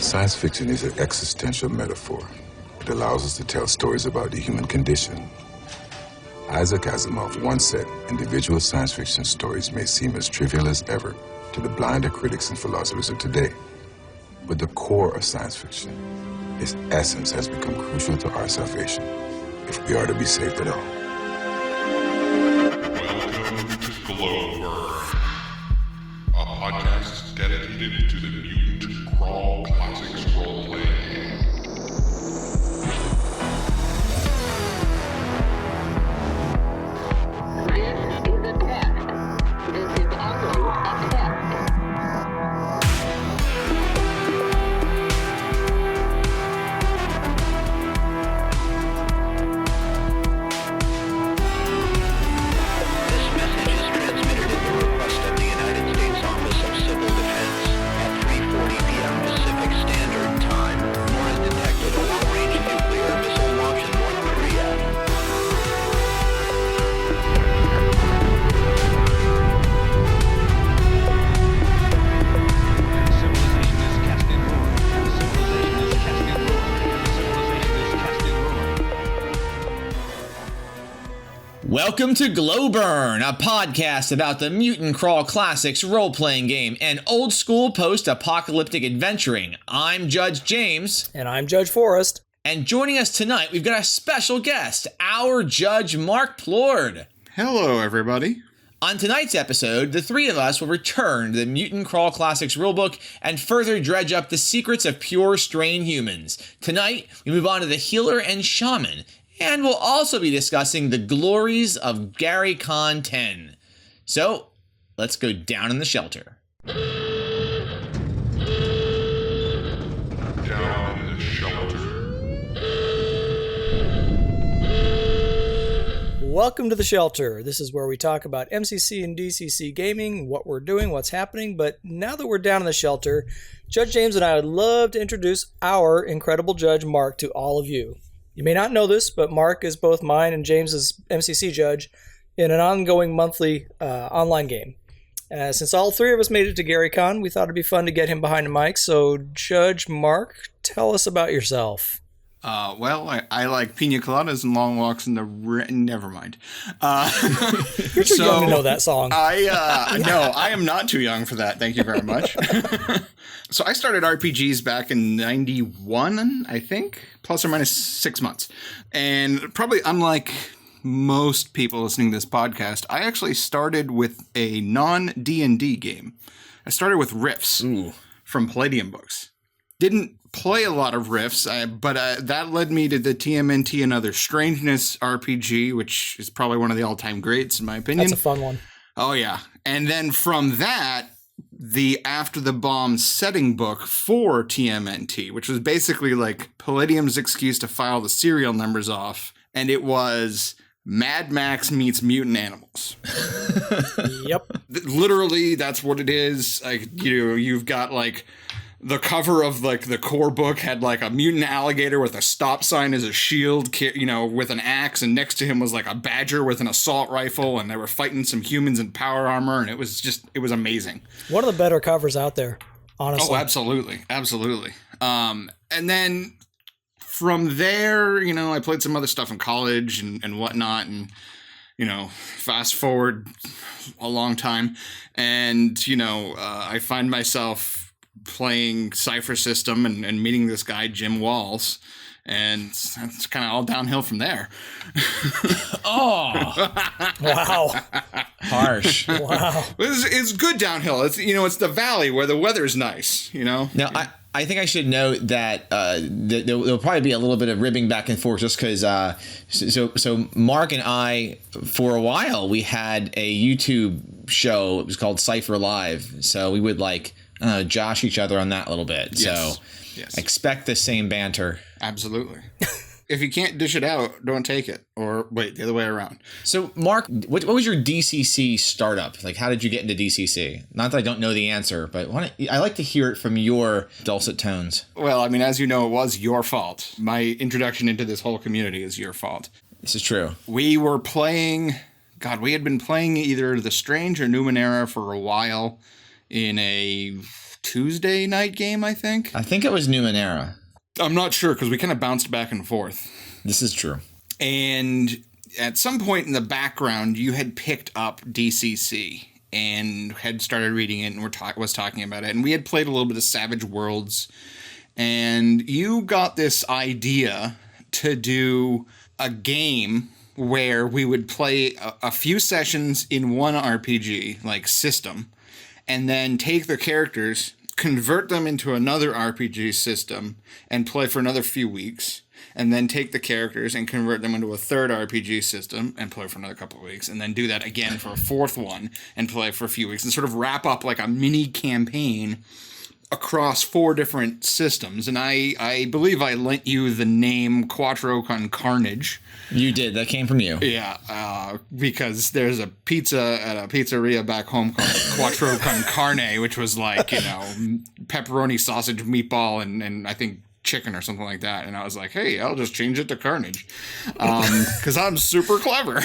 Science fiction is an existential metaphor. It allows us to tell stories about the human condition. Isaac Asimov once said, individual science fiction stories may seem as trivial as ever to the blinder critics and philosophers of today. But the core of science fiction, its essence, has become crucial to our salvation, if we are to be saved at all. Welcome to Glowburn, a podcast dedicated to the Mutant Crawl Classics role-playing game. Welcome to Glowburn, a podcast about the Mutant Crawl Classics role-playing game and old-school post-apocalyptic adventuring. I'm Judge James. And I'm Judge Forrest. And joining us tonight, we've got a special guest, our Judge Mark Plord. Hello, everybody. On tonight's episode, the three of us will return to the Mutant Crawl Classics rulebook and further dredge up the secrets of pure strain humans. Tonight, we move on to the healer and shaman, and we'll also be discussing the glories of Gary Con 10. So, let's go down in the shelter. Down in the shelter. Welcome to the shelter. This is where we talk about MCC and DCC gaming, what we're doing, what's happening. But now that we're down in the shelter, Judge James and I would love to introduce our incredible Judge Mark to all of you. You may not know this, but Mark is both mine and James's MCC judge in an ongoing monthly online game. Since all three of us made it to Gary Con, we thought it'd be fun to get him behind the mic. So, Judge Mark, tell us about yourself. I like pina coladas and long walks in the never mind. You're too young to know that song. No, I am not too young for that. Thank you very much. So I started RPGs back in 91, I think, plus or minus 6 months. And probably unlike most people listening to this podcast, I actually started with a non-D&D game. I started with Riffs from Palladium books. Didn't play a lot of Riffs, but that led me to the TMNT and Other Strangeness RPG, which is probably one of the all-time greats in my opinion. That's a fun one. Oh, yeah. And then from that, the After the Bomb setting book for TMNT, which was basically like Palladium's excuse to file the serial numbers off. And it was Mad Max meets mutant animals. Yep. Literally, that's what it is. Like, you've got like the cover of like the core book had like a mutant alligator with a stop sign as a shield, with an axe, and next to him was like a badger with an assault rifle, and they were fighting some humans in power armor, and it was amazing. One of the better covers out there, honestly. Oh, absolutely. And then from there, I played some other stuff in college and whatnot, and fast forward a long time, and I find myself playing Cypher System and meeting this guy, Jim Walls, and that's kind of all downhill from there. Oh, wow. Harsh. Wow. It's good downhill. It's, it's the valley where the weather's nice, Now, I think I should note that there'll probably be a little bit of ribbing back and forth just because so Mark and I, for a while, we had a YouTube show. It was called Cypher Live. So we would josh each other on that a little bit. Yes. So expect the same banter. Absolutely. If you can't dish it out, don't take it. Or wait, the other way around. So, Mark, what was your DCC startup? Like, how did you get into DCC? Not that I don't know the answer, but I like to hear it from your dulcet tones. Well, I mean, as you know, it was your fault. My introduction into this whole community is your fault. This is true. We were playing... we had been playing either The Strange or Numenera for a while in a Tuesday night game, I think. I think it was Numenera. I'm not sure because we kind of bounced back and forth. This is true. And at some point in the background, you had picked up DCC and had started reading it and was talking about it. And we had played a little bit of Savage Worlds. And you got this idea to do a game where we would play a few sessions in one RPG, like system, and then take the characters, convert them into another RPG system, and play for another few weeks, and then take the characters and convert them into a third RPG system and play for another couple of weeks, and then do that again for a fourth one and play for a few weeks, and sort of wrap up like a mini campaign across 4 different systems. And I believe I lent you the name Quattro con Carnage. You did. That came from you. Yeah, because there's a pizza at a pizzeria back home called Quattro con Carne, which was like, you know, pepperoni, sausage, meatball, and I think chicken or something like that. And I was like, hey, I'll just change it to Carnage because I'm super clever.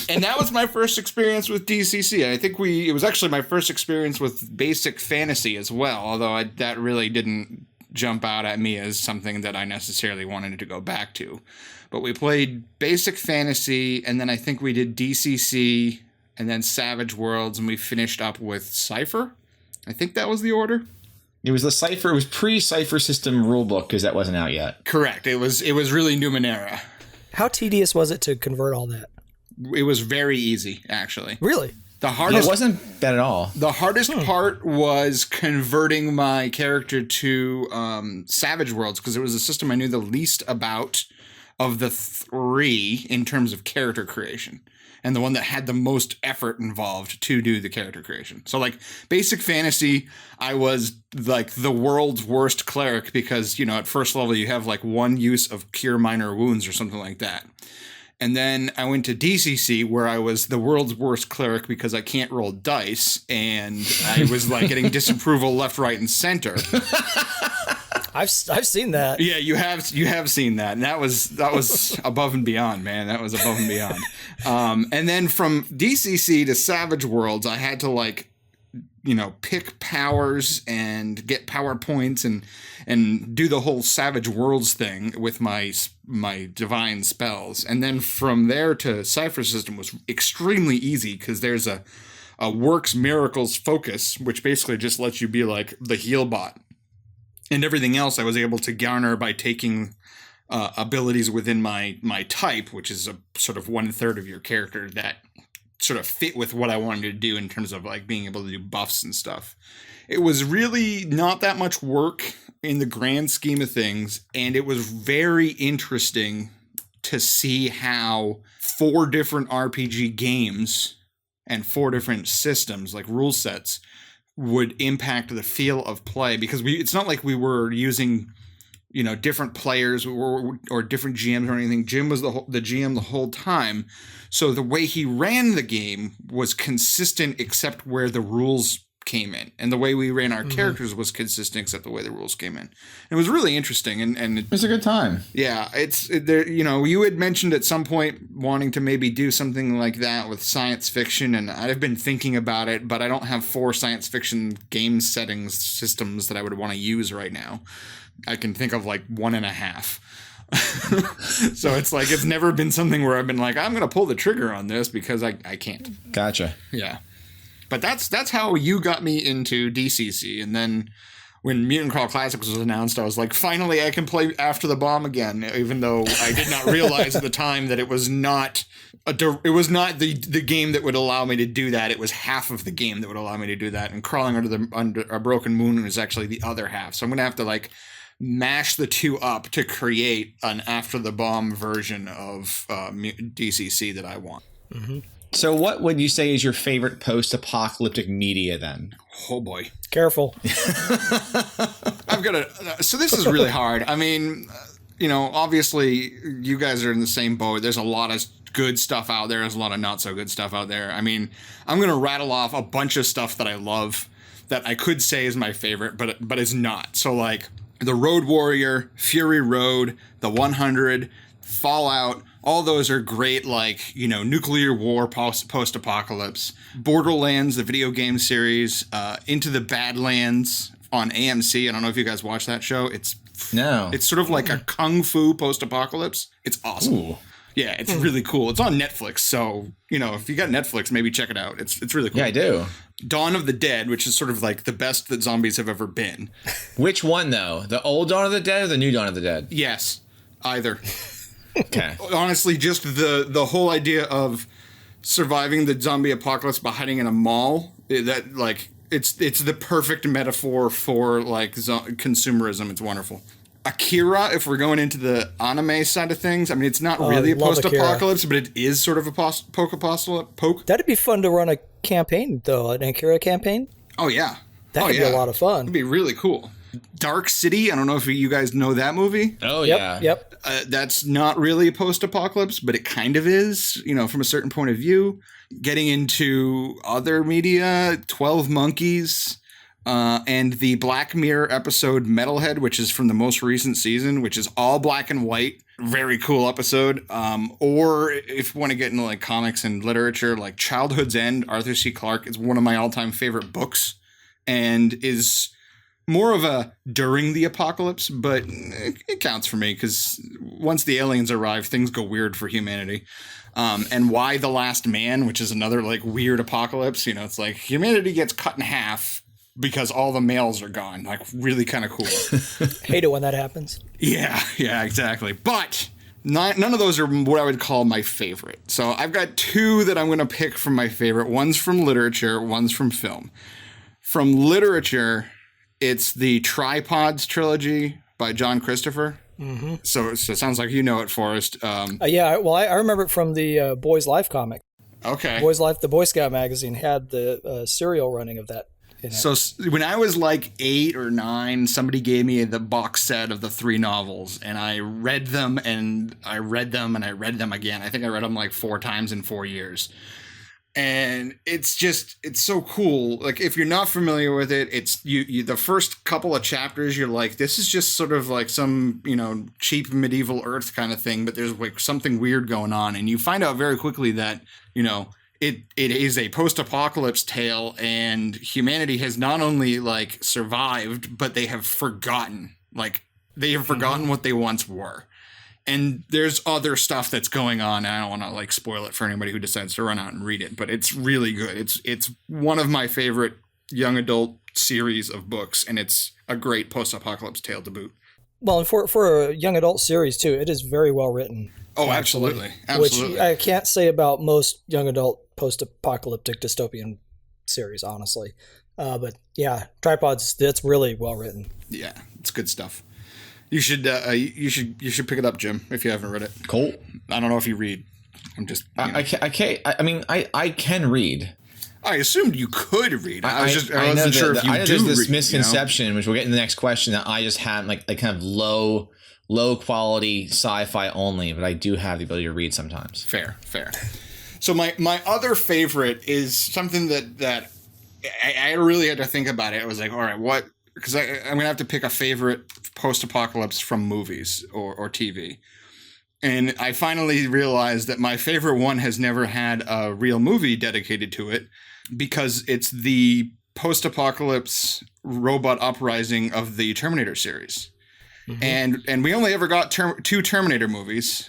And that was my first experience with DCC. I think it was actually my first experience with basic fantasy as well, although that really didn't jump out at me as something that I necessarily wanted to go back to. But we played basic fantasy, and then I think we did DCC, and then Savage Worlds, and we finished up with Cypher. I think that was the order. It was the Cypher. It was pre-Cypher system rulebook because that wasn't out yet. Correct. It was really Numenera. How tedious was it to convert all that? It was very easy, actually. Really? The hardest, it wasn't bad at all. The hardest part was converting my character to Savage Worlds because it was a system I knew the least about of the 3 in terms of character creation, and the one that had the most effort involved to do the character creation. So like basic fantasy, I was like the world's worst cleric because, you know, at first level you have like 1 use of cure minor wounds or something like that. And then I went to DCC where I was the world's worst cleric because I can't roll dice, and I was like getting disapproval left, right, and center. I've seen that. Yeah, you have seen that, and that was above and beyond, man. That was above and beyond. And then from DCC to Savage Worlds, I had to like, you know, pick powers and get power points and do the whole Savage Worlds thing with my divine spells. And then from there to Cypher system was extremely easy because there's a Works Miracles focus, which basically just lets you be like the heal bot. And everything else I was able to garner by taking abilities within my type, which is a sort of 1/3 of your character that sort of fit with what I wanted to do in terms of like being able to do buffs and stuff. It was really not that much work in the grand scheme of things, and it was very interesting to see how 4 different RPG games and 4 different systems, like rule sets, would impact the feel of play, because it's not like we were using, you know, different players or different GMs or anything. Jim was the GM the whole time. So the way he ran the game was consistent except where the rules came in. And the way we ran our characters was consistent except the way the rules came in. It was really interesting. And it was a good time. Yeah. There, you know, you had mentioned at some point wanting to maybe do something like that with science fiction. And I've been thinking about it, but I don't have 4 science fiction game settings systems that I would want to use right now. I can think of like 1.5. So it's like it's never been something where I've been like, I'm going to pull the trigger on this because I can't. Gotcha. Yeah. But that's how you got me into DCC. And then when Mutant Crawl Classics was announced, I was like, finally I can play After the Bomb again, even though I did not realize at the time that it was not the game that would allow me to do that. It was half of the game that would allow me to do that. And Crawling Under a Broken Moon was actually the other half. So I'm going to have to like mash the 2 up to create an After the Bomb version of DCC that I want. Mm-hmm. So what would you say is your favorite post-apocalyptic media then? Oh boy. Careful. I've got so this is really hard. I mean, you know, obviously you guys are in the same boat. There's a lot of good stuff out there. There's a lot of not so good stuff out there. I mean, I'm going to rattle off a bunch of stuff that I love that I could say is my favorite, but it's not. So like The Road Warrior, Fury Road, The 100, Fallout, all those are great, like, you know, nuclear war, post-apocalypse. Borderlands, the video game series, Into the Badlands on AMC. I don't know if you guys watch that show. It's sort of like a kung fu post-apocalypse. It's awesome. Ooh. Yeah, it's really cool. It's on Netflix, so, you know, if you got Netflix, maybe check it out. It's really cool. Yeah, I do. Dawn of the Dead, which is sort of like the best that zombies have ever been. Which one, though? The old Dawn of the Dead or the new Dawn of the Dead? Yes, either. Okay. Honestly, just the whole idea of surviving the zombie apocalypse by hiding in a mall, that, like, it's the perfect metaphor for, like, consumerism. It's wonderful. Akira, if we're going into the anime side of things, I mean, it's not really a post-apocalypse, but it is sort of a poke. That'd be fun to run a campaign, though, an Akira campaign. Oh, yeah. That would be a lot of fun. It'd be really cool. Dark City, I don't know if you guys know that movie. Oh, yeah. Yep. That's not really a post-apocalypse, but it kind of is, you know, from a certain point of view. Getting into other media, 12 Monkeys, and the Black Mirror episode Metalhead, which is from the most recent season, which is all black and white. Very cool episode. Or if you want to get into like comics and literature, like Childhood's End, Arthur C. Clarke is one of my all-time favorite books and is more of a during the apocalypse, but it counts for me because once the aliens arrive, things go weird for humanity. And Why the Last Man, which is another like weird apocalypse. You know, it's like humanity gets cut in half because all the males are gone. Like, really kind of cool. Hate it when that happens. Yeah, exactly. But none of those are what I would call my favorite. So I've got two that I'm going to pick from my favorite. One's from literature, one's from film. From literature, it's the Tripods trilogy by John Christopher. Mm-hmm. So it sounds like you know it, Forrest. Yeah, well, I remember it from the Boys Life comic. Okay. Boys Life, the Boy Scout magazine, had the serial running of that. So when I was like 8 or 9, somebody gave me the box set of the 3 novels, and I read them, and I read them, and I read them again. I think I read them like 4 times in 4 years. And it's so cool. Like, if you're not familiar with it, it's you the first couple of chapters, you're like, this is just sort of like some, you know, cheap medieval Earth kind of thing, but there's like something weird going on. And you find out very quickly that, you know, it is a post-apocalypse tale, and humanity has not only like survived, but they have forgotten. Like, they have forgotten what they once were. And there's other stuff that's going on. I don't want to like spoil it for anybody who decides to run out and read it, but it's really good. It's one of my favorite young adult series of books, and it's a great post-apocalypse tale to boot. Well, and for a young adult series too, it is very well written. Oh, absolutely. Which I can't say about most young adult post-apocalyptic dystopian series, honestly. But yeah, Tripods, that's really well written. Yeah, it's good stuff. You should pick it up, Jim, if you haven't read it. Cool. I don't know if you read. I'm just. I can't. I mean, I can read. I assumed you could read. I wasn't sure if you do. There's this read, misconception, you know? Which we'll get in the next question, that I just have like kind of low quality sci-fi only, but I do have the ability to read sometimes. Fair. So my other favorite is something that I really had to think about it. I was like, all right, what? Because I'm going to have to pick a favorite post-apocalypse from movies or TV. And I finally realized that my favorite one has never had a real movie dedicated to it, because it's the post-apocalypse robot uprising of the Terminator series. Mm-hmm. And we only ever got 2 Terminator movies.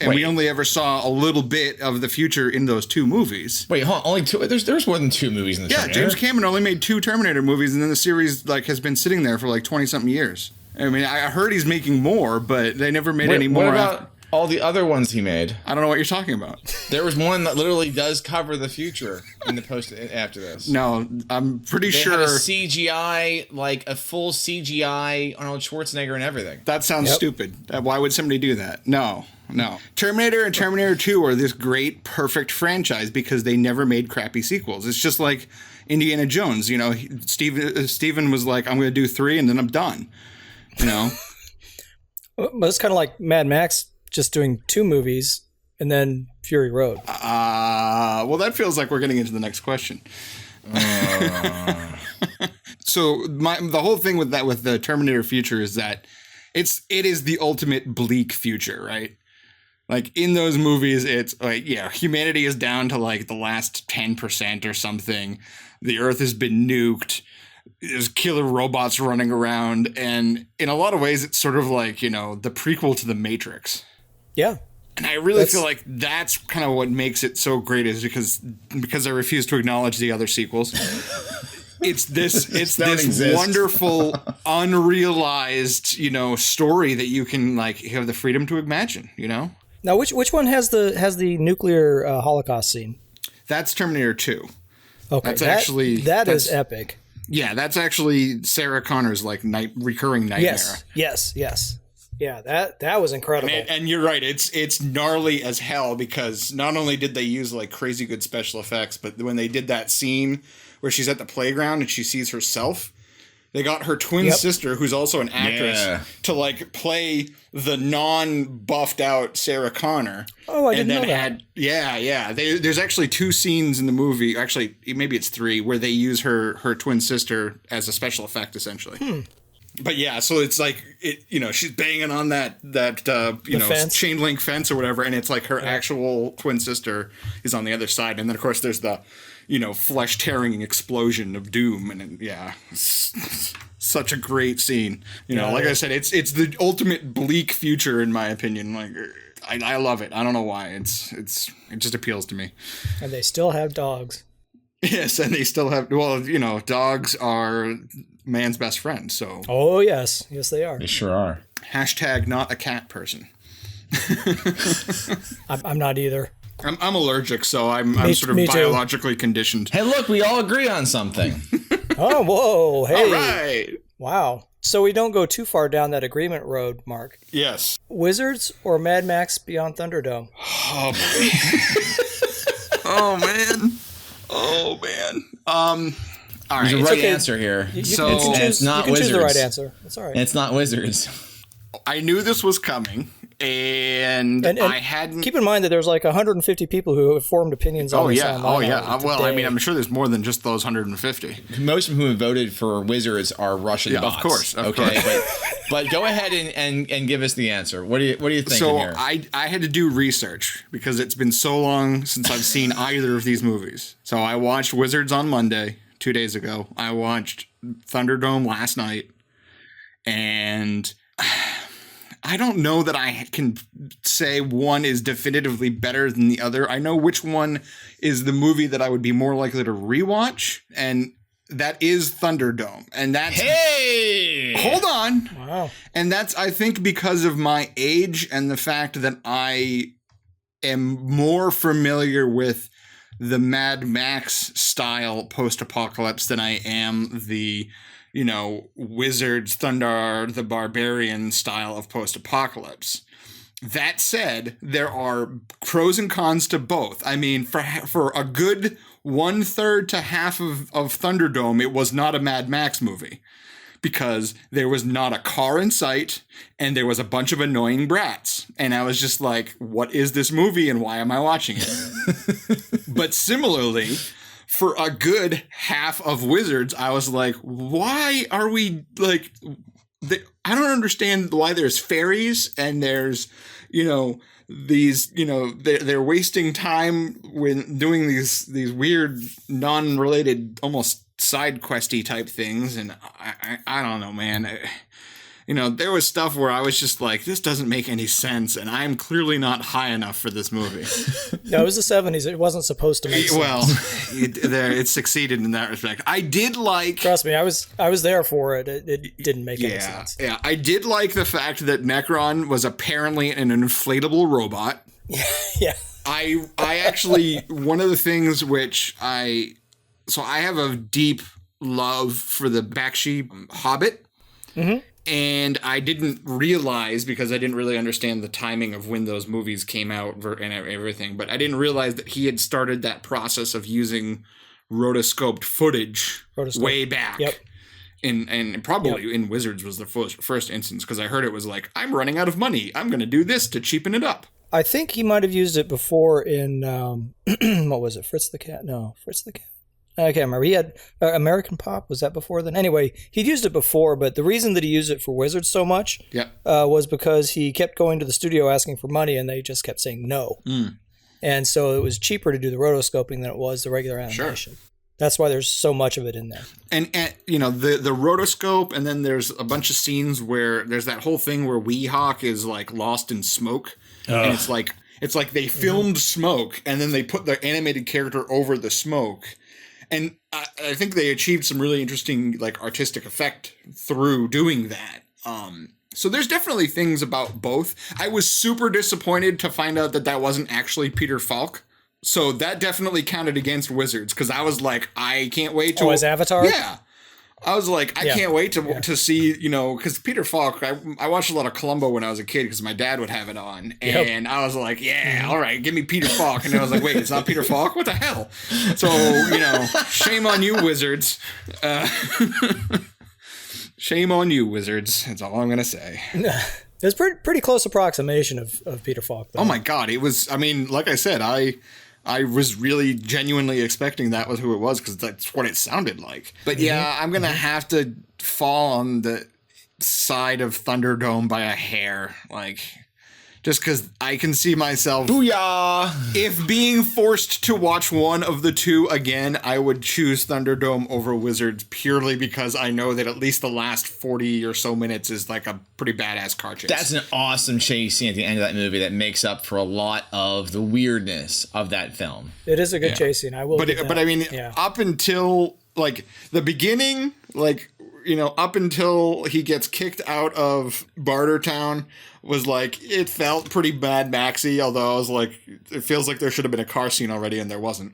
We only ever saw a little bit of the future in those 2 movies. Wait, hold on, only 2? There's more than 2 movies in the Terminator. Yeah, James Cameron only made 2 Terminator movies, and then the series like has been sitting there for like 20-something years. I mean, I heard he's making more, but they never made any more. What about all the other ones he made? I don't know what you're talking about. There was one that literally does cover the future in the post after this. No, I'm pretty sure. They had a CGI, like a full CGI Arnold Schwarzenegger and everything. That sounds stupid. Why would somebody do that? No. Terminator and Terminator 2 are this great, perfect franchise because they never made crappy sequels. It's just like Indiana Jones. You know, Steven was like, I'm going to do 3 and then I'm done. You know? But it's kind of like Mad Max just doing 2 movies and then Fury Road. Well, that feels like we're getting into the next question. So the whole thing with the Terminator future is that it is the ultimate bleak future, right? Like in those movies, it's like, yeah, humanity is down to like the last 10% or something. The Earth has been nuked. There's killer robots running around. And in a lot of ways, it's sort of like, you know, the prequel to The Matrix. Yeah. And I really feel like that's kind of what makes it so great, is because I refuse to acknowledge the other sequels. It's this wonderful, unrealized, you know, story that you can like have the freedom to imagine, you know? Now, which one has the nuclear Holocaust scene? That's Terminator 2. Okay, that is epic. Yeah, that's actually Sarah Connor's like recurring nightmare. Yes. Yeah, that was incredible. And you're right, it's gnarly as hell, because not only did they use like crazy good special effects, but when they did that scene where she's at the playground and she sees herself, they got her twin sister, who's also an actress, to like play the non-buffed out Sarah Connor. Oh, I didn't know that. Yeah. There's actually 2 scenes in the movie, actually maybe it's 3, where they use her twin sister as a special effect, essentially. But yeah, so it's like, she's banging on that fence. Chain link fence or whatever, and it's like her actual twin sister is on the other side, and then of course there's the flesh tearing explosion of doom, and it's such a great scene. Like I said, it's the ultimate bleak future in my opinion. Like I love it. I don't know why. It just appeals to me. And they still have dogs. Yes, and they still have. Well, dogs are man's best friend. So. Oh yes, they are. They sure are. # not a cat person. I'm not either. I'm allergic, so I'm sort of biologically conditioned. Hey, look, we all agree on something. Oh, whoa, hey. All right. Wow. So we don't go too far down that agreement road, Mark. Yes. Wizards or Mad Max Beyond Thunderdome? Oh, man. All right. There's a right answer here. You can choose the right answer. It's all right. And it's not Wizards. I knew this was coming. And I hadn't. Keep in mind that there's like 150 people who have formed opinions on this online. Oh, yeah. Well, I mean, I'm sure there's more than just those 150. Most of them who have voted for Wizards are Russian bots. Of course. But go ahead and give us the answer. What do you think here? So I had to do research because it's been so long since I've seen either of these movies. So I watched Wizards on Monday, 2 days ago. I watched Thunderdome last night. And I don't know that I can say one is definitively better than the other. I know which one is the movie that I would be more likely to rewatch, and that is Thunderdome. And that's... Hey! Hold on. Wow. And that's, I think, because of my age and the fact that I am more familiar with the Mad Max style post-apocalypse than I am the... Wizards, Thundar, the Barbarian style of post-apocalypse. That said, there are pros and cons to both. I mean, for a good 1/3 to half of Thunderdome, it was not a Mad Max movie because there was not a car in sight and there was a bunch of annoying brats. And I was just like, what is this movie and why am I watching it? But similarly, for a good half of Wizards, I was like, why are we like, I don't understand why there's fairies and there's, these, they're wasting time when doing these weird non-related, almost side questy type things. And I don't know, man. There was stuff where I was just like, this doesn't make any sense, and I'm clearly not high enough for this movie. No, it was the 70s. It wasn't supposed to make sense. Well, it succeeded in that respect. I did like... Trust me, I was there for it. It didn't make any sense. Yeah, I did like the fact that Necron was apparently an inflatable robot. Yeah. I actually, one of the things which I have a deep love for the Bakshi Hobbit. Mm-hmm. And I didn't realize, because I didn't really understand the timing of when those movies came out and everything, but I didn't realize that he had started that process of using rotoscoped footage way back. Yep. And probably in Wizards was the first instance, because I heard it was like, I'm running out of money. I'm going to do this to cheapen it up. I think he might have used it before in, what was it, Fritz the Cat? No, Fritz the Cat. I can't remember. He had American Pop. Was that before then? Anyway, he'd used it before, but the reason that he used it for Wizards so much was because he kept going to the studio asking for money, and they just kept saying no. And so it was cheaper to do the rotoscoping than it was the regular animation. Sure. That's why there's so much of it in there. And you know, the rotoscope, and then there's a bunch of scenes where there's that whole thing where Weehawk is like lost in smoke, and it's like they filmed smoke, and then they put the animated character over the smoke. And I think they achieved some really interesting, like, artistic effect through doing that. So there's definitely things about both. I was super disappointed to find out that wasn't actually Peter Falk. So that definitely counted against Wizards, because I was like, I can't wait to... Oh, as Avatar? Yeah. I was like, I can't wait to see, you know, because Peter Falk, I watched a lot of Columbo when I was a kid because my dad would have it on. And I was like, all right, give me Peter Falk. And I was like, wait, it's not Peter Falk? What the hell? So, you know, shame on you, Wizards. Shame on you, Wizards. That's all I'm going to say. It's pretty close approximation of Peter Falk, though. Oh, my God. It was, I mean, like I said, I was really genuinely expecting that was who it was, because that's what it sounded like. But yeah, I'm going to have to fall on the side of Thunderdome by a hair. Like, just because I can see myself... Booyah! If being forced to watch one of the two again, I would choose Thunderdome over Wizards, purely because I know that at least the last 40 or so minutes is like a pretty badass car chase. That's an awesome chase scene at the end of that movie that makes up for a lot of the weirdness of that film. It is a good chase scene. I will. But I mean, up until like the beginning, like, you know, up until he gets kicked out of Bartertown, was like, it felt pretty Mad Maxy, although I was like, it feels like there should have been a car scene already, and there wasn't.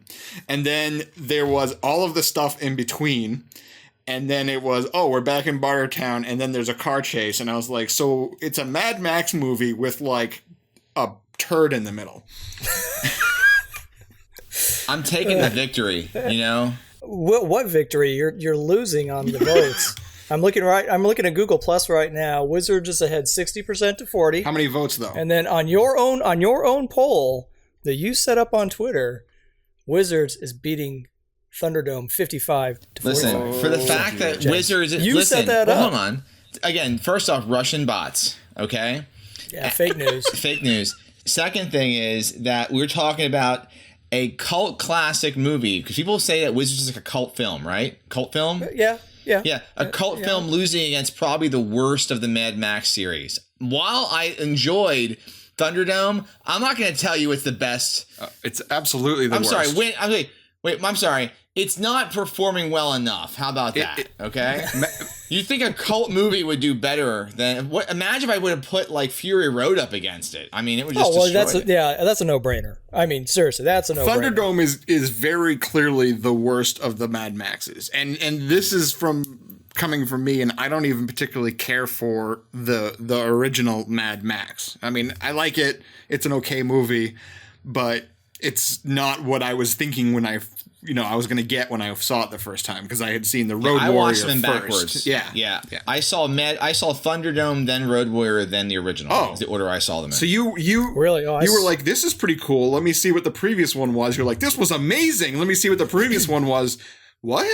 And then there was all of the stuff in between, and then it was, oh, we're back in Bartertown, and then there's a car chase, and I was like, so it's a Mad Max movie with like a turd in the middle. I'm taking the victory, you know? What victory? You're losing on the votes. I'm looking at Google Plus right now. Wizards is ahead 60% to 40. How many votes though? And then on your own poll that you set up on Twitter, Wizards is beating Thunderdome 55 to 45. Listen, for the fact that Wizards... set that up. Hold on. Again, first off, Russian bots, okay? Yeah, fake news. Fake news. Second thing is that we're talking about a cult classic movie, because people say that Wizards is like a cult film, right? Cult film? Yeah. A cult film losing against probably the worst of the Mad Max series. While I enjoyed Thunderdome, I'm not going to tell you it's the best. It's absolutely the worst. I'm sorry. Wait, I'm sorry. It's not performing well enough. How about that? Okay. You think a cult movie would do better than what? Imagine if I would have put like Fury Road up against it. I mean, it would just destroy it. That's a no-brainer. I mean, seriously, that's a no-brainer. Thunderdome is very clearly the worst of the Mad Maxes, and this is coming from me, and I don't even particularly care for the original Mad Max. I mean, I like it. It's an okay movie, but it's not what I was thinking when I was going to get when I saw it the first time, because I had seen the Road Warrior first. I watched them backwards. Yeah. I saw Thunderdome, then Road Warrior, then the original. That was the order I saw them in. So you really you were like, this is pretty cool. Let me see what the previous one was. You're like, this was amazing. Let me see what the previous one was. What?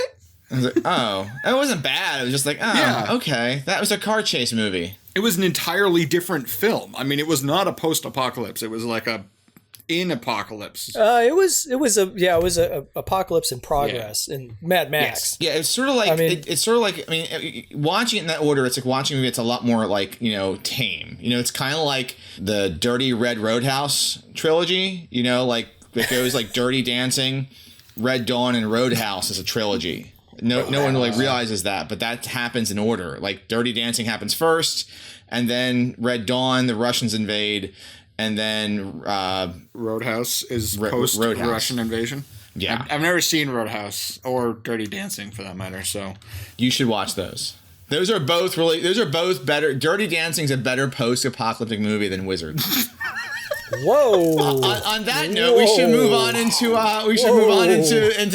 I was like, oh, it wasn't bad. It was just like, okay, that was a car chase movie. It was an entirely different film. I mean, it was not a post-apocalypse. It was like in apocalypse. It was a apocalypse in progress in Mad Max. Yes. Yeah, it's sort of like watching it in that order, it's like watching a movie. It's a lot more like, tame. It's kind of like the Dirty Red Roadhouse trilogy. Like it goes like Dirty Dancing, Red Dawn, and Roadhouse as a trilogy. No one really realizes that, but that happens in order. Like Dirty Dancing happens first, and then Red Dawn, the Russians invade. And then Roadhouse is post-Russian invasion. Yeah. I've never seen Roadhouse or Dirty Dancing for that matter, so you should watch those. Those are both better. Dirty Dancing's a better post-apocalyptic movie than Wizards. Whoa. On that note, we should move on into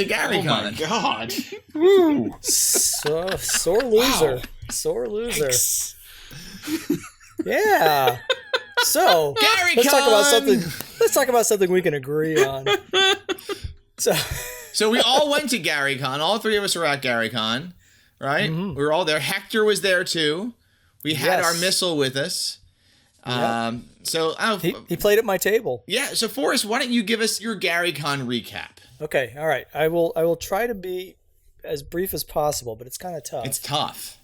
Gary Con. Oh my god. Woo. Sore loser. Wow. Sore loser. Yeah. So let's talk about something we can agree on. So we all went to GaryCon. All three of us were at GaryCon, right? We were all there. Hector was there too. We had our missile with us. So he played at my table. Yeah. So Forrest, why don't you give us your GaryCon recap? Okay. All right. I will try to be as brief as possible, but it's kind of tough. It's tough.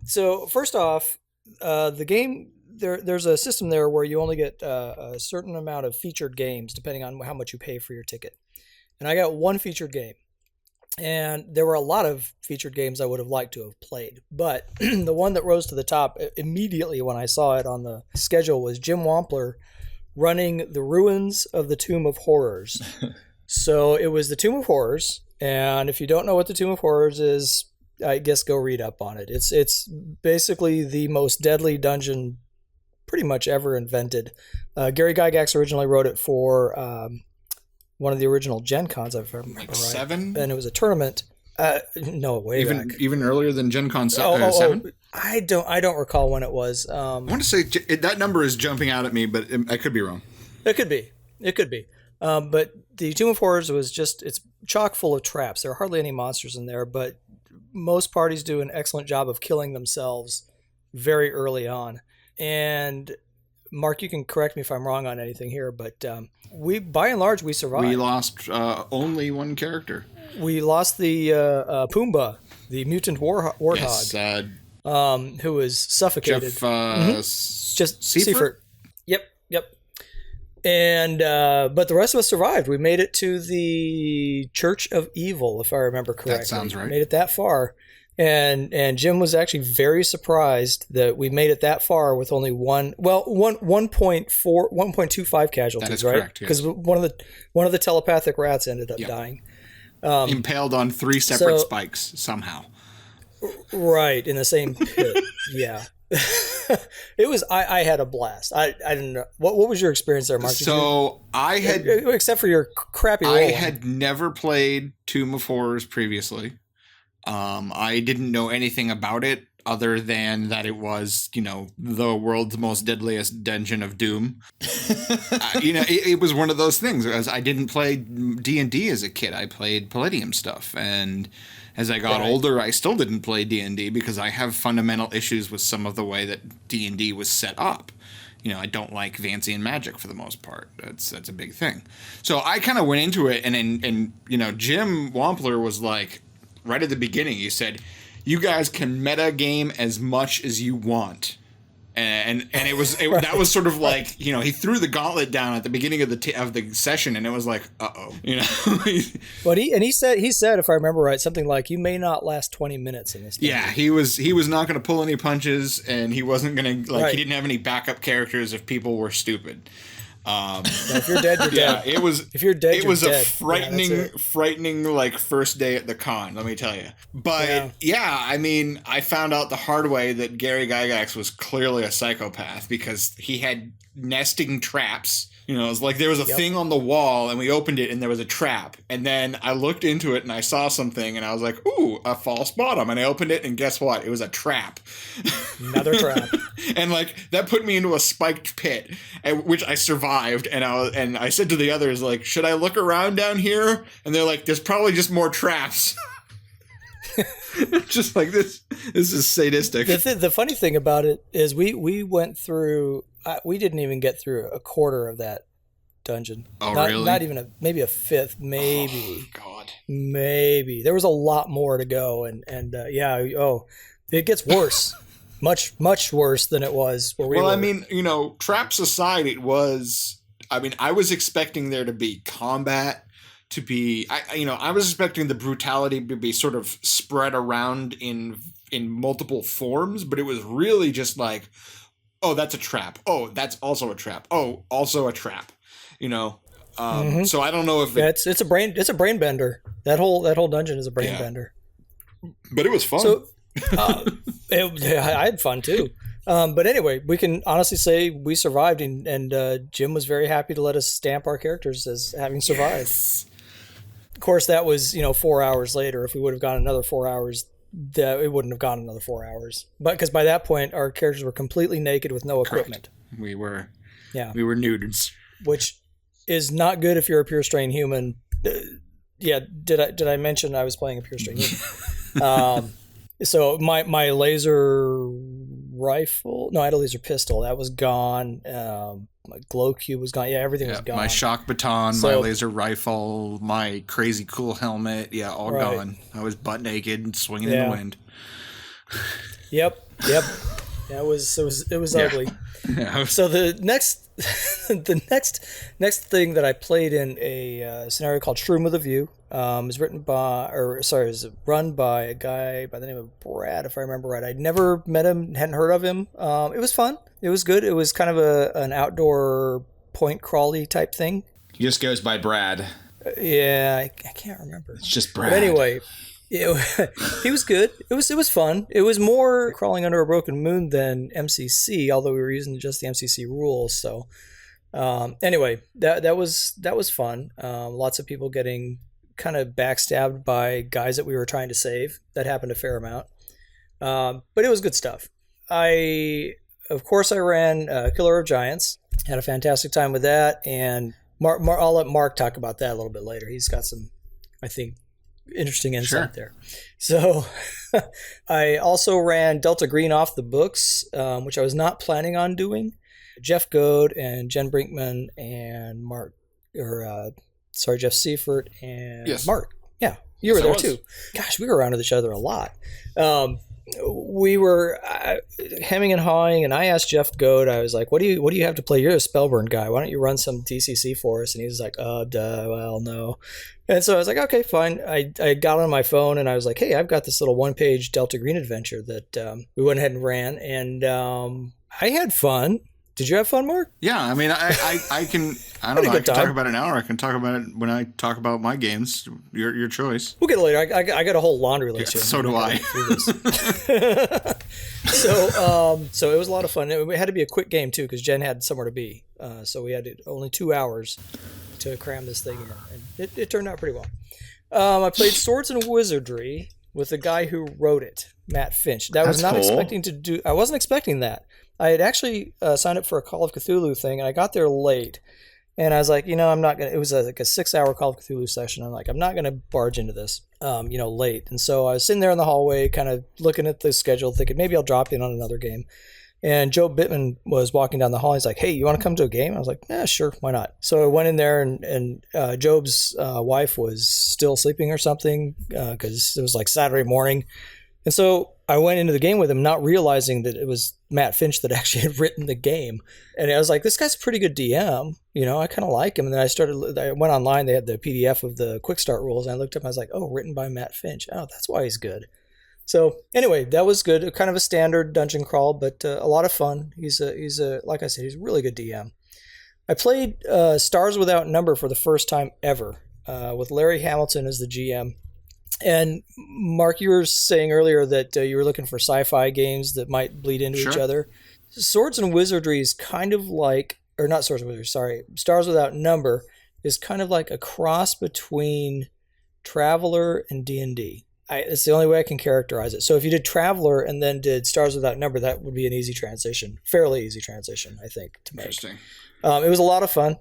So first off, the game there's a system there where you only get a certain amount of featured games depending on how much you pay for your ticket. And I got one featured game. And there were a lot of featured games I would have liked to have played. But the one that rose to the top immediately when I saw it on the schedule was Jim Wampler running The Ruins of the Tomb of Horrors. So it was the Tomb of Horrors. And if you don't know what the Tomb of Horrors is, I guess go read up on it. It's basically the most deadly dungeon pretty much ever invented. Gary Gygax originally wrote it for... one of the original Gen Cons, if I remember right. 7? And it was a tournament. No, way back. Even earlier than Gen Con 7? I don't recall when it was. I want to say that number is jumping out at me, but I could be wrong. It could be. But the Tomb of Horrors it's chock full of traps. There are hardly any monsters in there, but most parties do an excellent job of killing themselves very early on. And Mark, you can correct me if I'm wrong on anything here, but by and large, we survived. We lost only one character. We lost the Pumbaa, the mutant warthog, yes, who was suffocated. Just Seifert? Yep. And but the rest of us survived. We made it to the Church of Evil, if I remember correctly. That sounds right. Made it that far. And Jim was actually very surprised that we made it that far with only 1.25 casualties, that is right? Correct, because one of the telepathic rats ended up dying. Impaled on 3 separate spikes somehow. Right, in the same pit. Yeah. It was I had a blast. I didn't know what was your experience there, Mark? I had, except for your crappy roll. I had never played Tomb of Horrors previously. I didn't know anything about it other than that it was, the world's most deadliest dungeon of doom. It was one of those things. As I didn't play D&D as a kid, I played Palladium stuff, and as I got older, I still didn't play D&D because I have fundamental issues with some of the way that D&D was set up. I don't like fancy and magic for the most part. That's a big thing. So I kind of went into it, and Jim Wampler was like, right at the beginning, he said, "You guys can meta game as much as you want," and it was that was sort of like he threw the gauntlet down at the beginning of the session, and it was like, But he said if I remember right, something like, "You may not last 20 minutes in this." Yeah, he was not going to pull any punches, and he wasn't going to he didn't have any backup characters if people were stupid. If you're dead, you're dead. It was. If you're dead, it was you're a dead. frightening first day at the con. Let me tell you. But I found out the hard way that Gary Gygax was clearly a psychopath because he had nesting traps. It was like there was a thing on the wall, and we opened it, and there was a trap. And then I looked into it, and I saw something, and I was like, "Ooh, a false bottom!" And I opened it, and guess what? It was a trap. Another trap. And that put me into a spiked pit, which I survived. And I said to the others, like, "Should I look around down here?" And they're like, "There's probably just more traps." Just like this is sadistic. The funny thing about it is we went through. We didn't even get through a quarter of that dungeon. Oh, really? Not even maybe a fifth, maybe. Oh, God. Maybe. There was a lot more to go, and it gets worse. much worse than it was where we were. Well, I mean, traps aside, it was. I mean, I was expecting there to be combat. To be, I was expecting the brutality to be sort of spread around in multiple forms, but it was really just like, oh, that's a trap. Oh, that's also a trap. Oh, also a trap. So I don't know if it's a brain bender. That whole dungeon is a brain bender. But it was fun. So I had fun too. But anyway, we can honestly say we survived, and Jim was very happy to let us stamp our characters as having survived. Yes. Of course, that was 4 hours later. If we would have gone another 4 hours, it wouldn't have gone another 4 hours. But because by that point, our characters were completely naked with no equipment. Correct. We were nudes, which is not good if you're a pure strain human. Did I mention I was playing a pure strain human? So my laser rifle, no, I had a laser pistol. That was gone. My glow cube was gone. Yeah, everything was gone. My shock baton, my laser rifle, my crazy cool helmet. Yeah, all gone. I was butt naked and swinging in the wind. Yep. Yeah, it was ugly. Yeah. So the next thing that I played in a scenario called Shroom with a View is run by a guy by the name of Brad, if I remember right. I'd never met him, hadn't heard of him. It was fun. It was good. It was kind of an outdoor point crawly type thing. He just goes by Brad. Yeah, I can't remember. It's just Brad. But anyway, he was good. It was fun. It was more crawling under a broken moon than MCC, although we were using just the MCC rules. So anyway, that was fun. Lots of people getting kind of backstabbed by guys that we were trying to save. That happened a fair amount. But it was good stuff. Of course, I ran Killer of Giants. Had a fantastic time with that. And I'll let Mark talk about that a little bit later. He's got some, I think, interesting insight there. So I also ran Delta Green off the books, which I was not planning on doing. Jeff Goad and Jen Brinkman and Jeff Seifert and Mark. Yeah, you were there too. Gosh, we were around with each other a lot. We were hemming and hawing, and I asked Jeff Goad, I was like, what do you have to play? You're a Spellburn guy. Why don't you run some DCC for us? And he was like, well, no. And so I was like, okay, fine. I got on my phone, and I was like, hey, I've got this little one-page Delta Green adventure that we went ahead and ran, and I had fun. Did you have fun, Mark? Yeah, I mean, I can talk about it now, or I can talk about it when I talk about my games. Your choice. We'll get it later. I got a whole laundry list here. So do I. So it was a lot of fun. It had to be a quick game too, because Jen had somewhere to be. So we had only 2 hours to cram this thing in, and it turned out pretty well. I played Swords and Wizardry with the guy who wrote it, Matt Finch. I wasn't expecting that. I had actually signed up for a Call of Cthulhu thing, and I got there late. And I was like, I'm not going to, it was like a 6-hour Call of Cthulhu session. I'm like, I'm not going to barge into this, late. And so I was sitting there in the hallway, kind of looking at the schedule, thinking maybe I'll drop in on another game. And Joe Bittman was walking down the hall. He's like, hey, you want to come to a game? I was like, yeah, sure. Why not? So I went in there, and Job's wife was still sleeping or something, because it was like Saturday morning. And so I went into the game with him, not realizing that it was Matt Finch that actually had written the game. And I was like, this guy's a pretty good DM. I kind of like him. And then I went online. They had the PDF of the quick start rules. And I looked up and I was like, oh, written by Matt Finch. Oh, that's why he's good. So anyway, that was good. Kind of a standard dungeon crawl, but a lot of fun. He's like I said, he's a really good DM. I played Stars Without Number for the first time ever with Larry Hamilton as the GM. And Mark, you were saying earlier that you were looking for sci-fi games that might bleed into each other. Swords and Wizardry is kind of like, or not Swords and Wizardry, sorry, Stars Without Number is kind of like a cross between Traveler and D&D. It's the only way I can characterize it. So if you did Traveler and then did Stars Without Number, that would be an easy transition, fairly easy transition, I think, to make. Interesting. It was a lot of fun.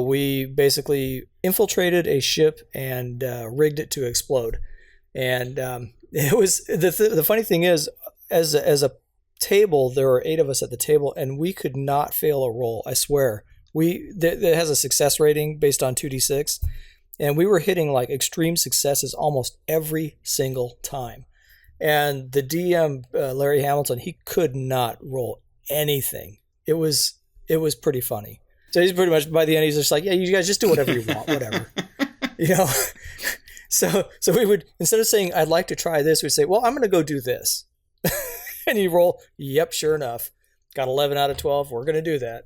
We basically infiltrated a ship and rigged it to explode. And it was the funny thing is, as a table, there were 8 of us at the table, and we could not fail a roll. I swear. It has a success rating based on 2d6, and we were hitting like extreme successes almost every single time. And the DM, Larry Hamilton, he could not roll anything. It was pretty funny. So he's pretty much, by the end, he's just like, yeah, you guys just do whatever you want, whatever. So we would, instead of saying, I'd like to try this, we'd say, well, I'm going to go do this. And he'd roll, yep, sure enough. Got 11 out of 12. We're going to do that.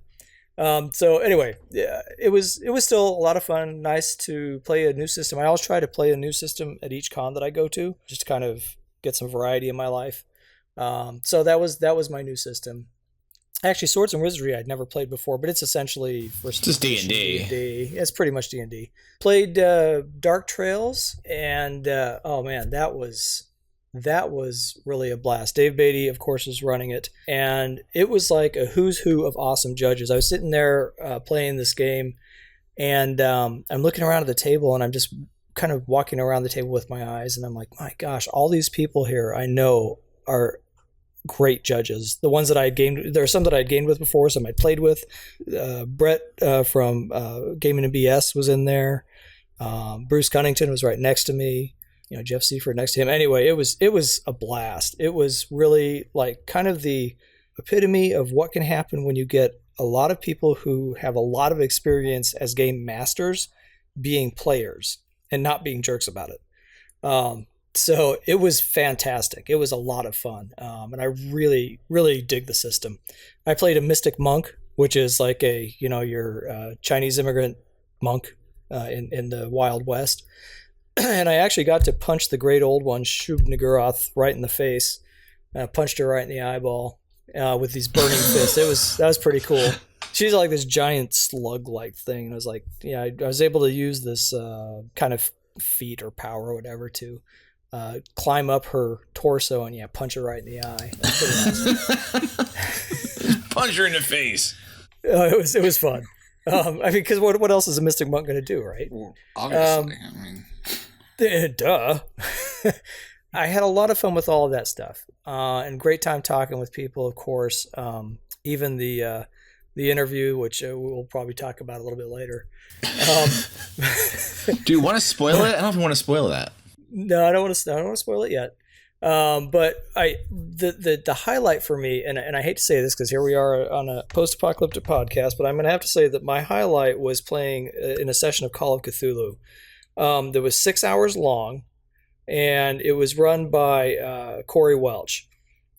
So anyway, yeah, it was still a lot of fun. Nice to play a new system. I always try to play a new system at each con that I go to, just to kind of get some variety in my life. So that was my new system. Actually, Swords and Wizardry I'd never played before, but it's essentially first just D&D. It's pretty much D&D. Played Dark Trails, and oh man, that was really a blast. Dave Beatty, of course, is running it, and it was like a who's who of awesome judges. I was sitting there playing this game, and I'm looking around at the table, and I'm just kind of walking around the table with my eyes, and I'm like, my gosh, all these people here I know are great judges. The ones that I had gamed, there are some that I had gamed with before, some I'd played with. Brett from Gaming and BS was in there. Bruce Cunnington was right next to me. Jeff Seifert next to him. Anyway, it was a blast. It was really like kind of the epitome of what can happen when you get a lot of people who have a lot of experience as game masters being players and not being jerks about it. So it was fantastic. It was a lot of fun. And I really, really dig the system. I played a Mystic Monk, which is like your Chinese immigrant monk in the Wild West. And I actually got to punch the great old one, Shub Nagurath, right in the face. Punched her right in the eyeball with these burning fists. That was pretty cool. She's like this giant slug-like thing. And I was like, I was able to use this kind of feat or power or whatever to climb up her torso and punch her right in the eye. That's pretty nice. Punch her in the face. It was fun. Because what else is a Mystic Monk going to do, right? Well, obviously, Duh. I had a lot of fun with all of that stuff, and great time talking with people. Of course, even the interview, which we'll probably talk about a little bit later. Do you want to spoil it? I don't know if you want to spoil that. No, I don't want to spoil it yet. But the highlight for me, and I hate to say this because here we are on a post-apocalyptic podcast, but I'm going to have to say that my highlight was playing in a session of Call of Cthulhu. That was 6 hours long, and it was run by Corey Welch.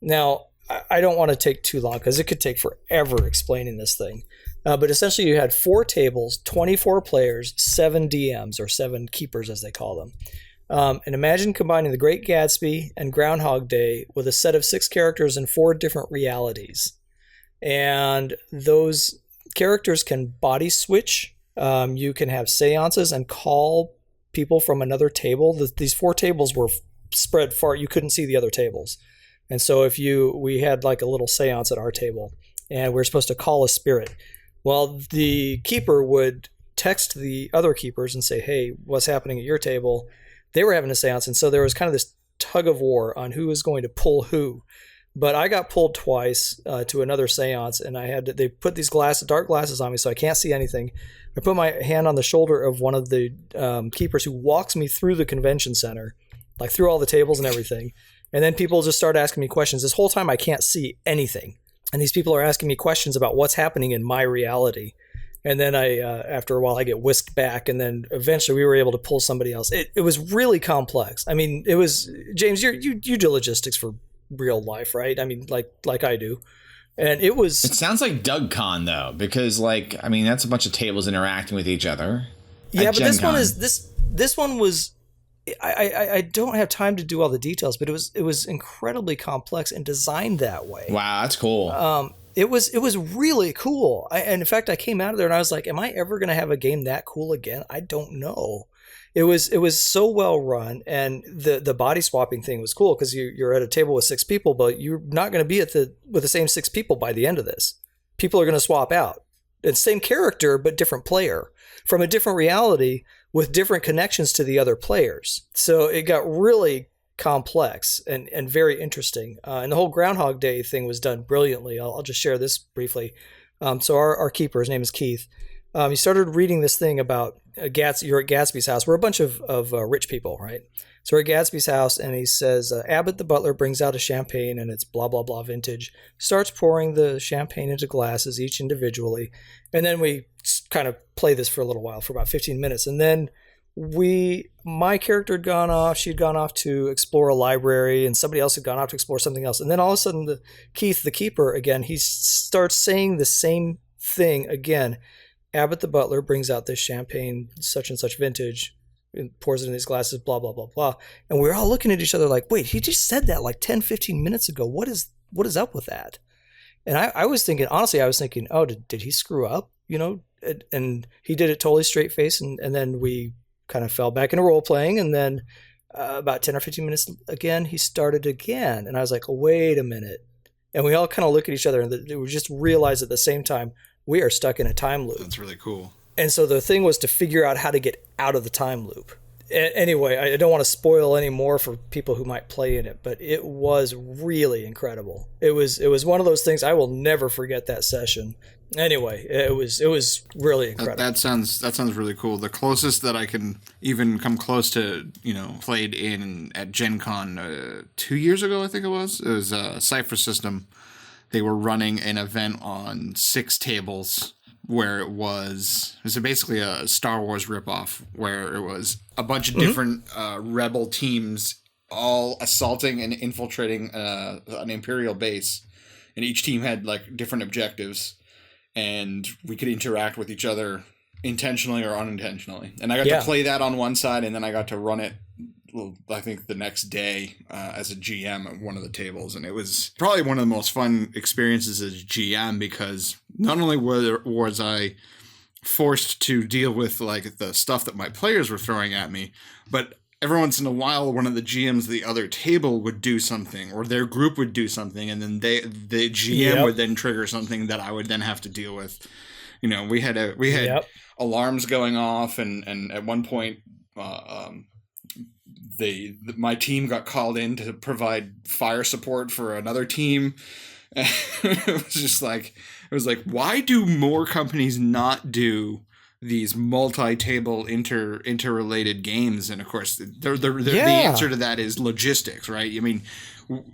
Now, I don't want to take too long because it could take forever explaining this thing. But essentially, you had 4 tables, 24 players, 7 DMs, or 7 keepers as they call them. And imagine combining The Great Gatsby and Groundhog Day with a set of 6 characters in 4 different realities. And those characters can body switch. You can have seances and call people from another table. These 4 tables were spread far. You couldn't see the other tables. And so we had like a little seance at our table, and we were supposed to call a spirit. Well, the keeper would text the other keepers and say, hey, what's happening at your table? They were having a seance, and so there was kind of this tug of war on who was going to pull who. But I got pulled twice to another seance, and they put these dark glasses on me so I can't see anything. I put my hand on the shoulder of one of the keepers who walks me through the convention center, like through all the tables and everything. And then people just start asking me questions. This whole time I can't see anything. And these people are asking me questions about what's happening in my reality. And then after a while, I get whisked back, and then eventually we were able to pull somebody else. It was really complex. I mean, it was James. You do logistics for real life, right? I mean, like I do, and it was. It sounds like DougCon though, because that's a bunch of tables interacting with each other. Yeah, but this one was. I don't have time to do all the details, but it was incredibly complex and designed that way. Wow, that's cool. It was really cool. And in fact, I came out of there and I was like, am I ever going to have a game that cool again? I don't know. It was so well run, and the body swapping thing was cool because you're at a table with 6 people, but you're not going to be with the same 6 people by the end of this. People are going to swap out. It's same character, but different player from a different reality with different connections to the other players. So it got really complex and very interesting. And the whole Groundhog Day thing was done brilliantly. I'll just share this briefly. So our keeper, his name is Keith. He started reading this thing about you're at Gatsby's house. We're a bunch of rich people, right? So we're at Gatsby's house, and he says, Abbott the butler brings out a champagne, and it's blah, blah, blah vintage. Starts pouring the champagne into glasses, each individually. And then we kind of play this for a little while, for about 15 minutes. And then my character had gone off. She'd gone off to explore a library, and somebody else had gone off to explore something else. And then all of a sudden, Keith, the keeper, again, he starts saying the same thing again. Abbott the butler brings out this champagne, such and such vintage, and pours it in these glasses, blah, blah, blah, blah. And we're all looking at each other like, wait, he just said that like 10, 15 minutes ago. What is up with that? And I was thinking, honestly, oh, did he screw up? And he did it totally straight face. And then we kind of fell back into role playing. And then about 10 or 15 minutes again, he started again. And I was like, wait a minute. And we all kind of look at each other, and we just realize at the same time, we are stuck in a time loop. That's really cool. And so the thing was to figure out how to get out of the time loop. anyway, I don't want to spoil any more for people who might play in it, but it was really incredible. It was one of those things I will never forget that session. Anyway, it was really incredible. That sounds really cool. The closest that I can even come close to, played in at Gen Con 2 years ago, I think it was a Cypher System. They were running an event on 6 tables where it was basically a Star Wars ripoff, where it was a bunch of different rebel teams all assaulting and infiltrating an Imperial base, and each team had like different objectives. And we could interact with each other intentionally or unintentionally. And I got to play that on one side, and then I got to run it, I think, the next day as a GM at one of the tables. And it was probably one of the most fun experiences as GM, because not only was I forced to deal with like the stuff that my players were throwing at me, but every once in a while, one of the GMs of the other table would do something, or their group would do something, and then the GM would then trigger something that I would then have to deal with. We had alarms going off, and at one point, my team got called in to provide fire support for another team. It was like, why do more companies not do these multi-table interrelated games? And of course, the answer to that is logistics, right? I mean,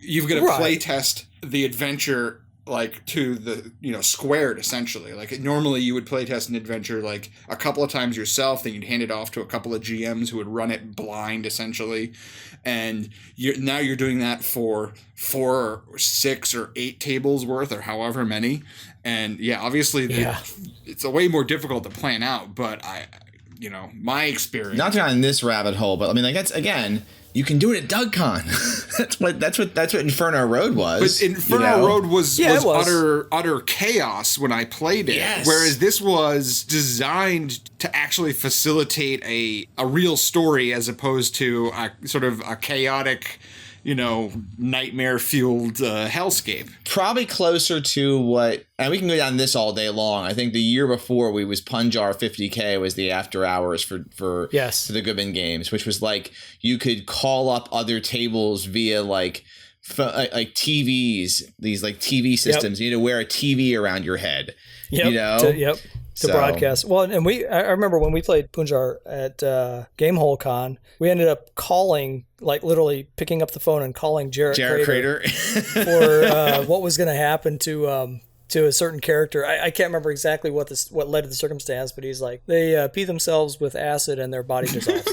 you've got to play test the adventure like to the squared, essentially. Like normally you would play test an adventure like a couple of times yourself, then you'd hand it off to a couple of GMs who would run it blind, essentially. And now you're doing that for 4 or 6 or 8 tables worth, or however many. And obviously it's a way more difficult to plan out, but my experience. Not to go in this rabbit hole, but I mean, like, that's, again, you can do it at DougCon. that's what Inferno Road was. But Inferno Road was utter chaos when I played it. Yes. Whereas this was designed to actually facilitate a real story, as opposed to a sort of a chaotic, nightmare-fueled hellscape. Probably closer to what, and we can go down this all day long. I think the year before was Punjar 50K was the after hours for the Goodman games, which was like you could call up other tables via like TVs, these like TV systems. You need to wear a TV around your head. To broadcast. Well, and I remember when we played Punjar at Gamehole Con, we ended up calling, like literally picking up the phone and calling Jarrett Crater for what was going to happen to a certain character. I can't remember exactly what led to the circumstance, but he's like, they pee themselves with acid and their body dissolves.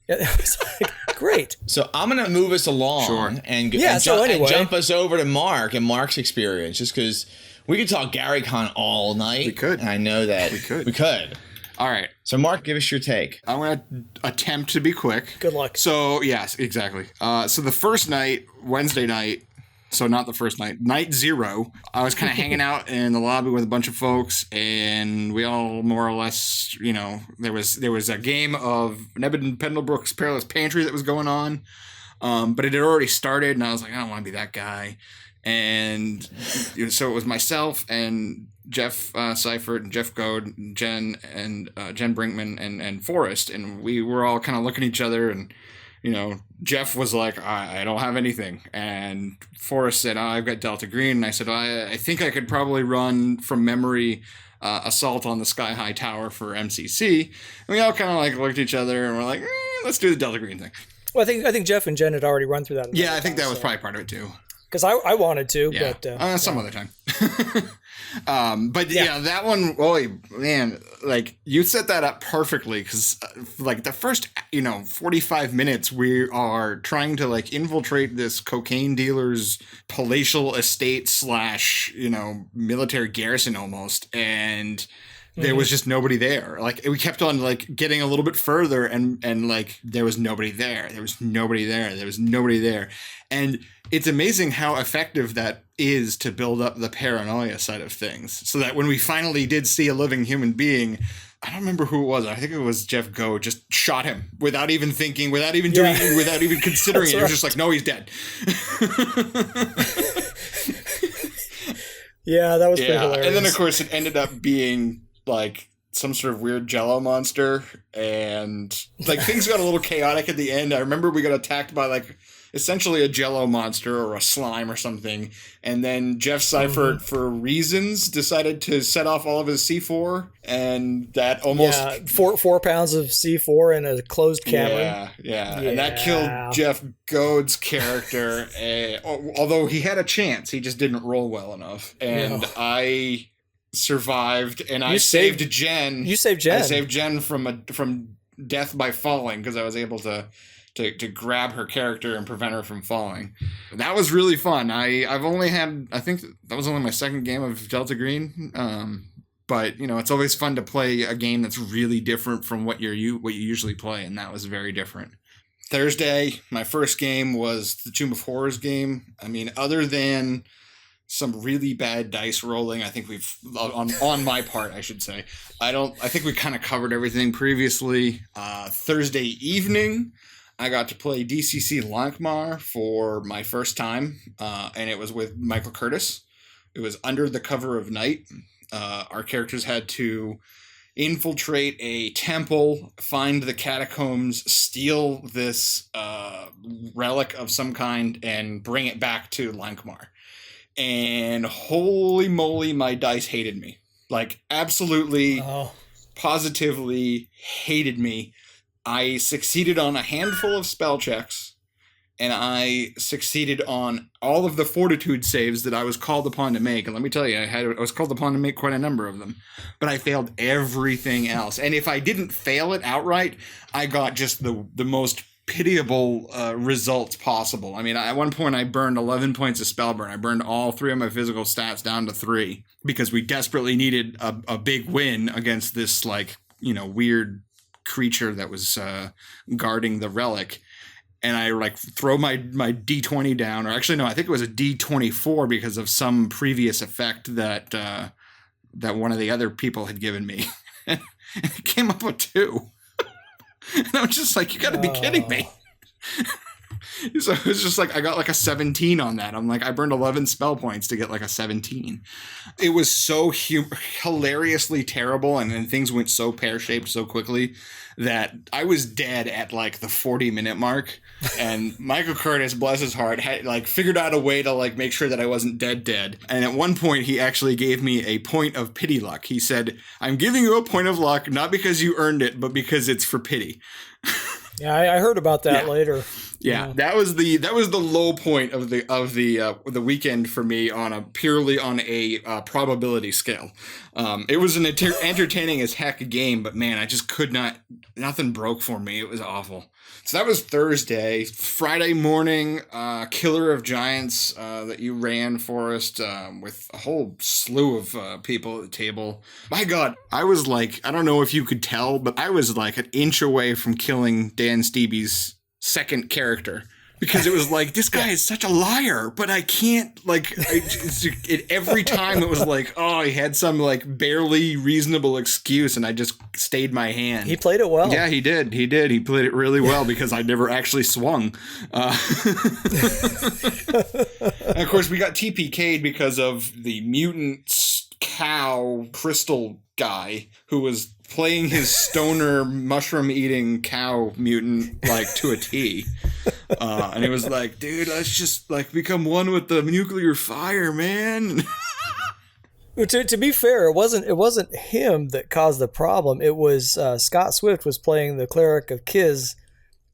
It was like, great. So I'm going to move us along and jump us over to Mark and Mark's experience, just because we could talk GaryCon all night. We could. And I know that we could. All right. So, Mark, give us your take. I'm going to attempt to be quick. Good luck. So, yes, exactly. So the first night, Wednesday night, so not the first night, night 0, I was kind of hanging out in the lobby with a bunch of folks, and we all more or less, there was a game of Nebud and Pendlebrook's Perilous Pantry that was going on, but it had already started, and I was like, I don't want to be that guy. And so it was myself and Jeff Seifert and Jeff Goad, Jen Brinkman and Forrest, and we were all kind of looking at each other, and Jeff was like, I don't have anything, and Forrest said, I've got Delta Green, and I said, I think I could probably run from memory Assault on the Sky High Tower for MCC, and we all kind of like looked at each other and we're like, let's do the Delta Green thing. Well, I think Jeff and Jen had already run through that. Yeah, I think that was probably part of it too. Because I wanted to, but some other time. But that one, boy, man, like you set that up perfectly, because like the first 45 minutes we are trying to like infiltrate this cocaine dealer's palatial estate / military garrison almost, and there was just nobody there. Like we kept on like getting a little bit further, and like there was nobody there. There was nobody there. There was nobody there. And it's amazing how effective that is to build up the paranoia side of things, so that when we finally did see a living human being, I don't remember who it was. I think it was Jeff Go, just shot him without even thinking, without even doing, without even considering it. It was just like, no, he's dead. Yeah, that was pretty hilarious. And then of course it ended up being like some sort of weird jello monster, and like things got a little chaotic at the end. I remember we got attacked by like essentially a jello monster or a slime or something, and then Jeff Seifert, for reasons, decided to set off all of his C4, and that almost 4 pounds of C4 in a closed cavern. Yeah, and that killed Jeff Goad's character. Although he had a chance, he just didn't roll well enough, and I survived, and I saved Jen. You saved Jen. I saved Jen from death by falling because I was able to grab her character and prevent her from falling. That was really fun. I think that was only my second game of Delta Green. But it's always fun to play a game that's really different from what you usually play, and that was very different. Thursday, my first game was the Tomb of Horrors game. I mean, other than some really bad dice rolling, I think we've on my part, I should say. I think we kind of covered everything previously. Thursday evening, I got to play DCC Lankmar for my first time, and it was with Michael Curtis. It was under the cover of night. Our characters had to infiltrate a temple, find the catacombs, steal this relic of some kind, and bring it back to Lankmar. And holy moly, my dice hated me. Like, absolutely, positively hated me. I succeeded on a handful of spell checks, and I succeeded on all of the fortitude saves that I was called upon to make. And let me tell you, I was called upon to make quite a number of them, but I failed everything else. And if I didn't fail it outright, I got just the most pitiable results possible. I mean, at one point I burned 11 points of spell burn. I burned all 3 of my physical stats down to 3 because we desperately needed a big win against this weird creature that was guarding the relic. And I throw my D20 down, or actually no, I think it was a D24 because of some previous effect that one of the other people had given me. And it came up with 2. And I was just like, you gotta be kidding me. So it was just like, I got like a 17 on that. I'm like, I burned 11 spell points to get like a 17. It was so hilariously terrible, and things went so pear-shaped so quickly that I was dead at like the 40-minute mark. And Michael Curtis, bless his heart, had figured out a way to make sure that I wasn't dead. And at one point, he actually gave me a point of pity luck. He said, "I'm giving you a point of luck, not because you earned it, but because it's for pity." Yeah, I heard about that later. Yeah, that was the low point of the weekend for me purely on a probability scale. It was an entertaining as heck game, but man, I just could not. Nothing broke for me. It was awful. So that was Thursday. Friday morning, Killer of Giants that you ran for us with a whole slew of people at the table. My God, I was I don't know if you could tell, but I was an inch away from killing Dan Stevie's second character, because it was this guy is such a liar, but I can't every time it was he had some barely reasonable excuse, and I just stayed my hand. He played it well. Yeah, he did. He played it really well because I never actually swung. And of course, we got TPK'd because of the mutant cow crystal guy who was playing his stoner mushroom eating cow mutant to a T. And he was like, "Dude, let's just become one with the nuclear fire, man." To be fair, it wasn't him that caused the problem. It was Scott Swift was playing the cleric of Kiz,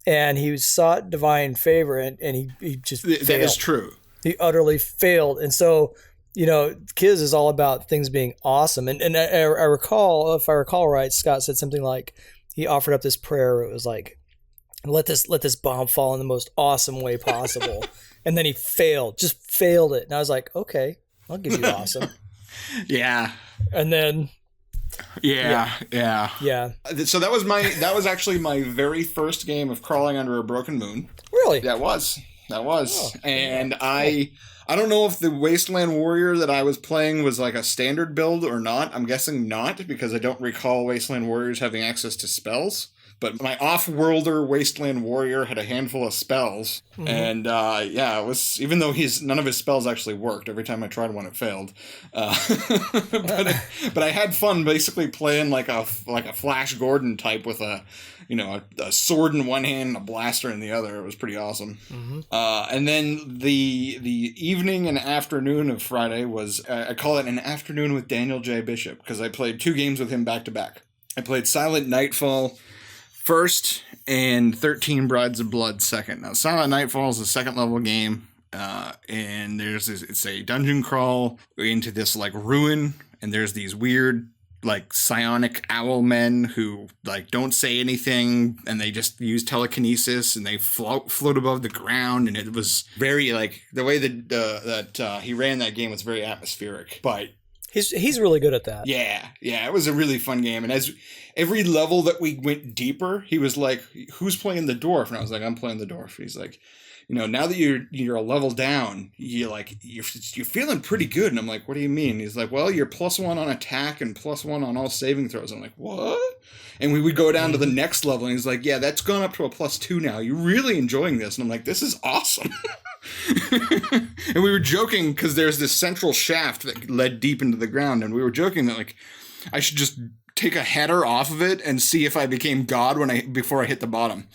and he sought divine favor, and he just failed. That is true. He utterly failed, and so Kiz is all about things being awesome. And I recall, if I recall right, Scott said something like he offered up this prayer. It was let this bomb fall in the most awesome way possible. And then he just failed it. And I was like, okay, I'll give you awesome. Yeah. And then. Yeah. So that was actually my very first game of Crawling Under a Broken Moon. Really? That was. Oh, and I don't know if the Wasteland Warrior that I was playing was a standard build or not. I'm guessing not, because I don't recall Wasteland Warriors having access to spells. But my off-worlder wasteland warrior had a handful of spells, and it was, even though none of his spells actually worked. Every time I tried one, it failed. But I had fun basically playing like a Flash Gordon type with a sword in one hand and a blaster in the other. It was pretty awesome. And then the evening and afternoon of Friday was, I call it an afternoon with Daniel J. Bishop, because I played 2 games with him back to back. I played Silent Nightfall first and 13 Brides of Blood second. Now, Silent Nightfall is a second level game, and it's a dungeon crawl into this like ruin, and there's these weird like psionic owl men who like don't say anything, and they just use telekinesis, and they float above the ground, and it was very like the way that he ran that game was very atmospheric. But he's really good at that. Yeah, it was a really fun game, and as every level that we went deeper, he was like, "Who's playing the dwarf?" And I was like, "I'm playing the dwarf." He's like, now that you're a level down, you're feeling pretty good. And I'm like, what do you mean? He's like, well, you're +1 on attack and +1 on all saving throws. I'm like, what? And we would go down to the next level, and he's like, yeah, that's gone up to a +2 now. You're really enjoying this. And I'm like, this is awesome. And we were joking because there's this central shaft that led deep into the ground, and we were joking that like I should just take a header off of it and see if I became God before I hit the bottom.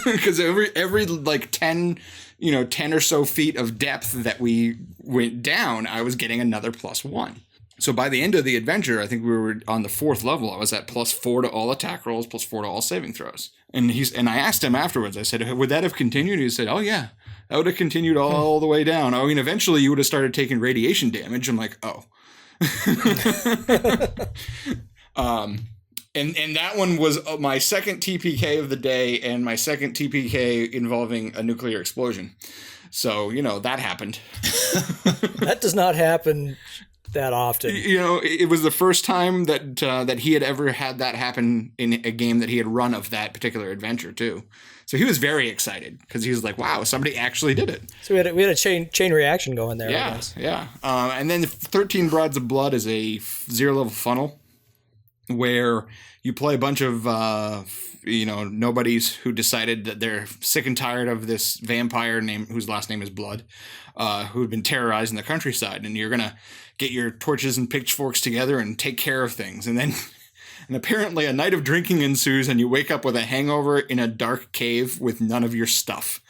Because every like 10 or so feet of depth that we went down, I was getting another +1. So by the end of the adventure, I think we were on the 4th level. I was at +4 to all attack rolls, +4 to all saving throws. And I asked him afterwards, I said, would that have continued? He said, oh yeah, that would have continued all the way down. I mean, eventually you would have started taking radiation damage. I'm like, oh. And that one was my second TPK of the day, and my second TPK involving a nuclear explosion. So, that happened. That does not happen that often. It was the first time that he had ever had that happen in a game that he had run of that particular adventure too. So he was very excited because he was like, wow, somebody actually did it. So we had a chain reaction going there. Yeah. And then 13 Brides of Blood is a 0-level funnel where you play a bunch of, nobodies who decided that they're sick and tired of this vampire whose last name is Blood, who had been terrorizing the countryside. And you're going to get your torches and pitchforks together and take care of things. And then... And apparently a night of drinking ensues, and you wake up with a hangover in a dark cave with none of your stuff.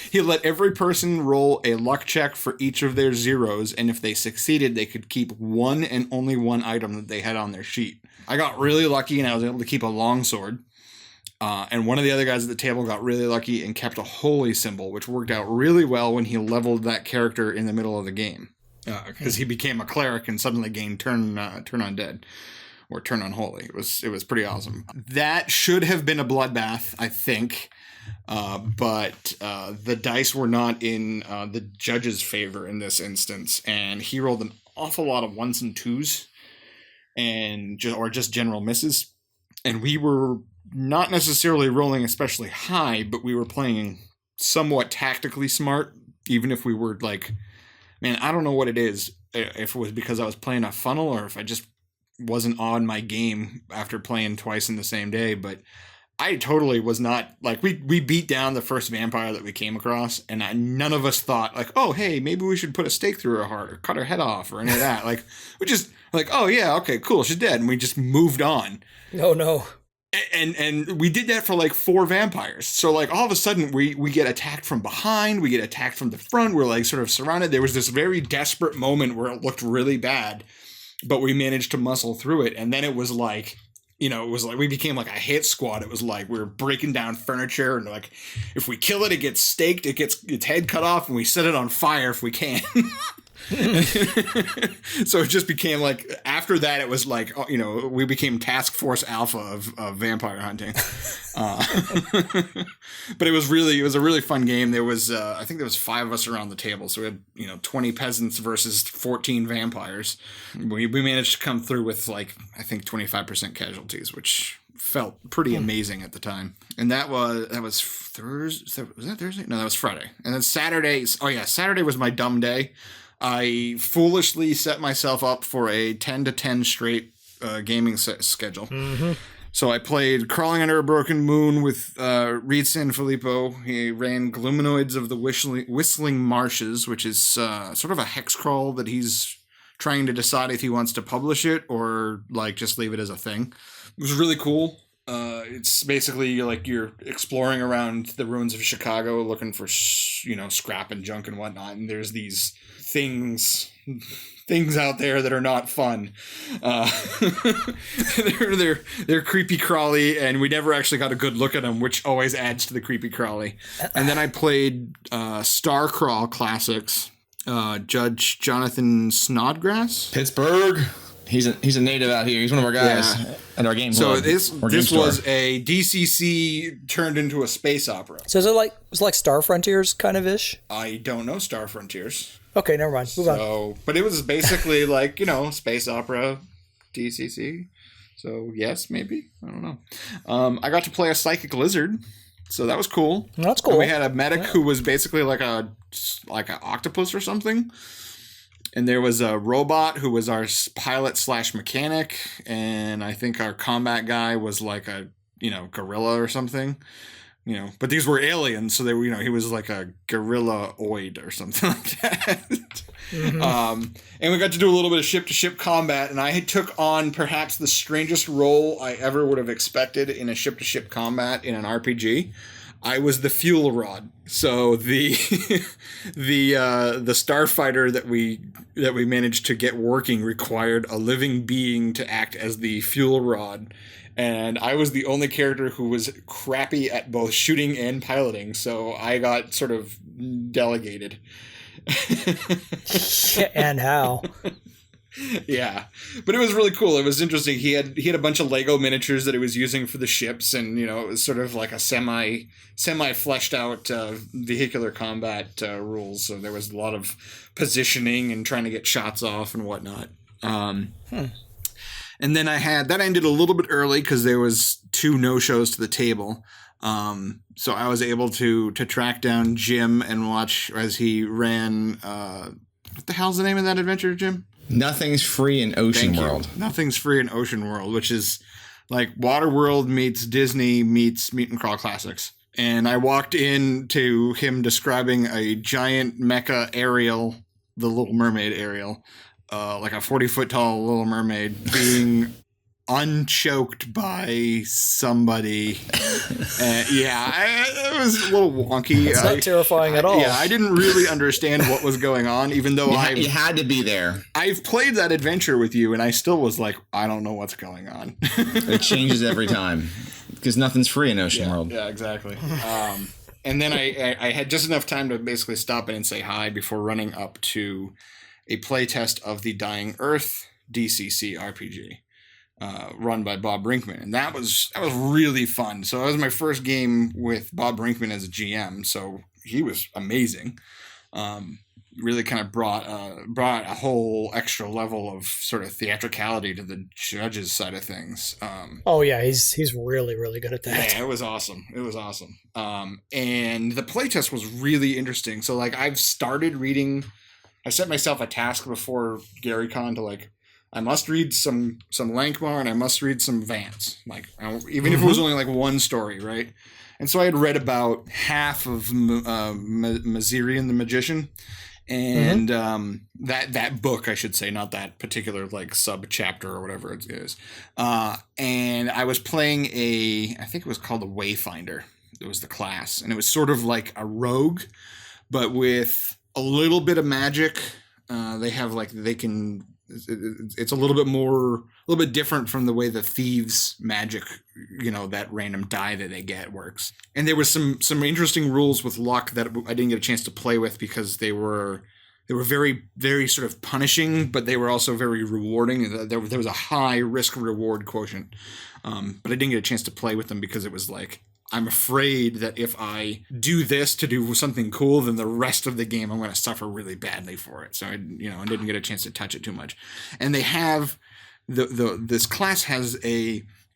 He let every person roll a luck check for each of their zeros, and if they succeeded, they could keep one and only one item that they had on their sheet. I got really lucky, and I was able to keep a longsword. And one of the other guys at the table got really lucky and kept a holy symbol, which worked out really well when he leveled that character in the middle of the game. Because he became a cleric and suddenly gained turn undead. Or turn unholy. It was pretty awesome. That should have been a bloodbath, I think, but the dice were not in the judge's favor in this instance, and he rolled an awful lot of 1s and 2s, or just general misses, and we were not necessarily rolling especially high, but we were playing somewhat tactically smart, even if we were like, man, I don't know what it is, if it was because I was playing a funnel or if I just wasn't on my game after playing twice in the same day, but I totally was not like, we beat down the first vampire that we came across, and none of us thought like, oh, hey, maybe we should put a stake through her heart or cut her head off or any of that. Like, we just like, oh yeah, okay, cool, she's dead. And we just moved on. Oh no. And we did that for like 4 vampires. So like all of a sudden we get attacked from behind, we get attacked from the front, we're like sort of surrounded. There was this very desperate moment where it looked really bad, but we managed to muscle through it. And then it was like, it was like we became like a hit squad. It was like we were breaking down furniture, and like if we kill it, it gets staked, it gets its head cut off, and we set it on fire if we can. So it just became like, after that, it was like, we became Task Force Alpha of vampire hunting. But it was a really fun game. There was, I think there was 5 of us around the table. So we had, 20 peasants versus 14 vampires. We managed to come through with like, I think 25% casualties, which felt pretty amazing at the time. And that was Thursday. Was that Thursday? No, that was Friday. And then Saturday. Oh yeah. Saturday was my dumb day. I foolishly set myself up for a 10 to 10 straight gaming schedule. So I played Crawling Under a Broken Moon with Reed Sanfilippo. He ran Gluminoids of the Whistling Marshes, which is sort of a hex crawl that he's trying to decide if he wants to publish it or like just leave it as a thing. It was really cool. It's basically like you're exploring around the ruins of Chicago looking for, scrap and junk and whatnot. And there's these things out there that are not fun. They're creepy crawly, and we never actually got a good look at them, which always adds to the creepy crawly. And then I played Starcrawl Classics. Judge Jonathan Snodgrass, Pittsburgh. He's a native out here. He's one of our guys at our game. So this was a DCC turned into a space opera. So is it like Star Frontiers kind of ish? I don't know Star Frontiers. Okay, never mind. Move on. But it was basically like, space opera DCC. So yes, maybe. I don't know. I got to play a psychic lizard. So that was cool. That's cool. And we had a medic who was basically like an octopus or something. And there was a robot who was our pilot / mechanic. And I think our combat guy was like a, gorilla or something. But these were aliens. So they were, he was like a gorilla-oid or something like that. And we got to do a little bit of ship-to-ship combat. And I took on perhaps the strangest role I ever would have expected in a ship-to-ship combat in an RPG. I was the fuel rod. So the starfighter that we managed to get working required a living being to act as the fuel rod. And I was the only character who was crappy at both shooting and piloting, so I got sort of delegated. And how? Yeah, but it was really cool. It was interesting. He had a bunch of Lego miniatures that he was using for the ships, and it was sort of like a semi fleshed out vehicular combat rules. So there was a lot of positioning and trying to get shots off and whatnot. And then that ended a little bit early because there was 2 no-shows to the table. So I was able to track down Jim and watch as he ran. What the hell's the name of that adventure, Jim? Nothing's Free in Ocean World. Nothing's Free in Ocean World, which is like Waterworld meets Disney meets Mutant Crawl Classics. And I walked into him describing a giant mecha Ariel, the Little Mermaid Ariel, like a 40-foot tall Little Mermaid being unchoked by somebody. It was a little wonky. It's not terrifying at all. Yeah, I didn't really understand what was going on, even though you had to be there. I've played that adventure with you, and I still was like, I don't know what's going on. It changes every time because nothing's free in Ocean World. Yeah, exactly. And then I had just enough time to basically stop in and say hi before running up to a playtest of the Dying Earth DCC RPG. Run by Bob Brinkman, and that was really fun. So that was my first game with Bob Brinkman as a GM, so he was amazing. Really kind of brought a whole extra level of sort of theatricality to the judges' side of things. He's really, really good at that. Yeah, it was awesome. And the playtest was really interesting. So like I've started reading. I set myself a task before GaryCon to like. I must read some Lankmar and I must read some Vance, like even if it was only like one story, right? And so I had read about half of Mazirian the Magician, and that book, I should say, not that particular like sub chapter or whatever it is. And I was playing I think it was called the Wayfinder. It was the class, and it was sort of like a rogue, but with a little bit of magic. It's a little bit different from the way the thieves' magic, that random die that they get works. And there was some interesting rules with luck that I didn't get a chance to play with because they were very, very sort of punishing, but they were also very rewarding. There was a high risk reward quotient, but I didn't get a chance to play with them because it was like, I'm afraid that if I do this to do something cool, then the rest of the game I'm going to suffer really badly for it. So I didn't get a chance to touch it too much. And they have this class has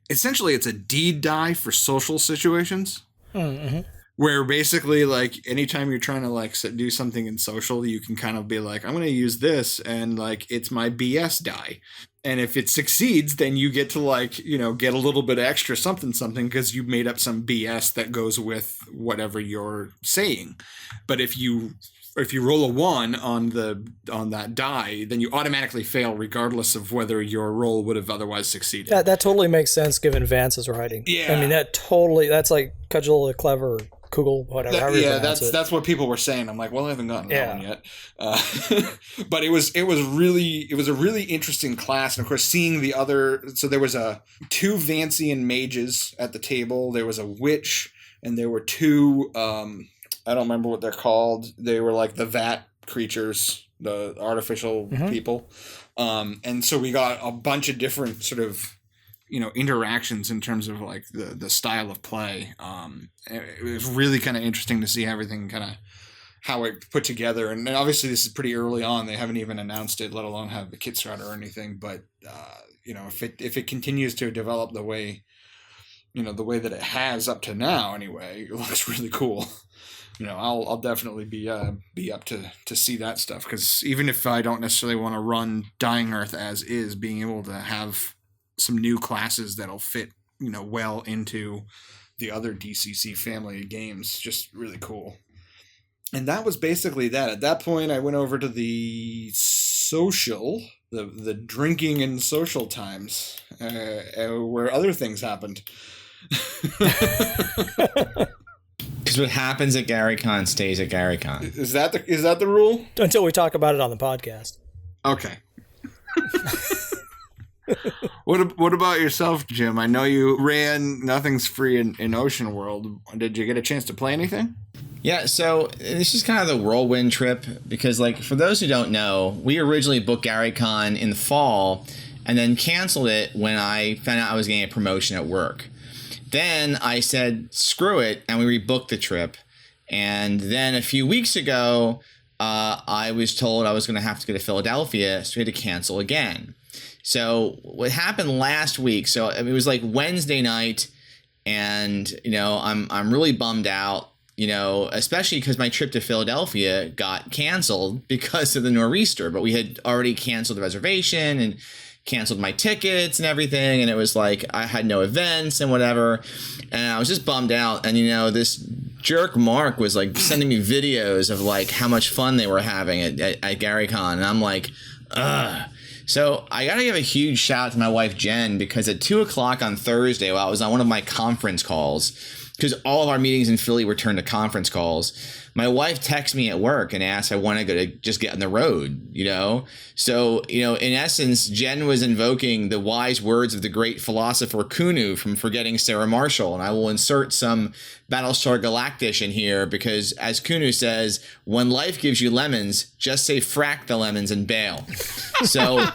essentially it's a deed die for social situations. where basically like anytime you're trying to like do something in social, you can kind of be like, I'm going to use this and like it's my BS die. And if it succeeds, then you get to like, you know, get a little bit extra something because you made up some BS that goes with whatever you're saying. But if you roll a 1 on that die, then you automatically fail regardless of whether your roll would have otherwise succeeded. That totally makes sense given Vance's writing. Yeah. I mean, that's like Cudgel, Clever, Kugel, whatever. That's what people were saying. I'm like, well, I haven't gotten that one yet. But it was a really interesting class, and of course, seeing the other. So there was 2 Vancian mages at the table. There was a witch, and there were 2. I don't remember what they're called. They were like the vat creatures, the artificial people. And so we got a bunch of different sort of, you know, interactions in terms of like the style of play. It was really kind of interesting to see everything kind of how it put together. And obviously this is pretty early on. They haven't even announced it, let alone have the kit starter or anything. But, you know, if it continues to develop the way that it has up to now anyway, it looks really cool. You know, I'll definitely be up to see that stuff, because even if I don't necessarily want to run Dying Earth as is, being able to have some new classes that'll fit, you know, well into the other DCC family of games, just really cool. And that was basically that. At that point, I went over to the social, the drinking and social times, where other things happened. Because what happens at GaryCon stays at GaryCon. Is that the rule? Until we talk about it on the podcast. Okay. What about yourself, Jim? I know you ran Nothing's Free in Ocean World. Did you get a chance to play anything? Yeah, so this is kind of the whirlwind trip, because like for those who don't know, we originally booked GaryCon in the fall and then canceled it when I found out I was getting a promotion at work. Then I said, screw it, and we rebooked the trip. And then a few weeks ago, I was told I was going to have to go to Philadelphia, so we had to cancel again. So what happened last week, so it was like Wednesday night, and, you know, I'm really bummed out, you know, especially because my trip to Philadelphia got canceled because of the nor'easter, but we had already canceled the reservation and canceled my tickets and everything, and it was like I had no events and whatever, and I was just bummed out. And you know, this jerk Mark was like sending me videos of like how much fun they were having at GaryCon, and I'm like, ugh. So I gotta give a huge shout out to my wife Jen, because at 2:00 on Thursday, while I was on one of my conference calls, because all of our meetings in Philly were turned to conference calls, my wife texted me at work and asked if I wanted to just get on the road, you know? So, you know, in essence, Jen was invoking the wise words of the great philosopher Kunu from Forgetting Sarah Marshall. And I will insert some Battlestar Galactic in here, because as Kunu says, when life gives you lemons, just say frack the lemons and bail. So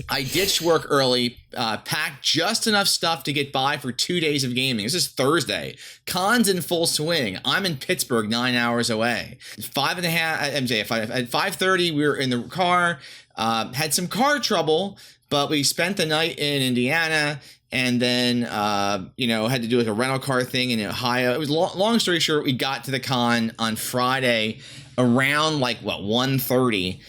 I ditched work early, packed just enough stuff to get by for 2 days of gaming. This is Thursday. Con's in full swing. I'm in Pittsburgh, 9 hours away. At 5:30, we were in the car, had some car trouble, but we spent the night in Indiana, and then, you know, had to do like a rental car thing in Ohio. It was long story short, we got to the con on Friday around like, 1:30.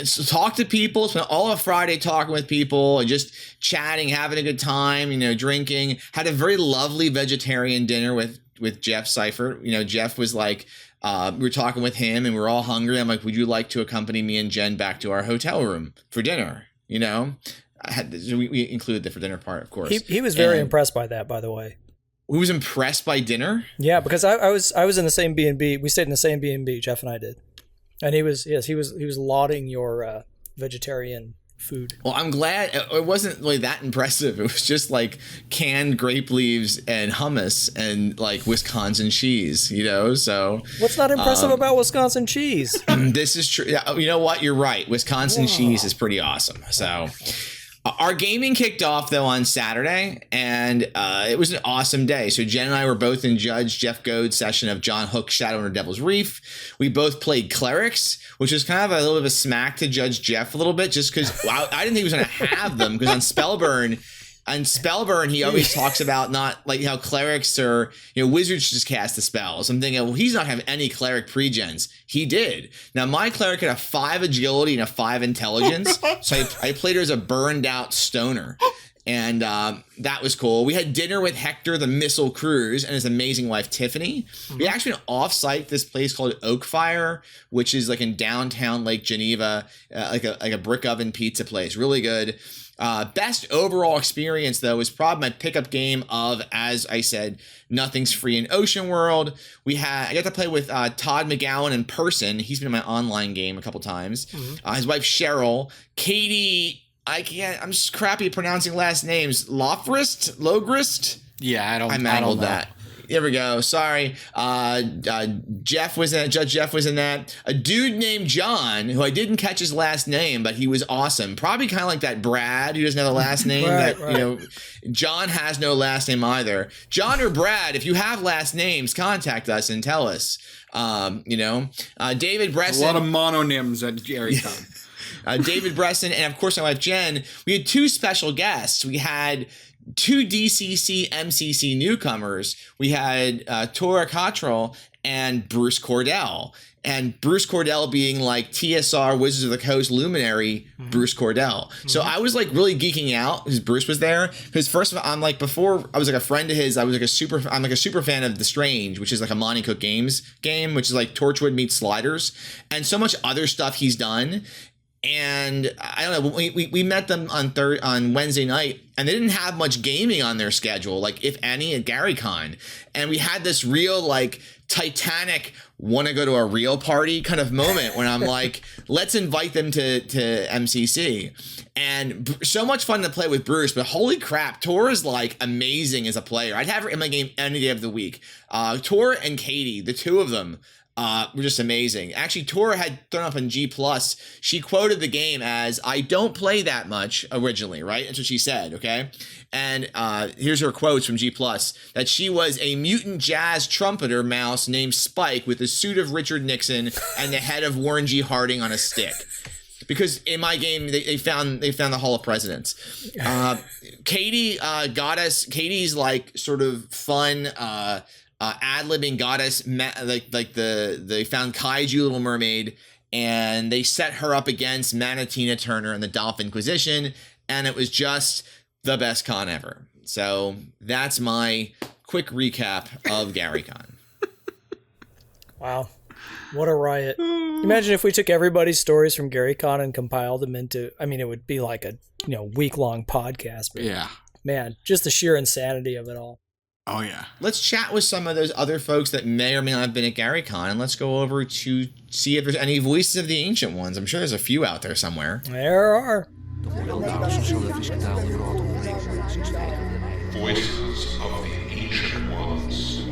So talk to people, spent all of Friday talking with people and just chatting, having a good time, you know, drinking. Had a very lovely vegetarian dinner with Jeff Seifert. You know, Jeff was like, we were talking with him and we were all hungry. I'm like, would you like to accompany me and Jen back to our hotel room for dinner? You know, we included the for dinner part, of course. He was very impressed by that, by the way. He was impressed by dinner? Yeah, because I was in the same B&B. We stayed in the same B&B, Jeff and I did. And he was lauding your vegetarian food. Well, I'm glad it wasn't really that impressive. It was just like canned grape leaves and hummus and like Wisconsin cheese, you know? So what's not impressive about Wisconsin cheese? This is true. You know what? You're right. Wisconsin cheese is pretty awesome. So our gaming kicked off though on Saturday, and it was an awesome day. So Jen and I were both in Judge Jeff Goad's session of John Hook's Shadow under Devil's Reef. We both played clerics, which was kind of a little bit of a smack to Judge Jeff a little bit, just because I didn't think he was going to have them, because on Spellburn, And Spellburn, he always talks about not like how clerics or wizards just cast the spells. I'm thinking, well, he's not having any cleric pre-gens. He did. Now my cleric had a 5 agility and a 5 intelligence, so I played her as a burned out stoner. And that was cool. We had dinner with Hector, the missile cruise, and his amazing wife, Tiffany. We actually went off-site this place called Oakfire, which is like in downtown Lake Geneva, like a brick oven pizza place. Really good. Best overall experience, though, was probably my pickup game of, as I said, Nothing's Free in Ocean World. I got to play with Todd McGowan in person. He's been in my online game a couple times. His wife, Cheryl. Katie... I'm just crappy at pronouncing last names. Logrist? Yeah, I mangled that. There we go. Sorry. Jeff was in it. Judge Jeff was in that. A dude named John, who I didn't catch his last name, but he was awesome. Probably kind of like that Brad, who doesn't have a last name. Right. John has no last name either. John or Brad, if you have last names, contact us and tell us. David Bresson. A lot of mononyms at Gary Con. David Bresson, and of course my wife Jen. We had 2 special guests. We had 2 DCC MCC newcomers. We had Tora Cottrell and Bruce Cordell. And Bruce Cordell being like TSR Wizards of the Coast luminary, Bruce Cordell. So I was like really geeking out because Bruce was there. Because first of all, I'm like, before I was like a friend of his, I'm like a super fan of The Strange, which is like a Monty Cook Games game, which is like Torchwood meets Sliders, and so much other stuff he's done. And I don't know, we met them on Wednesday night, and they didn't have much gaming on their schedule, like if any, at GaryCon. And we had this real like Titanic want to go to a real party kind of moment when I'm like, let's invite them to MCC. And so much fun to play with Bruce, but holy crap, Tor is like amazing as a player. I'd have her in my game any day of the week. Tor and Katie, the 2 of them, were just amazing. Actually, Tora had thrown up on G+. She quoted the game as, I don't play that much originally, right? That's what she said, okay? And here's her quotes from G+, that she was a mutant jazz trumpeter mouse named Spike with the suit of Richard Nixon and the head of Warren G. Harding on a stick. Because in my game, they found the Hall of Presidents. Katie got us, Katie's like sort of fun, ad-libbing goddess, they found Kaiju Little Mermaid, and they set her up against Manatina Turner and the Dolphin Inquisition, and it was just the best con ever. So that's my quick recap of GaryCon. Wow. What a riot. Imagine if we took everybody's stories from GaryCon and compiled them into, it would be like a week-long podcast. But yeah. Man, just the sheer insanity of it all. Oh, yeah. Let's chat with some of those other folks that may or may not have been at GaryCon, and let's go over to see if there's any voices of the ancient ones. I'm sure there's a few out there somewhere. There are. Voices of the Ancient Ones.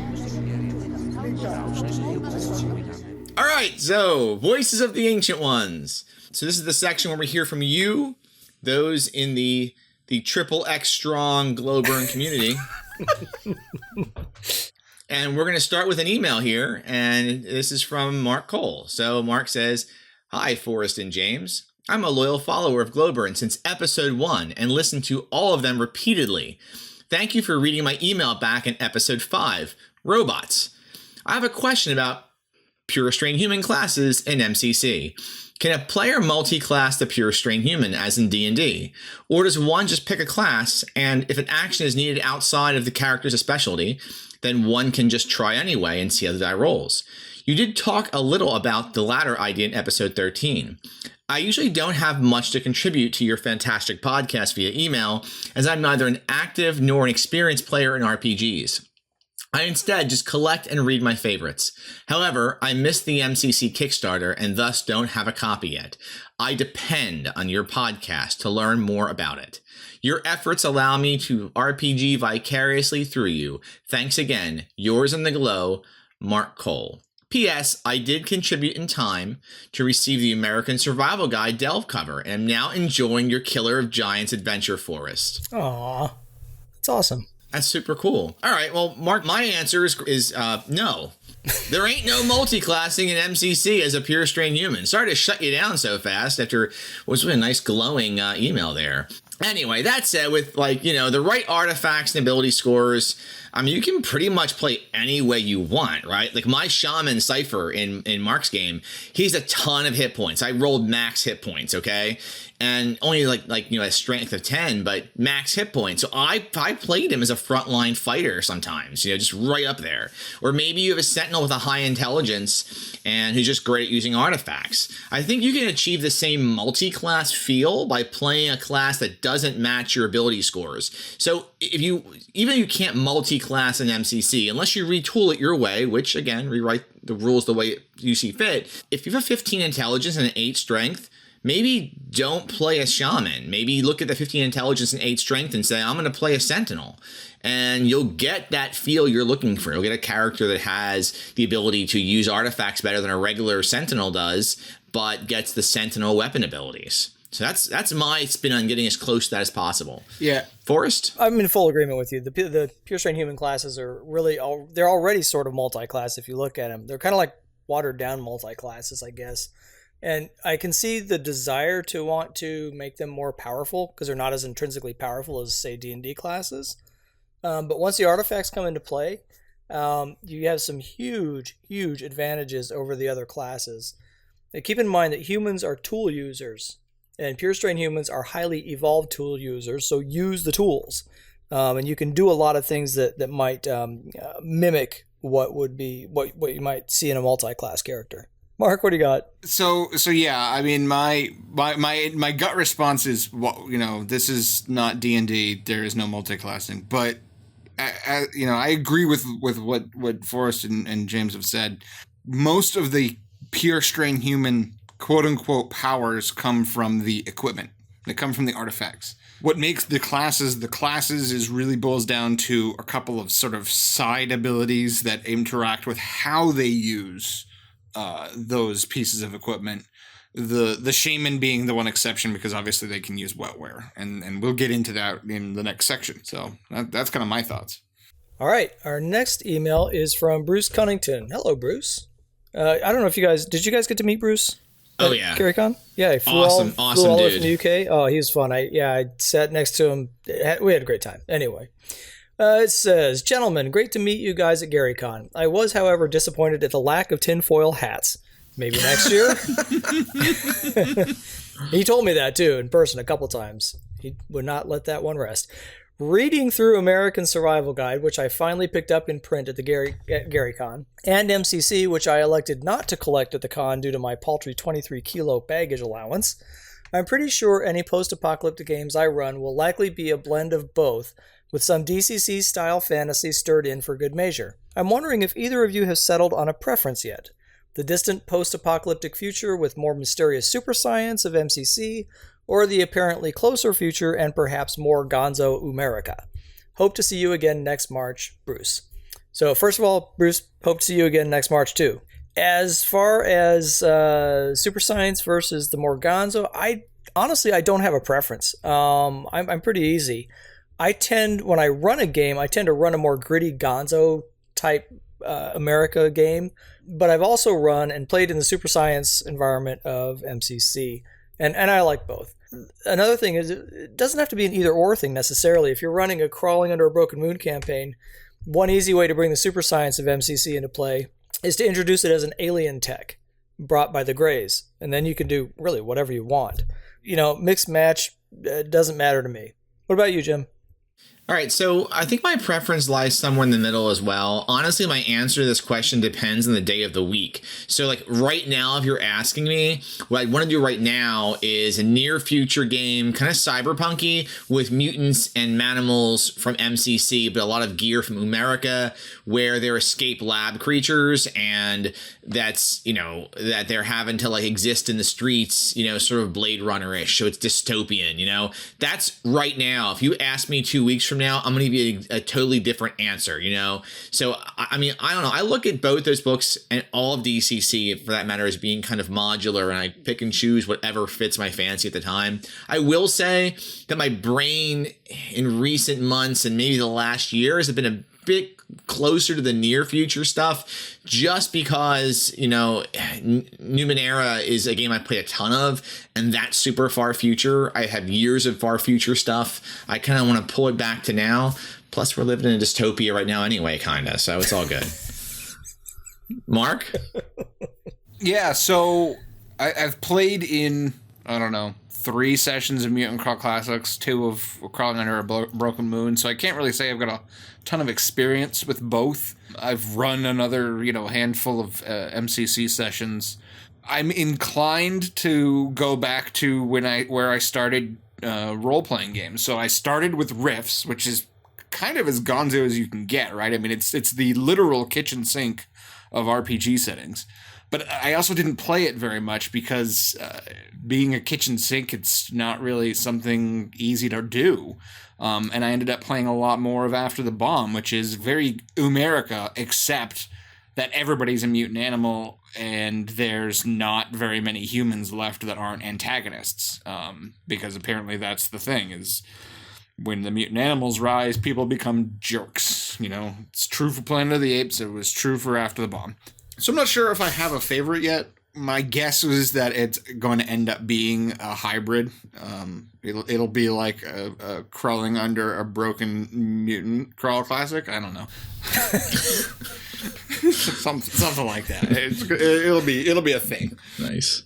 All right, so Voices of the Ancient Ones. So this is the section where we hear from you, those in the triple X strong Glowburn community. And we're going to start with an email here, and this is from Mark Cole. So Mark says, Hi, Forrest and James. I'm a loyal follower of Glowburn since episode 1 and listened to all of them repeatedly. Thank you for reading my email back in episode 5, Robots. I have a question about Pure Strain Human classes in MCC. Can a player multi-class the Pure Strain Human as in D&D? Or does one just pick a class, and if an action is needed outside of the character's specialty, then one can just try anyway and see how the die rolls? You did talk a little about the latter idea in episode 13. I usually don't have much to contribute to your fantastic podcast via email, as I'm neither an active nor an experienced player in RPGs. I instead just collect and read my favorites. However, I missed the MCC Kickstarter and thus don't have a copy yet. I depend on your podcast to learn more about it. Your efforts allow me to RPG vicariously through you. Thanks again. Yours in the glow, Mark Cole. P.S. I did contribute in time to receive the American Survival Guide Delve cover and am now enjoying your Killer of Giants adventure, Forrest. Aw, that's awesome. That's super cool. All right, well, Mark, my answer is no. There ain't no multi-classing in MCC as a Pure Strain Human. Sorry to shut you down so fast after what was really a nice glowing email there. Anyway, that said, with the right artifacts and ability scores, I mean, you can pretty much play any way you want, right? Like my Shaman Cypher in Mark's game, he's a ton of hit points. I rolled max hit points, okay? And only a strength of 10, but max hit points. So I played him as a frontline fighter sometimes, just right up there. Or maybe you have a Sentinel with a high intelligence and who's just great at using artifacts. I think you can achieve the same multi-class feel by playing a class that doesn't match your ability scores. So even if you can't multi-class an MCC, unless you retool it your way, which again, rewrite the rules the way you see fit. If you have a 15 intelligence and an 8 strength, maybe don't play a Shaman. Maybe look at the 15 intelligence and 8 strength and say, I'm going to play a Sentinel. And you'll get that feel you're looking for. You'll get a character that has the ability to use artifacts better than a regular Sentinel does, but gets the Sentinel weapon abilities. So that's my spin on getting as close to that as possible. Yeah. Forrest? I'm in full agreement with you. The pure strain human classes are they're already sort of multi-class if you look at them. They're kind of like watered down multi-classes, I guess. And I can see the desire to want to make them more powerful because they're not as intrinsically powerful as, say, D&D classes. But once the artifacts come into play, you have some huge, huge advantages over the other classes. Now, keep in mind that humans are tool users, and pure strain humans are highly evolved tool users, so use the tools. And you can do a lot of things that might mimic what you might see in a multi-class character. Mark, what do you got? So yeah, I mean, my gut response is, this is not D&D. There is no multi-classing, but I agree with what Forrest and James have said. Most of the pure strain human quote unquote powers come from the equipment. They come from the artifacts. What makes the classes is really boils down to a couple of sort of side abilities that interact with how they use those pieces of equipment. The shaman being the one exception because obviously they can use wetware, and we'll get into that in the next section. So that's kind of my thoughts. All right, our next email is from Bruce Cunnington. Hello, Bruce. I don't know if did you guys get to meet Bruce? Oh yeah, GaryCon? Yeah, he flew awesome all the way dude from the UK. Oh, he was fun. I sat next to him. We had a great time. Anyway. It says, gentlemen, great to meet you guys at GaryCon. I was, however, disappointed at the lack of tinfoil hats. Maybe next year? He told me that, too, in person a couple times. He would not let that one rest. Reading through American Survival Guide, which I finally picked up in print at GaryCon, and MCC, which I elected not to collect at the con due to my paltry 23-kilo baggage allowance, I'm pretty sure any post-apocalyptic games I run will likely be a blend of both, with some DCC-style fantasy stirred in for good measure. I'm wondering if either of you have settled on a preference yet. The distant post-apocalyptic future with more mysterious super science of MCC, or the apparently closer future and perhaps more gonzo Umerica. Hope to see you again next March, Bruce. So first of all, Bruce, hope to see you again next March too. As far as super science versus the more gonzo, I don't have a preference. I'm pretty easy. When I run a game, I tend to run a more gritty gonzo type America game, but I've also run and played in the super science environment of MCC, and I like both. Another thing is it doesn't have to be an either or thing necessarily. If you're running a Crawling Under a Broken Moon campaign, one easy way to bring the super science of MCC into play is to introduce it as an alien tech brought by the Greys, and then you can do really whatever you want. Mixed match doesn't matter to me. What about you, Jim? All right, so I think my preference lies somewhere in the middle as well. Honestly, my answer to this question depends on the day of the week. So like right now, if you're asking me, what I want to do right now is a near future game, kind of cyberpunky with mutants and manimals from MCC, but a lot of gear from Umerica, where they're escape lab creatures, and that's, that they're having to like exist in the streets, sort of Blade Runner-ish. So it's dystopian, That's right now. If you ask me 2 weeks from now, I'm going to give you a totally different answer, So, I mean, I don't know. I look at both those books and all of DCC, for that matter, as being kind of modular, and I pick and choose whatever fits my fancy at the time. I will say that my brain in recent months and maybe the last year has been bit closer to the near future stuff, just because, Numenera is a game I play a ton of, and that's super far future. I have years of far future stuff. I kind of want to pull it back to now. Plus, we're living in a dystopia right now anyway, kind of, so it's all good. Mark? Yeah, so I've played in, I don't know, 3 sessions of Mutant Crawl Classics, 2 of Crawling Under a Broken Moon, so I can't really say I've got a ton of experience with both. I've run another, handful of MCC sessions. I'm inclined to go back to where I started role-playing games. So I started with Rifts, which is kind of as gonzo as you can get, right? I mean, it's the literal kitchen sink of RPG settings. But I also didn't play it very much because being a kitchen sink, it's not really something easy to do. And I ended up playing a lot more of After the Bomb, which is very Umerica, except that everybody's a mutant animal and there's not very many humans left that aren't antagonists. Because apparently that's the thing, is when the mutant animals rise, people become jerks. It's true for Planet of the Apes. It was true for After the Bomb. So I'm not sure if I have a favorite yet. My guess is that it's going to end up being a hybrid. It'll be like a Crawling Under a Broken Mutant Crawl Classic. I don't know. something like that. It'll be a thing. Nice.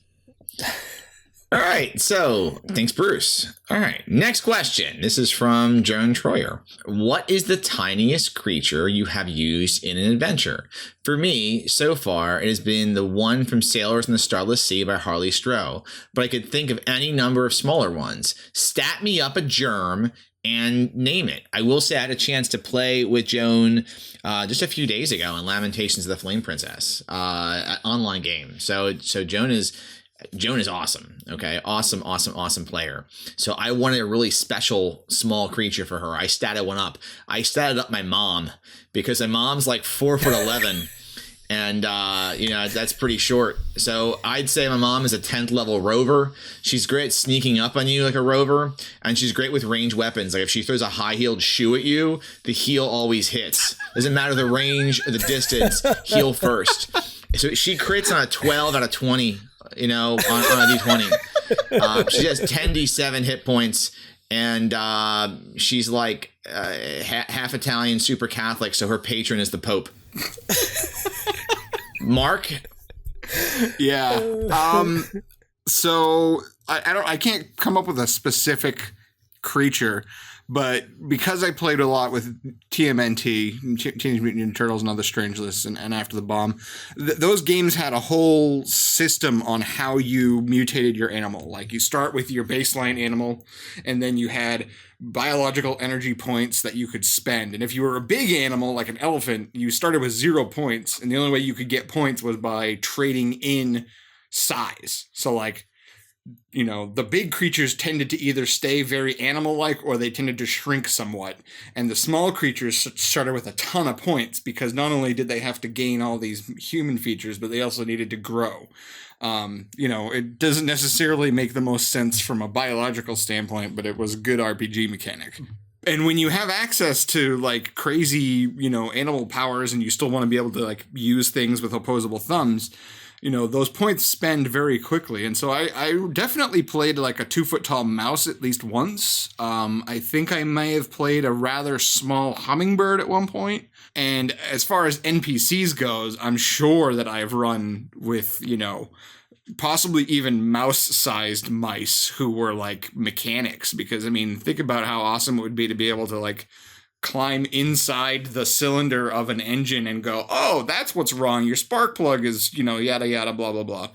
All right, so thanks, Bruce. All right, next question. This is from Joan Troyer. What is the tiniest creature you have used in an adventure? For me, so far, it has been the one from Sailors in the Starless Sea by Harley Stroh, but I could think of any number of smaller ones. Stat me up a germ and name it. I will say I had a chance to play with Joan just a few days ago in Lamentations of the Flame Princess, online game. So Joan is awesome. Okay. Awesome player. So I wanted a really special small creature for her. I statted one up. I statted up my mom because my mom's like 4'11". And, that's pretty short. So I'd say my mom is a 10th level rover. She's great at sneaking up on you like a rover. And she's great with ranged weapons. Like if she throws a high heeled shoe at you, the heel always hits. Doesn't matter the range or the distance, heel first. So she crits on a 12 out of 20. On a D20. She has 10d7 hit points, and she's like half Italian, super Catholic, so her patron is the Pope. Mark? Yeah. So I can't come up with a specific creature, but because I played a lot with TMNT, Teenage Mutant Ninja Turtles and Other Strange Lists, and After the Bomb, those games had a whole system on how you mutated your animal. Like you start with your baseline animal, and then you had biological energy points that you could spend. And if you were a big animal, like an elephant, you started with 0 points, and the only way you could get points was by trading in size. So like, the big creatures tended to either stay very animal-like or they tended to shrink somewhat. And the small creatures started with a ton of points because not only did they have to gain all these human features, but they also needed to grow. It doesn't necessarily make the most sense from a biological standpoint, but it was a good RPG mechanic. And when you have access to like crazy, animal powers and you still want to be able to like use things with opposable thumbs, those points spend very quickly. And so I definitely played like a 2-foot-tall mouse at least once. I think I may have played a rather small hummingbird at one point. And as far as NPCs goes, I'm sure that I've run with, possibly even mouse-sized mice who were like mechanics. Because, think about how awesome it would be to be able to like climb inside the cylinder of an engine and go, oh, that's what's wrong. Your spark plug is, yada, yada, blah, blah, blah.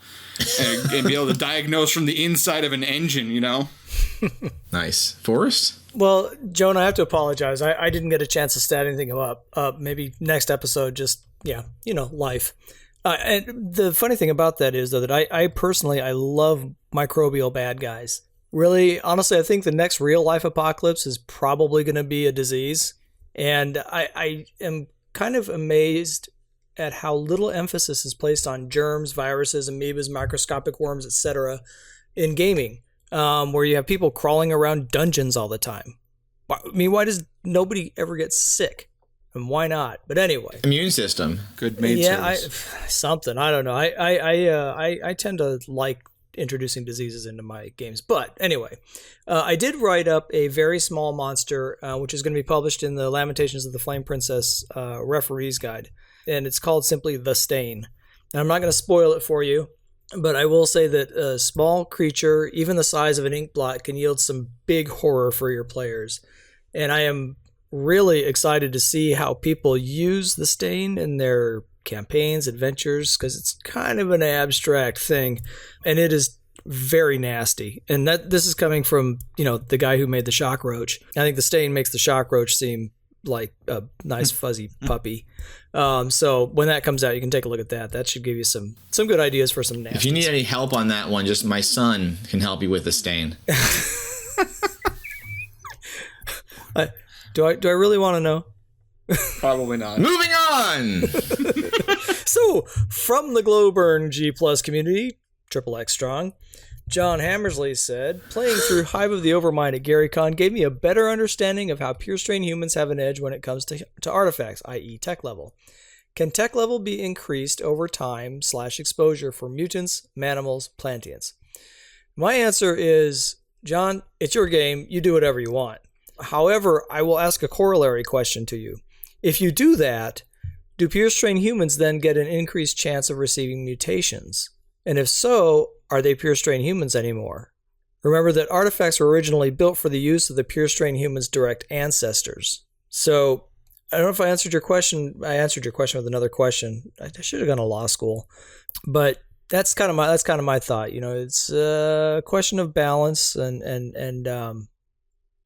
And be able to diagnose from the inside of an engine, Nice. Forrest? Well, Joan, I have to apologize. I didn't get a chance to stat anything up. Maybe next episode, just, life. And the funny thing about that is, though, that I personally love microbial bad guys. Really, honestly, I think the next real life apocalypse is probably going to be a disease. And I am kind of amazed at how little emphasis is placed on germs, viruses, amoebas, microscopic worms, etc. in gaming, where you have people crawling around dungeons all the time. Why does nobody ever get sick? And why not? But anyway, Immune system. Good maid service. Something. I don't know. I tend to like introducing diseases into my games. But anyway, I did write up a very small monster, which is going to be published in the Lamentations of the Flame Princess Referee's Guide. And it's called simply The Stain. And I'm not going to spoil it for you, but I will say that a small creature, even the size of an ink blot, can yield some big horror for your players. And I am really excited to see how people use the Stain in their campaigns, adventures, because it's kind of an abstract thing, and it is very nasty. And this is coming from, the guy who made the Shock Roach. I think the Stain makes the Shock Roach seem like a nice fuzzy puppy. So when that comes out, you can take a look at that. That should give you some good ideas for some nasty. If you need any help on that one, just my son can help you with the Stain. Do I really want to know? Probably not. Moving on! So, from the Glowburn G+ community, XXX strong, John Hammersley said, playing through Hive of the Overmind at GaryCon gave me a better understanding of how pure strain humans have an edge when it comes to artifacts, i.e. tech level. Can tech level be increased over time / exposure for mutants, manimals, plantians? My answer is, John, it's your game. You do whatever you want. However, I will ask a corollary question to you. If you do that, do pure strain humans then get an increased chance of receiving mutations? And if so, are they pure strain humans anymore? Remember that artifacts were originally built for the use of the pure strain humans' direct ancestors. So, I don't know if I answered your question. I answered your question with another question. I should have gone to law school. But that's kind of my thought. It's a question of balance, and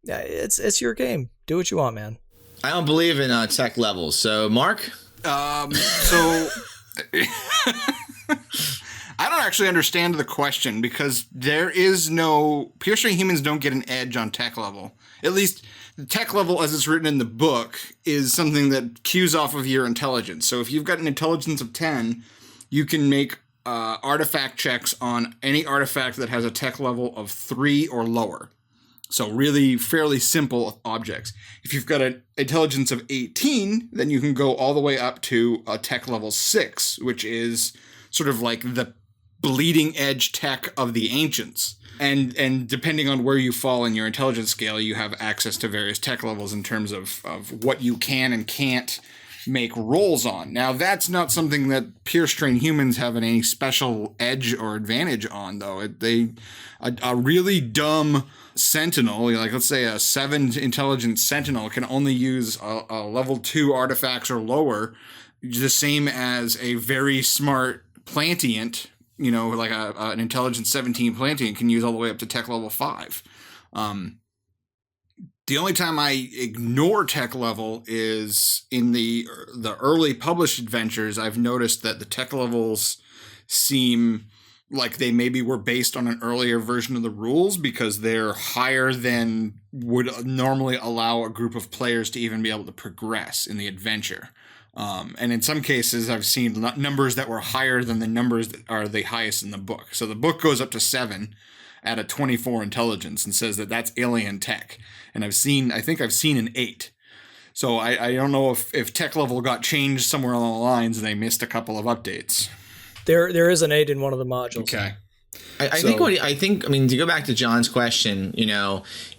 it's your game. Do what you want, man. I don't believe in tech levels. So, Mark? So I don't actually understand the question, because there is no pure strain humans don't get an edge on tech level. At least the tech level as it's written in the book is something that cues off of your intelligence. So if you've got an intelligence of 10, you can make artifact checks on any artifact that has a tech level of 3 or lower. So really fairly simple objects. If you've got an intelligence of 18, then you can go all the way up to a tech level 6, which is sort of like the bleeding edge tech of the ancients. And depending on where you fall in your intelligence scale, you have access to various tech levels in terms of what you can and can't make rolls on. Now, that's not something that pure strain humans have any special edge or advantage on, though. A really dumb sentinel, like let's say a 7 intelligence sentinel, can only use a level 2 artifacts or lower, the same as a very smart plantient, like an intelligence 17 plantient can use all the way up to tech level 5. The only time I ignore tech level is in the early published adventures. I've noticed that the tech levels seem like they maybe were based on an earlier version of the rules, because they're higher than would normally allow a group of players to even be able to progress in the adventure. And in some cases, I've seen numbers that were higher than the numbers that are the highest in the book. So the book goes up to 7 at a 24 intelligence and says that that's alien tech. And I think I've seen an 8. So I don't know if tech level got changed somewhere along the lines and they missed a couple of updates. There is an 8 in one of the modules. Okay. I think to go back to John's question,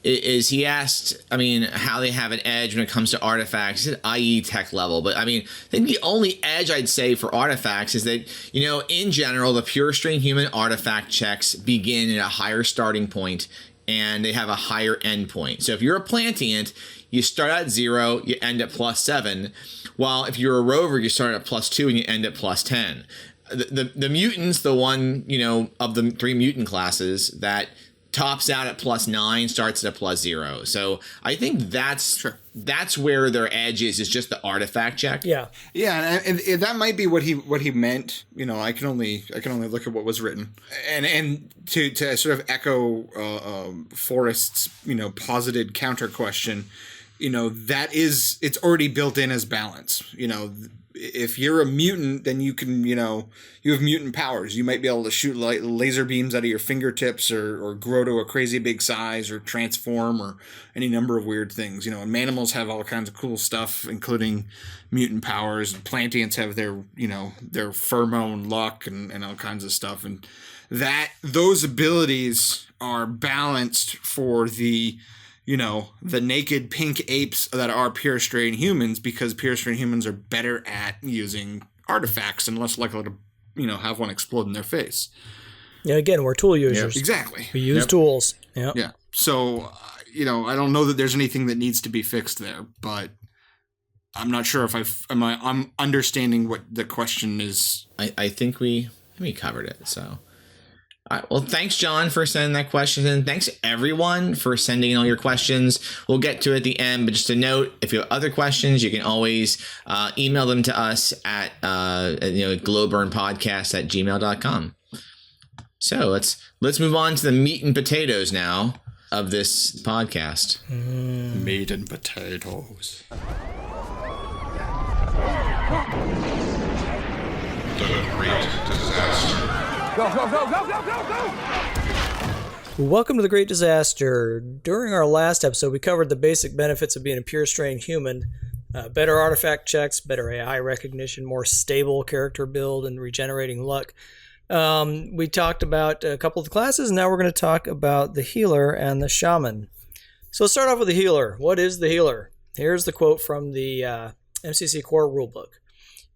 is he asked, how they have an edge when it comes to artifacts, i.e. tech level. But I think the only edge I'd say for artifacts is that, in general, the pure strain human artifact checks begin at a higher starting point and they have a higher end point. So if you're a plantient, you start at 0, you end at +7, while if you're a rover, you start at +2 and you end at +10. The mutants, the one, of the 3 mutant classes that tops out at +9, starts at a +0. So I think that's where their edge is just the artifact check. Yeah. Yeah, and that might be what he meant. I can only look at what was written. And to sort of echo Forrest's, posited counter question, it's already built in as balance. if you're a mutant, then you can, you have mutant powers. You might be able to shoot laser beams out of your fingertips or grow to a crazy big size or transform or any number of weird things. And Manimals have all kinds of cool stuff, including mutant powers. Plantians have their pheromone luck and all kinds of stuff. And those abilities are balanced for the naked pink apes that are pure strain humans, because pure strain humans are better at using artifacts and less likely to, have one explode in their face. Yeah, again, we're tool users. Yep, exactly. We use tools. Yep. Yeah. So, I don't know that there's anything that needs to be fixed there, but I'm not sure if I'm understanding what the question is. I think we covered it, so... All right, well, thanks, John, for sending that question, and thanks, everyone, for sending in all your questions. We'll get to it at the end, but just a note, if you have other questions, you can always email them to us at glowburnpodcast@gmail.com. So let's move on to the meat and potatoes now of this podcast. Meat and potatoes. The Great Disaster. Go, go, go, go, go, go, go! Welcome to the Great Disaster. During our last episode, we covered the basic benefits of being a pure strain human. Better artifact checks, better AI recognition, more stable character build, and regenerating luck. We talked about a couple of the classes, and now we're going to talk about the healer and the shaman. So let's start off with the healer. What is the healer? Here's the quote from the MCC Core Rulebook.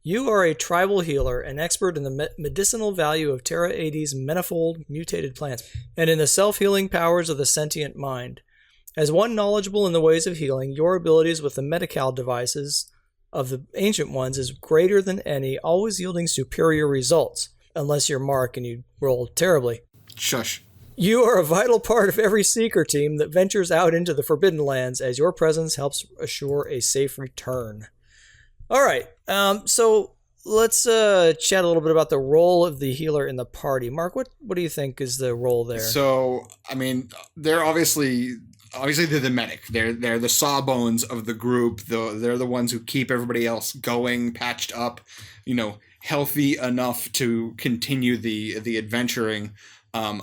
You are a tribal healer, an expert in the medicinal value of Terra Ad's manifold mutated plants, and in the self-healing powers of the sentient mind. As one knowledgeable in the ways of healing, your abilities with the medical devices of the ancient ones is greater than any, always yielding superior results, unless you're Mark and you roll terribly. Shush. You are a vital part of every seeker team that ventures out into the Forbidden Lands, as your presence helps assure a safe return. All right, so let's chat a little bit about the role of the healer in the party. Mark, what do you think is the role there? So, they're obviously they're the medic. They're the sawbones of the group. They're the ones who keep everybody else going, patched up, healthy enough to continue the adventuring. I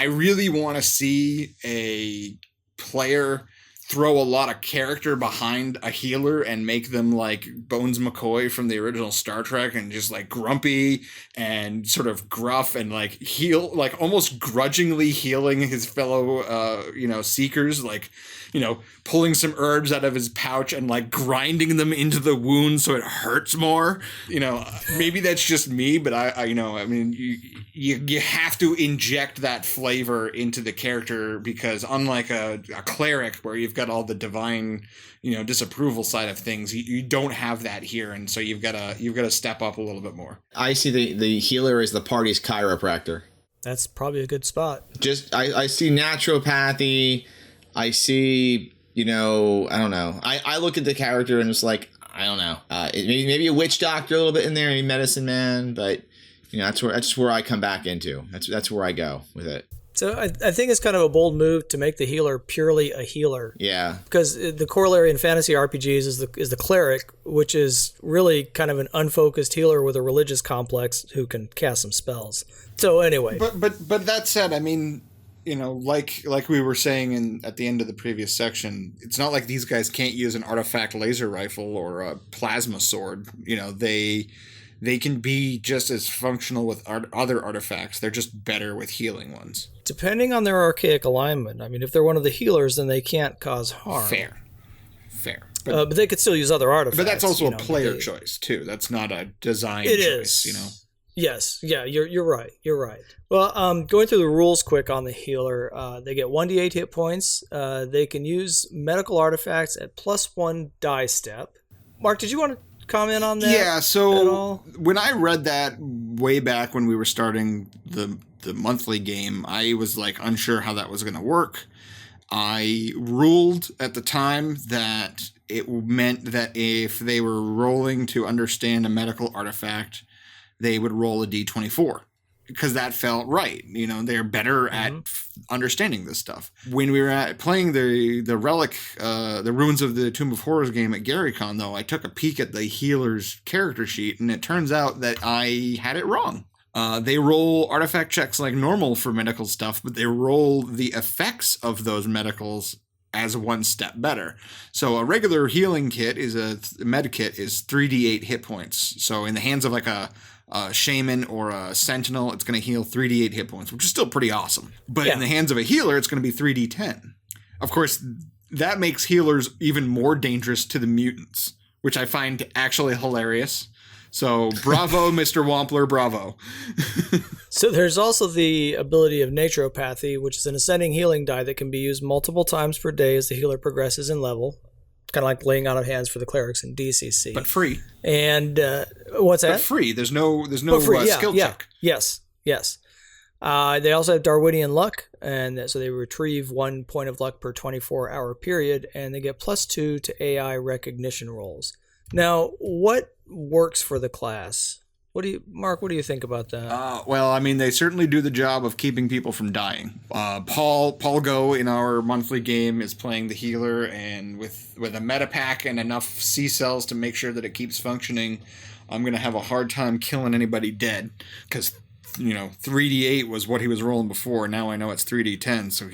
really want to see a player throw a lot of character behind a healer and make them like Bones McCoy from the original Star Trek, and just like grumpy and sort of gruff and like heal, like almost grudgingly healing his fellow, seekers, like, pulling some herbs out of his pouch and like grinding them into the wound so it hurts more. Maybe that's just me, but you have to inject that flavor into the character, because unlike a cleric where you've got all the divine, disapproval side of things, you don't have that here, and so you've got to step up a little bit more. I see the healer as the party's chiropractor. That's probably a good spot. Just I see naturopathy. I see, I don't know. I look at the character and it's like, I don't know. Maybe a witch doctor a little bit in there, maybe medicine man, but that's where I come back into. That's where I go with it. So I think it's kind of a bold move to make the healer purely a healer. Yeah. Because the corollary in fantasy RPGs is the cleric, which is really kind of an unfocused healer with a religious complex who can cast some spells. So anyway. But that said, like we were saying at the end of the previous section, it's not like these guys can't use an artifact laser rifle or a plasma sword. They can be just as functional with other artifacts. They're just better with healing ones. Depending on their archaic alignment. If they're one of the healers, then they can't cause harm. Fair. But they could still use other artifacts. But that's also a player choice, too. That's not a design choice, Yes. Yeah, you're right. Well, going through the rules quick on the healer, they get 1d8 hit points. They can use medical artifacts at +1 die step. Mark, did you want to comment on that? Yeah, so when I read that way back when we were starting the monthly game, I was like unsure how that was going to work. I ruled at the time that it meant that if they were rolling to understand a medical artifact, they would roll a d24. because that felt right. They're better at understanding this stuff. When we were playing the relic, the Ruins of the Tomb of Horrors game at GaryCon, though, I took a peek at the healer's character sheet, and it turns out that I had it wrong. They roll artifact checks like normal for medical stuff, but they roll the effects of those medicals as one step better. So a regular healing kit is a med kit is 3d8 hit points. So in the hands of like a shaman or a sentinel, it's going to heal 3d8 hit points, which is still pretty awesome. But in the hands of a healer, it's going to be 3d10. Of course, that makes healers even more dangerous to the mutants, which I find actually hilarious. So bravo, Mr. Wampler, bravo. So there's also the ability of naturopathy, which is an ascending healing die that can be used multiple times per day as the healer progresses in level. Kind of like laying out of hands for the clerics in DCC. But free. And what's that? But free. There's no skill check. Yes. They also have Darwinian luck, and so they retrieve 1 point of luck per 24-hour period, and they get +2 to AI recognition rolls. Now, what works for the class? Mark, what do you think about that? Well, I mean, they certainly do the job of keeping people from dying. Paul Go in our monthly game is playing the healer, and with a meta pack and enough C cells to make sure that it keeps functioning, I'm going to have a hard time killing anybody dead, because 3d8 was what he was rolling before. Now I know it's 3d10, so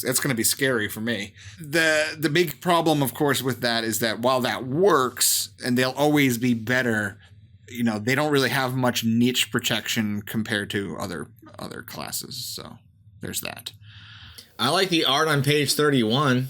that's going to be scary for me. The big problem, of course, with that is that while that works, and they'll always be better, they don't really have much niche protection compared to other classes. So there's that. I like the art on page 31.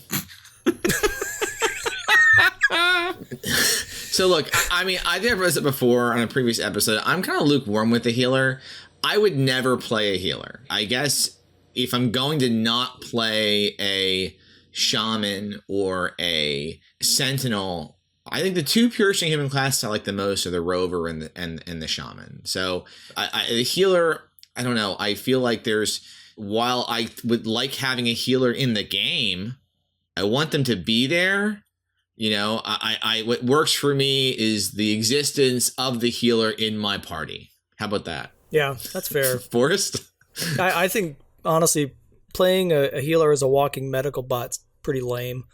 So look, I mean, I think I've read it before on a previous episode. I'm kind of lukewarm with the healer. I would never play a healer. I guess if I'm going to not play a shaman or a sentinel, I think the two purest human classes I like the most are the rover and the shaman. So the healer, I don't know. I feel like while I would like having a healer in the game, I want them to be there. What works for me is the existence of the healer in my party. How about that? Yeah, that's fair. Forrest? I think, honestly, playing a healer as a walking medical bot's pretty lame.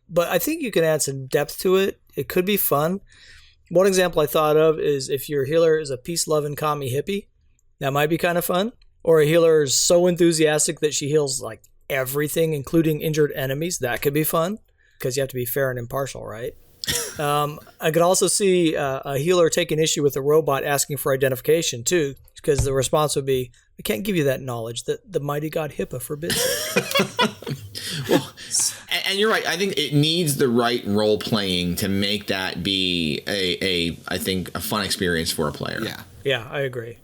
But I think you can add some depth to it. It could be fun. One example I thought of is if your healer is a peace-loving commie hippie, that might be kind of fun. Or a healer is so enthusiastic that she heals like everything, including injured enemies. That could be fun, because you have to be fair and impartial, right? I could also see a healer taking issue with a robot asking for identification, too, because the response would be, I can't give you that knowledge. The mighty god HIPAA forbids it. Well, and you're right. I think it needs the right role playing to make that be I think a fun experience for a player. Yeah, I agree.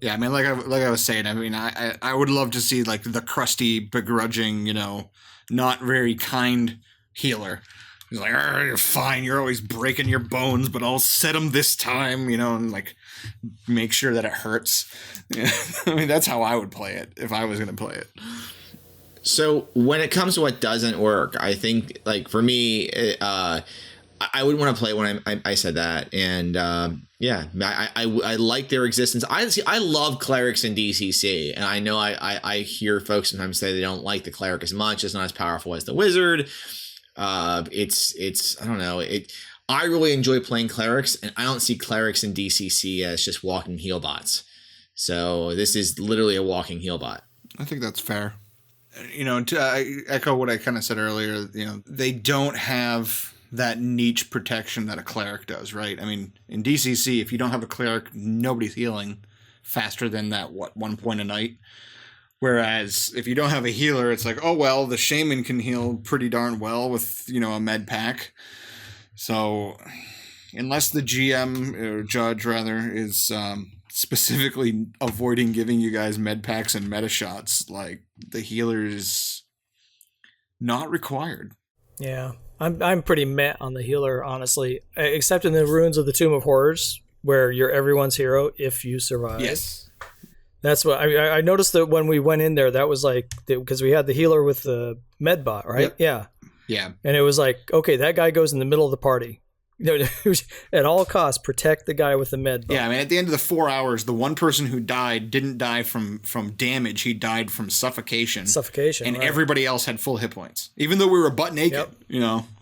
Yeah, I mean, like I was saying, I mean, I would love to see like the crusty, begrudging, not very kind healer. He's like, you're fine. You're always breaking your bones, but I'll set them this time, and like make sure that it hurts. I mean, that's how I would play it if I was going to play it. So when it comes to what doesn't work, I think like for me, I wouldn't want to play when I said that. And I like their existence. I love clerics in DCC, and I know I hear folks sometimes say they don't like the cleric as much. It's not as powerful as the wizard. It's I don't know. I really enjoy playing clerics, and I don't see clerics in DCC as just walking heal bots. So this is literally a walking heal bot. I think that's fair. To echo what I kind of said earlier, they don't have that niche protection that a cleric does, right? I mean, in DCC, if you don't have a cleric, nobody's healing faster than that, 1 point a night. Whereas if you don't have a healer, it's like, oh, well, the shaman can heal pretty darn well with, a med pack. So unless the GM or judge rather is specifically avoiding giving you guys med packs and meta shots, like the healer is not required. Yeah, I'm pretty meh on the healer, honestly, except in the Ruins of the Tomb of Horrors, where you're everyone's hero if you survive. Yes. That's what I noticed that when we went in there, that was like, because we had the healer with the med bot, right? Yep. Yeah. And it was like, okay, that guy goes in the middle of the party. At all costs, protect the guy with the med bow. Yeah, I mean, at the end of the 4 hours, the one person who died didn't die from damage. He died from suffocation. And right. everybody else had full hit points, even though we were butt naked.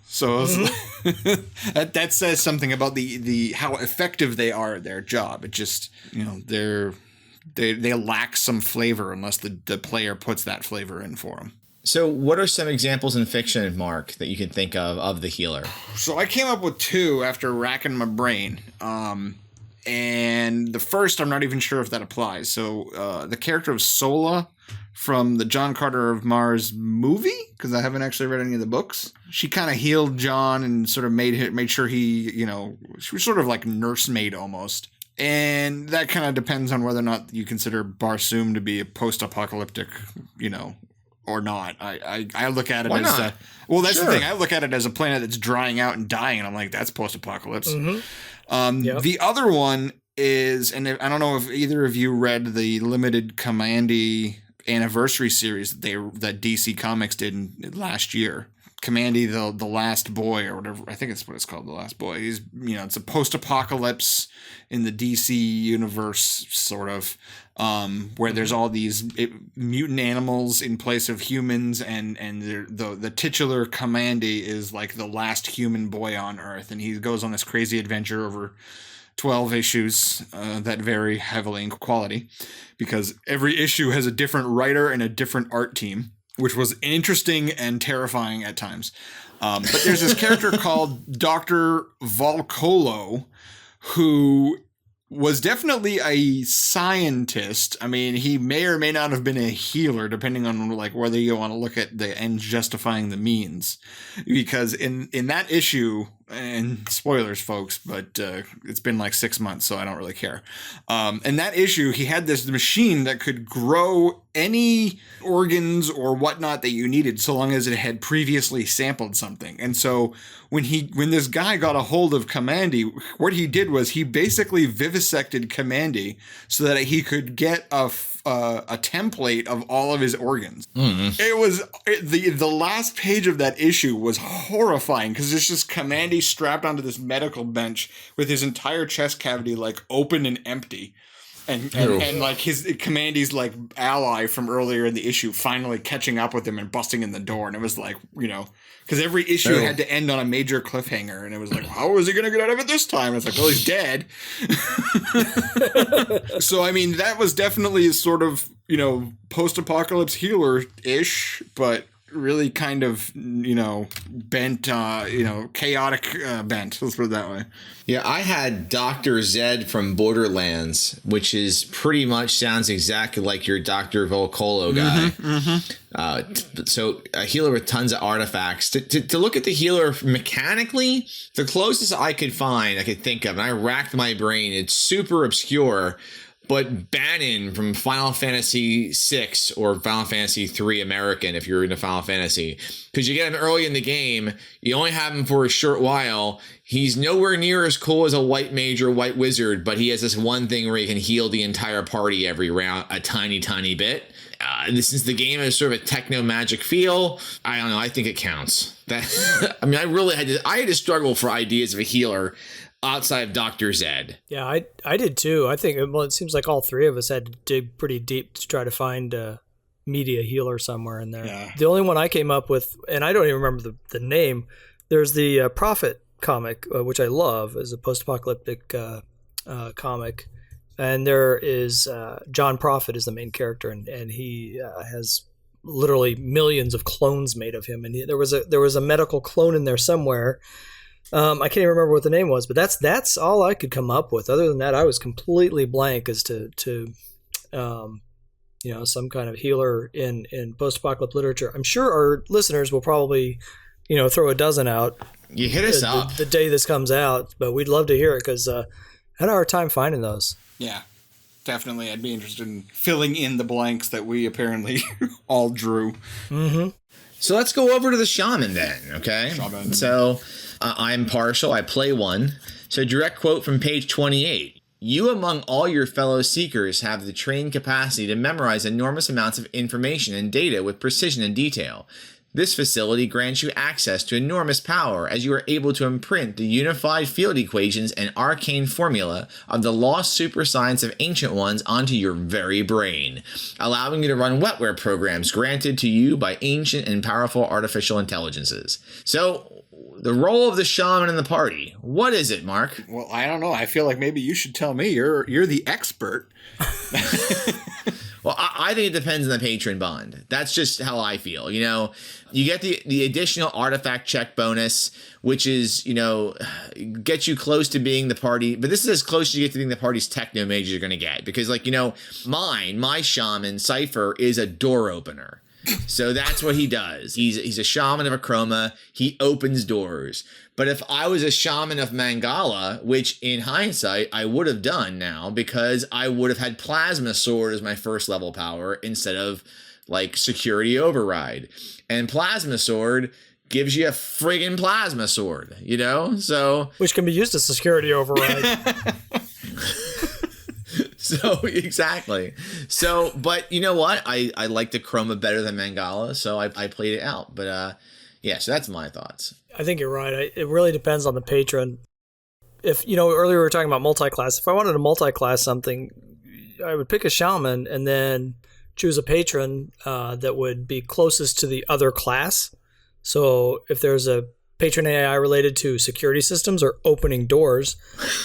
So it was, that says something about the how effective they are at their job. It just they lack some flavor unless the player puts that flavor in for them. So what are some examples in fiction, Mark, that you can think of the healer? So I came up with two after racking my brain. And the first, I'm not even sure if that applies. So the character of Sola from the John Carter of Mars movie, because I haven't actually read any of the books. She kind of healed John and sort of made sure he, she was sort of like nursemaid almost. And that kind of depends on whether or not you consider Barsoom to be a post-apocalyptic, or not. I look at it Why as not? Well, that's the thing. I look at it as a planet that's drying out and dying, and I'm like, that's post-apocalypse. The other one is, and I don't know if either of you read the limited Commandy anniversary series that DC Comics did last year. Commandy, the Last Boy, or whatever. I think it's what it's called, The Last Boy. He's, it's a post-apocalypse in the DC universe, sort of, where there's all these mutant animals in place of humans, and the titular Commandy is like the last human boy on Earth, and he goes on this crazy adventure over 12 issues that vary heavily in quality, because every issue has a different writer and a different art team, which was interesting and terrifying at times. But there's this character called Dr. Volcolo, who was definitely a scientist. I mean, he may or may not have been a healer, depending on like whether you want to look at the ends justifying the means. Because in that issue, and spoilers, folks, but it's been like 6 months, so I don't really care. In that issue, he had this machine that could grow any organs or whatnot that you needed, so long as it had previously sampled something. And so when this guy got a hold of Commandy, what he did was he basically vivisected Commandy so that he could get a template of all of his organs. It was the last page of that issue was horrifying, because it's just Commandy strapped onto this medical bench with his entire chest cavity like open and empty. And like his Commandy's like ally from earlier in the issue finally catching up with him and busting in the door. And it was like, because every issue had to end on a major cliffhanger. And it was like, how is he going to get out of it this time? And it's like, well, he's dead. So, I mean, that was definitely sort of, post-apocalypse healer-ish, but really kind of, bent, chaotic bent. Let's put it that way. Yeah, I had Dr. Zed from Borderlands, which is pretty much sounds exactly like your Dr. Volcolo guy. So a healer with tons of artifacts. To look at the healer mechanically, the closest I could think of, and I racked my brain, it's super obscure, but Bannon from Final Fantasy VI or Final Fantasy III American, if you're into Final Fantasy, because you get him early in the game, you only have him for a short while. He's nowhere near as cool as a white mage or white wizard, but he has this one thing where he can heal the entire party every round a tiny, tiny bit. Since the game is sort of a techno magic feel, I don't know. I think it counts. I mean, I had to struggle for ideas of a healer outside of Dr. Zed. Yeah, I did too. I think, it seems like all three of us had to dig pretty deep to try to find a media healer somewhere in there. Yeah. The only one I came up with, and I don't even remember the name, there's the Prophet comic, which I love, is a post-apocalyptic comic. And there is John Prophet is the main character, and he has literally millions of clones made of him. And there was a medical clone in there somewhere. I can't even remember what the name was, but that's all I could come up with. Other than that, I was completely blank as to some kind of healer in post-apocalyptic literature. I'm sure our listeners will probably, throw a dozen out. You hit us up the day this comes out, but we'd love to hear it, because I had a hard time finding those. Yeah, definitely. I'd be interested in filling in the blanks that we apparently all drew. Mm-hmm. So let's go over to the shaman then, okay? Shaman. So I'm partial. I play one. So direct quote from page 28. You among all your fellow seekers have the trained capacity to memorize enormous amounts of information and data with precision and detail. This facility grants you access to enormous power as you are able to imprint the unified field equations and arcane formula of the lost super science of ancient ones onto your very brain, allowing you to run wetware programs granted to you by ancient and powerful artificial intelligences. So, the role of the shaman in the party, what is it, Mark? Well, I don't know. I feel like maybe you should tell me. You're the expert. Well, I think it depends on the patron bond. That's just how I feel. You know, you get the additional artifact check bonus, which is, you know, gets you close to being the party. But this is as close as you get to being the party's techno mage you're going to get. Because, like, you know, my shaman, Cypher, is a door opener. So that's what he does. He's a shaman of Akroma. He opens doors. But if I was a shaman of Mangala, which in hindsight I would have done now, because I would have had Plasma Sword as my first level power instead of like Security Override. And Plasma Sword gives you a friggin' Plasma Sword, you know? So which can be used as Security Override. So, exactly. So, but you know what? I like the Chroma better than Mangala, so I played it out. But, yeah, so that's my thoughts. I think you're right. It really depends on the patron. If, you know, earlier we were talking about multi-class. If I wanted to multi-class something, I would pick a shaman and then choose a patron that would be closest to the other class. So if there's a patron AI related to security systems or opening doors,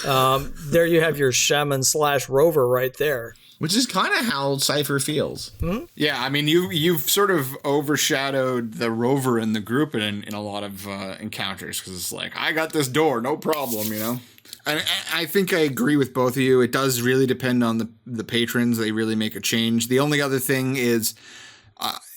there you have your shaman / rover right there. Which is kind of how Cypher feels. Mm-hmm. Yeah, I mean, you've sort of overshadowed the rover in the group in a lot of encounters, because it's like, I got this door, no problem, you know? And I think I agree with both of you. It does really depend on the patrons. They really make a change. The only other thing is,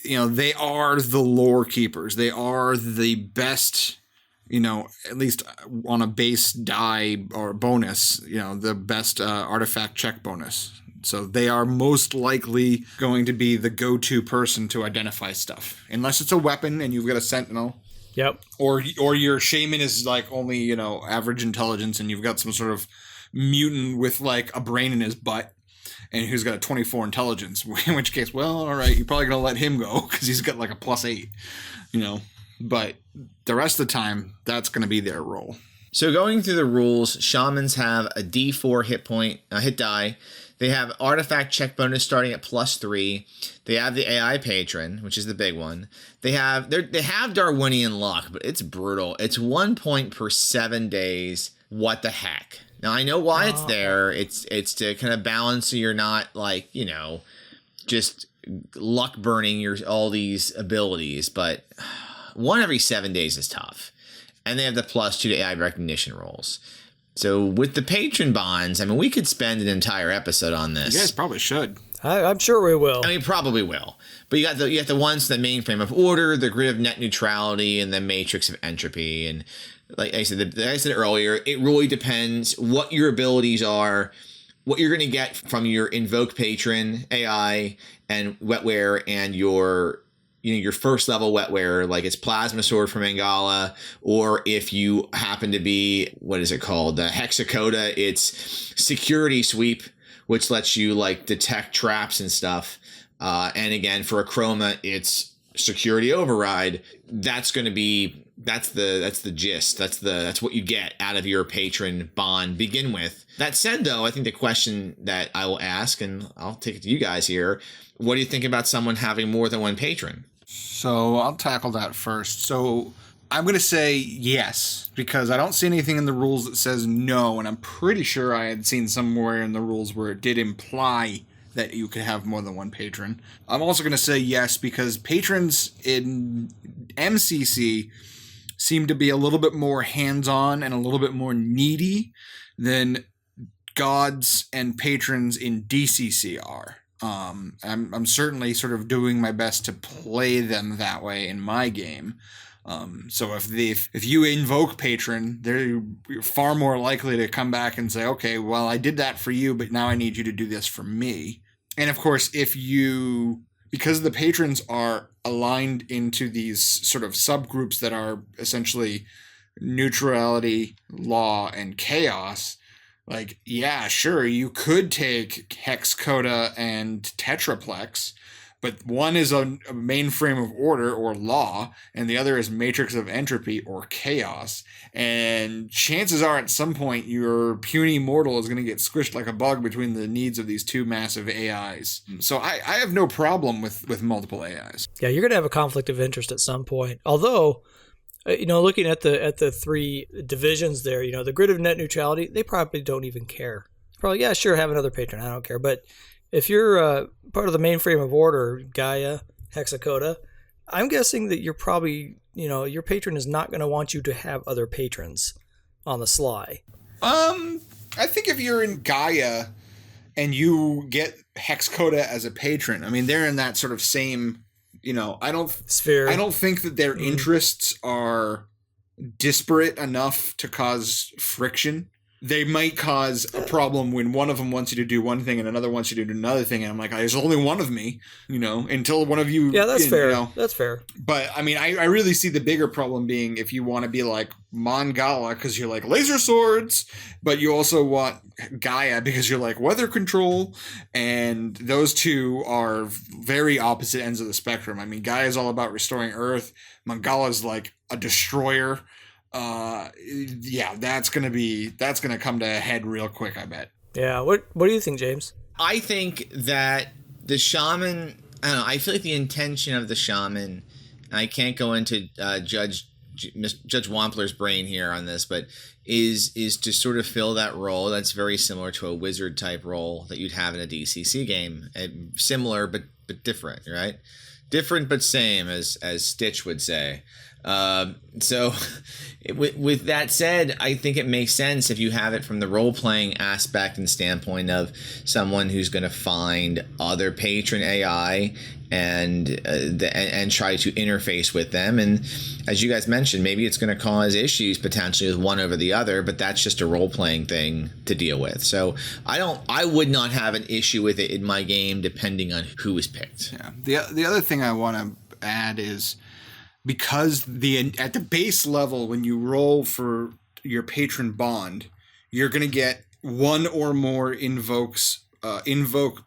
you know, they are the lore keepers. They are the best, you know, at least on a base die or bonus, you know, the best artifact check bonus. So they are most likely going to be the go-to person to identify stuff. Unless it's a weapon and you've got a sentinel. Yep. Or your shaman is like only, you know, average intelligence and you've got some sort of mutant with like a brain in his butt and who's got a 24 intelligence. In which case, well, all right, you're probably going to let him go because he's got like a +8, you know. But the rest of the time, that's going to be their role. So going through the rules, shamans have a D4 hit die. They have artifact check bonus starting at +3. They have the AI patron, which is the big one. They have Darwinian luck, but it's brutal. It's 1 point per 7 days. What the heck? Now I know why it's there. It's to kind of balance so you're not like, you know, just luck burning all these abilities, but 1 every 7 days is tough. And they have the +2 to AI recognition rolls. So with the patron bonds, I mean, we could spend an entire episode on this. You guys probably should. I'm sure we will. I mean, probably will. But you got the ones, the mainframe of order, the grid of net neutrality, and the matrix of entropy. And like I said earlier, it really depends what your abilities are, what you're going to get from your invoke patron AI and wetware, and your first level wetware, like it's Plasma Sword from Mangala, or if you happen to be, what is it called? The Hexacoda, it's Security Sweep, which lets you like detect traps and stuff. And again, for Akroma, it's Security Override. That's going to be, that's the gist. That's what you get out of your patron bond begin with. That said, though, I think the question that I will ask, and I'll take it to you guys here, what do you think about someone having more than one patron? So I'll tackle that first. So I'm going to say yes, because I don't see anything in the rules that says no, and I'm pretty sure I had seen somewhere in the rules where it did imply that you could have more than one patron. I'm also going to say yes, because patrons in MCC seem to be a little bit more hands-on and a little bit more needy than gods and patrons in DCC are. I'm certainly sort of doing my best to play them that way in my game. So if you invoke patron, they're far more likely to come back and say, okay, well, I did that for you, but now I need you to do this for me. And of course, because the patrons are aligned into these sort of subgroups that are essentially neutrality, law, and chaos, like, yeah, sure, you could take Hexcoda and Tetraplex, but one is a mainframe of order or law, and the other is matrix of entropy or chaos. And chances are at some point your puny mortal is going to get squished like a bug between the needs of these two massive AIs. So I have no problem with multiple AIs. Yeah, you're going to have a conflict of interest at some point. Although, looking at the three divisions there, the grid of net neutrality, they probably don't even care. Probably, yeah, sure, have another patron. I don't care. But if you're part of the mainframe of order, Gaia, Hexacoda, I'm guessing that you're probably, your patron is not going to want you to have other patrons on the sly. I think if you're in Gaia and you get Hexacoda as a patron, I mean, they're in that sort of same, sphere. I don't think that their interests are disparate enough to cause friction. They might cause a problem when one of them wants you to do one thing and another wants you to do another thing. And I'm like, there's only one of me, until one of you. Yeah, that's fair. That's fair. But I mean, I really see the bigger problem being if you want to be like Mangala because you're like laser swords, but you also want Gaia because you're like weather control. And those two are very opposite ends of the spectrum. I mean, Gaia is all about restoring Earth. Mangala is like a destroyer. That's gonna come to a head real quick, I bet. Yeah. What do you think, James? I think that the shaman, I don't know, I feel like the intention of the shaman, and I can't go into Judge Wampler's brain here on this, but is to sort of fill that role that's very similar to a wizard type role that you'd have in a DCC game. Similar but different, right? Different but same, as Stitch would say. So with that said, I think it makes sense if you have it from the role-playing aspect and standpoint of someone who's going to find other patron AI and try to interface with them. And as you guys mentioned, maybe it's going to cause issues potentially with one over the other, but that's just a role-playing thing to deal with. So I would not have an issue with it in my game depending on who is picked. Yeah. The other thing I want to add is, because at the base level, when you roll for your patron bond, you're going to get one or more invoke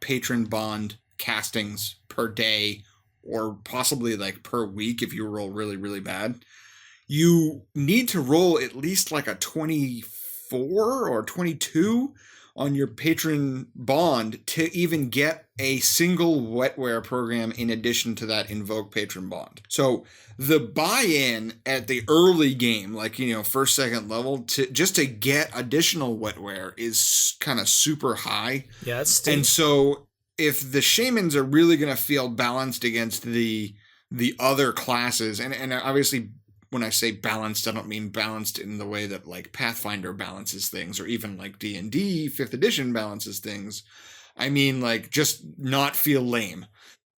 patron bond castings per day, or possibly like per week if you roll really, really bad. You need to roll at least like a 24 or 22 on your patron bond to even get a single wetware program in addition to that invoke patron bond. So the buy-in at the early game, like, first, second level, to get additional wetware is kind of super high. Yeah, it's steep. And so if the shamans are really going to feel balanced against the other classes, and obviously when I say balanced, I don't mean balanced in the way that like Pathfinder balances things, or even like D&D 5th edition balances things. I mean like just not feel lame.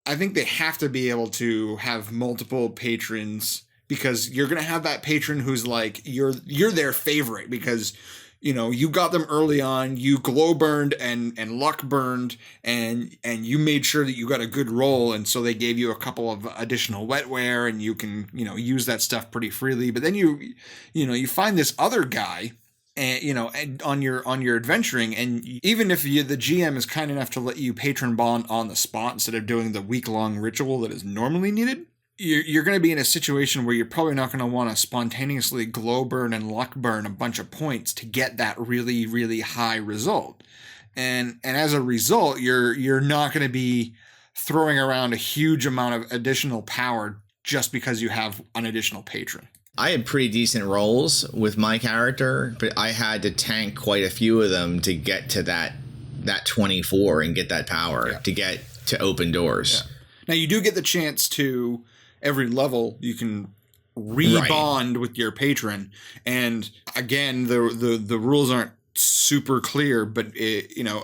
I think they have to be able to have multiple patrons, because you're going to have that patron who's like, you're their favorite because, you got them early on, you glow burned and luck burned, and you made sure that you got a good roll. And so they gave you a couple of additional wetware, and you can, use that stuff pretty freely. But then you find this other guy, and on your adventuring, and even if the GM is kind enough to let you patron bond on the spot instead of doing the week-long ritual that is normally needed, you're going to be in a situation where you're probably not going to want to spontaneously glow burn and luck burn a bunch of points to get that really, really high result. And as a result, you're not going to be throwing around a huge amount of additional power just because you have an additional patron. I had pretty decent rolls with my character, but I had to tank quite a few of them to get to that 24 and get that power to get to open doors. Yeah. Now you do get the chance to, every level you can rebond with your patron, and again the rules aren't super clear, but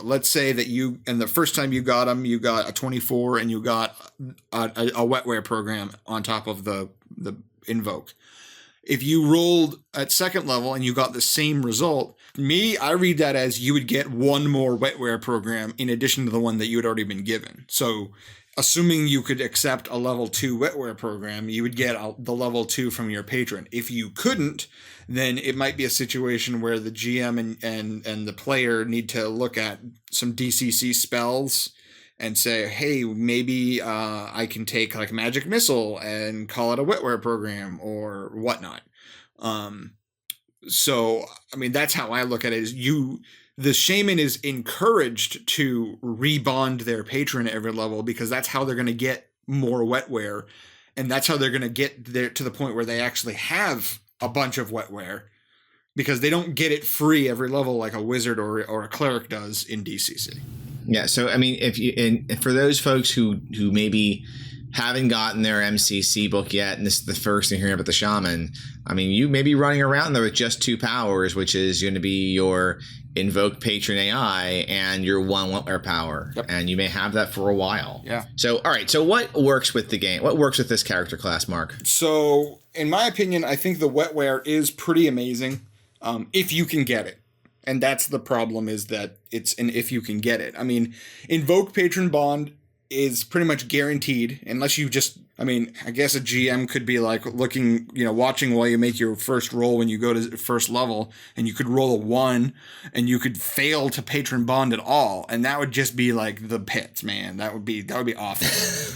let's say that you, and the first time you got them, you got a 24 and you got a wetware program on top of the invoke. If you rolled at second level and you got the same result, I read that as you would get one more wetware program in addition to the one that you had already been given. So assuming you could accept a level 2 wetware program, you would get the level 2 from your patron. If you couldn't, then it might be a situation where the GM and the player need to look at some DCC spells and say, hey, maybe I can take like a magic missile and call it a wetware program or whatnot. So, I mean, that's how I look at it. The shaman is encouraged to rebond their patron at every level because that's how they're going to get more wetware, and that's how they're going to get there to the point where they actually have a bunch of wetware, because they don't get it free every level like a wizard or a cleric does in DCC. Yeah, so I mean, for those folks who maybe haven't gotten their MCC book yet, and this is the first thing hearing about the shaman, I mean, you may be running around there with just 2 powers, which is going to be your invoke patron AI and your 1 wetware power. Yep. And you may have that for a while. Yeah. So, all right. So what works with the game? What works with this character class, Mark? So, in my opinion, I think the wetware is pretty amazing if you can get it. And that's the problem, is that it's an if you can get it. I mean, invoke patron bond is pretty much guaranteed unless you just, I mean, I guess a GM could be like looking, watching while you make your first roll when you go to first level, and you could roll a 1 and you could fail to patron bond at all. And that would just be like the pits, man. That would be awful.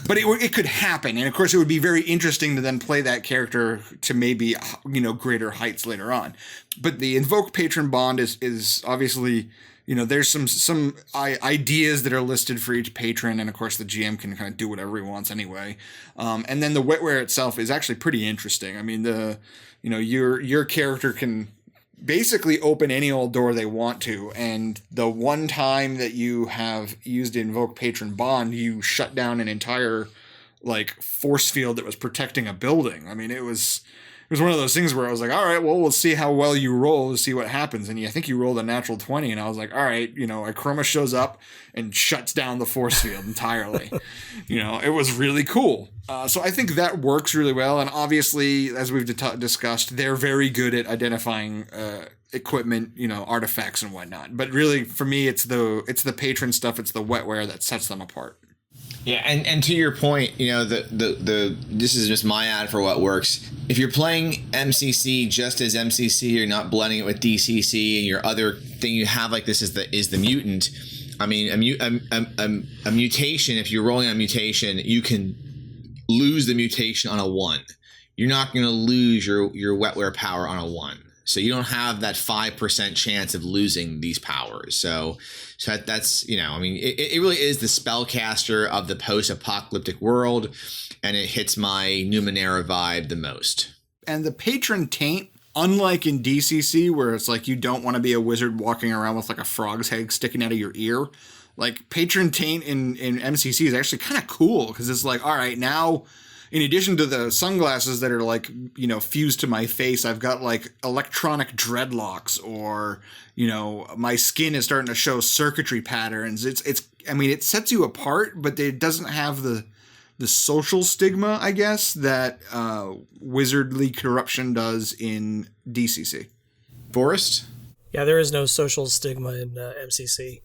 But it could happen. And of course it would be very interesting to then play that character to maybe, greater heights later on. But the invoke patron bond is obviously, there's some ideas that are listed for each patron, and of course the GM can kind of do whatever he wants anyway. And then the wetware itself is actually pretty interesting. I mean, your character can basically open any old door they want to, and the one time that you have used invoke patron bond, you shut down an entire force field that was protecting a building. I mean, it was one of those things where I was like, all right, well, we'll see how well you roll to see what happens. And I think you rolled a natural 20, and I was like, all right, Chroma shows up and shuts down the force field entirely. It was really cool. So I think that works really well. And obviously, as we've discussed, they're very good at identifying equipment, artifacts and whatnot. But really, for me, it's the patron stuff. It's the wetware that sets them apart. Yeah, and to your point, this is just my ad for what works. If you're playing MCC just as MCC, you're not blending it with DCC, and your other thing you have like this is the mutant. I mean, a mutation. If you're rolling a mutation, you can lose the mutation on a 1. You're not going to lose your wetware power on a 1. So you don't have that 5% chance of losing these powers. So that's, I mean, it really is the spellcaster of the post-apocalyptic world, and it hits my Numenera vibe the most. And the patron taint, unlike in DCC, where it's like you don't want to be a wizard walking around with like a frog's head sticking out of your ear, like patron taint in MCC is actually kind of cool, because it's like, all right, now, in addition to the sunglasses that are fused to my face, I've got like electronic dreadlocks, or, my skin is starting to show circuitry patterns. It sets you apart, but it doesn't have the social stigma, I guess, that wizardly corruption does in DCC. Forrest? Yeah, there is no social stigma in MCC.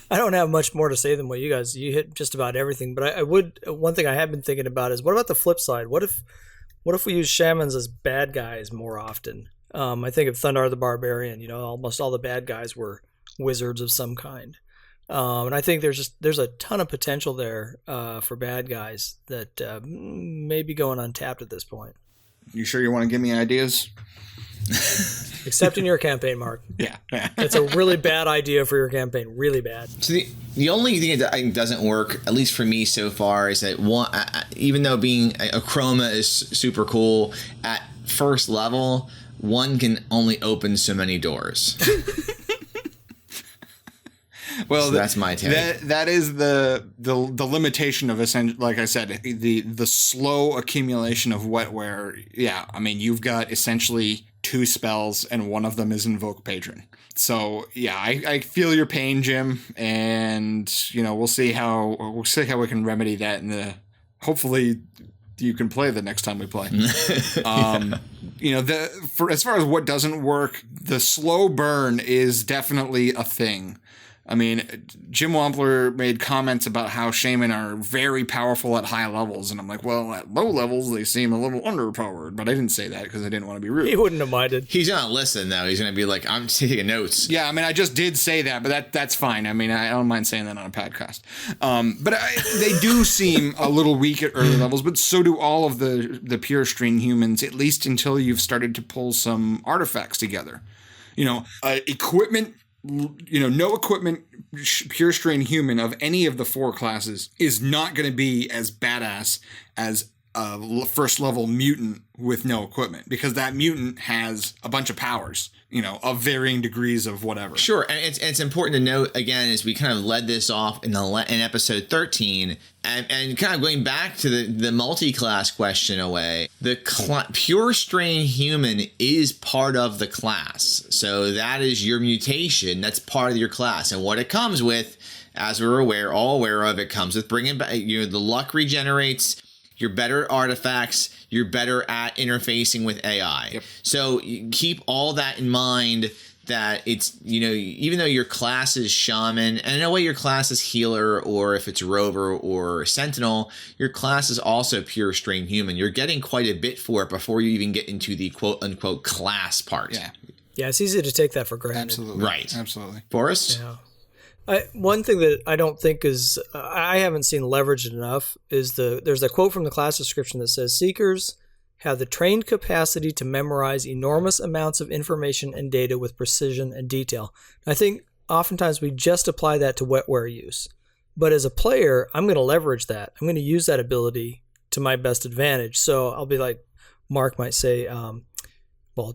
I don't have much more to say than what you hit just about everything, but one thing I have been thinking about is, what about the flip side? What if we use shamans as bad guys more often? I think of Thundar the Barbarian, almost all the bad guys were wizards of some kind. And I think there's a ton of potential there for bad guys that may be going untapped at this point. You sure you want to give me ideas? Except in your campaign, Mark. Yeah. It's a really bad idea for your campaign. Really bad. So the only thing that I think doesn't work, at least for me so far, is that even though being a chroma is super cool, at first level, 1 can only open so many doors. Well, so that's my take. That is the limitation of, essentially, like I said, the slow accumulation of wetware. Yeah, I mean, you've got essentially 2 spells, and one of them is invoke patron. So yeah, I feel your pain, Jim, and we'll see how we can remedy that hopefully you can play the next time we play. As far as what doesn't work, the slow burn is definitely a thing. I mean, Jim Wampler made comments about how shaman are very powerful at high levels. And I'm like, well, at low levels, they seem a little underpowered. But I didn't say that because I didn't want to be rude. He wouldn't have minded. He's going to listen, though. He's going to be like, I'm taking notes. Yeah, I mean, I just did say that, but that's fine. I mean, I don't mind saying that on a podcast. They do seem a little weak at early levels, but so do all of the pure strain humans, at least until you've started to pull some artifacts together. Equipment... no equipment, pure strain human of any of the 4 classes is not going to be as badass as a first level mutant with no equipment, because that mutant has a bunch of powers, of varying degrees of whatever. Sure. And it's important to note, again, as we kind of led this off in episode 13, and kind of going back to the multi-class question away, the pure strain human is part of the class. So that is your mutation. That's part of your class. And what it comes with, as we're all aware of, it comes with bringing back, the luck regenerates. You're better at artifacts. You're better at interfacing with AI. Yep. So you keep all that in mind, that it's, even though your class is shaman, and in a way your class is healer, or if it's rover or sentinel, your class is also pure strain human. You're getting quite a bit for it before you even get into the quote unquote class part. Yeah. Yeah, it's easy to take that for granted. Absolutely. Right. Absolutely. Forrest? Yeah. One thing that I don't think is, I haven't seen leveraged enough is there's a quote from the class description that says, Seekers have the trained capacity to memorize enormous amounts of information and data with precision and detail. I think oftentimes we just apply that to wetware use. But as a player, I'm going to leverage that. I'm going to use that ability to my best advantage. So I'll be like, Mark might say,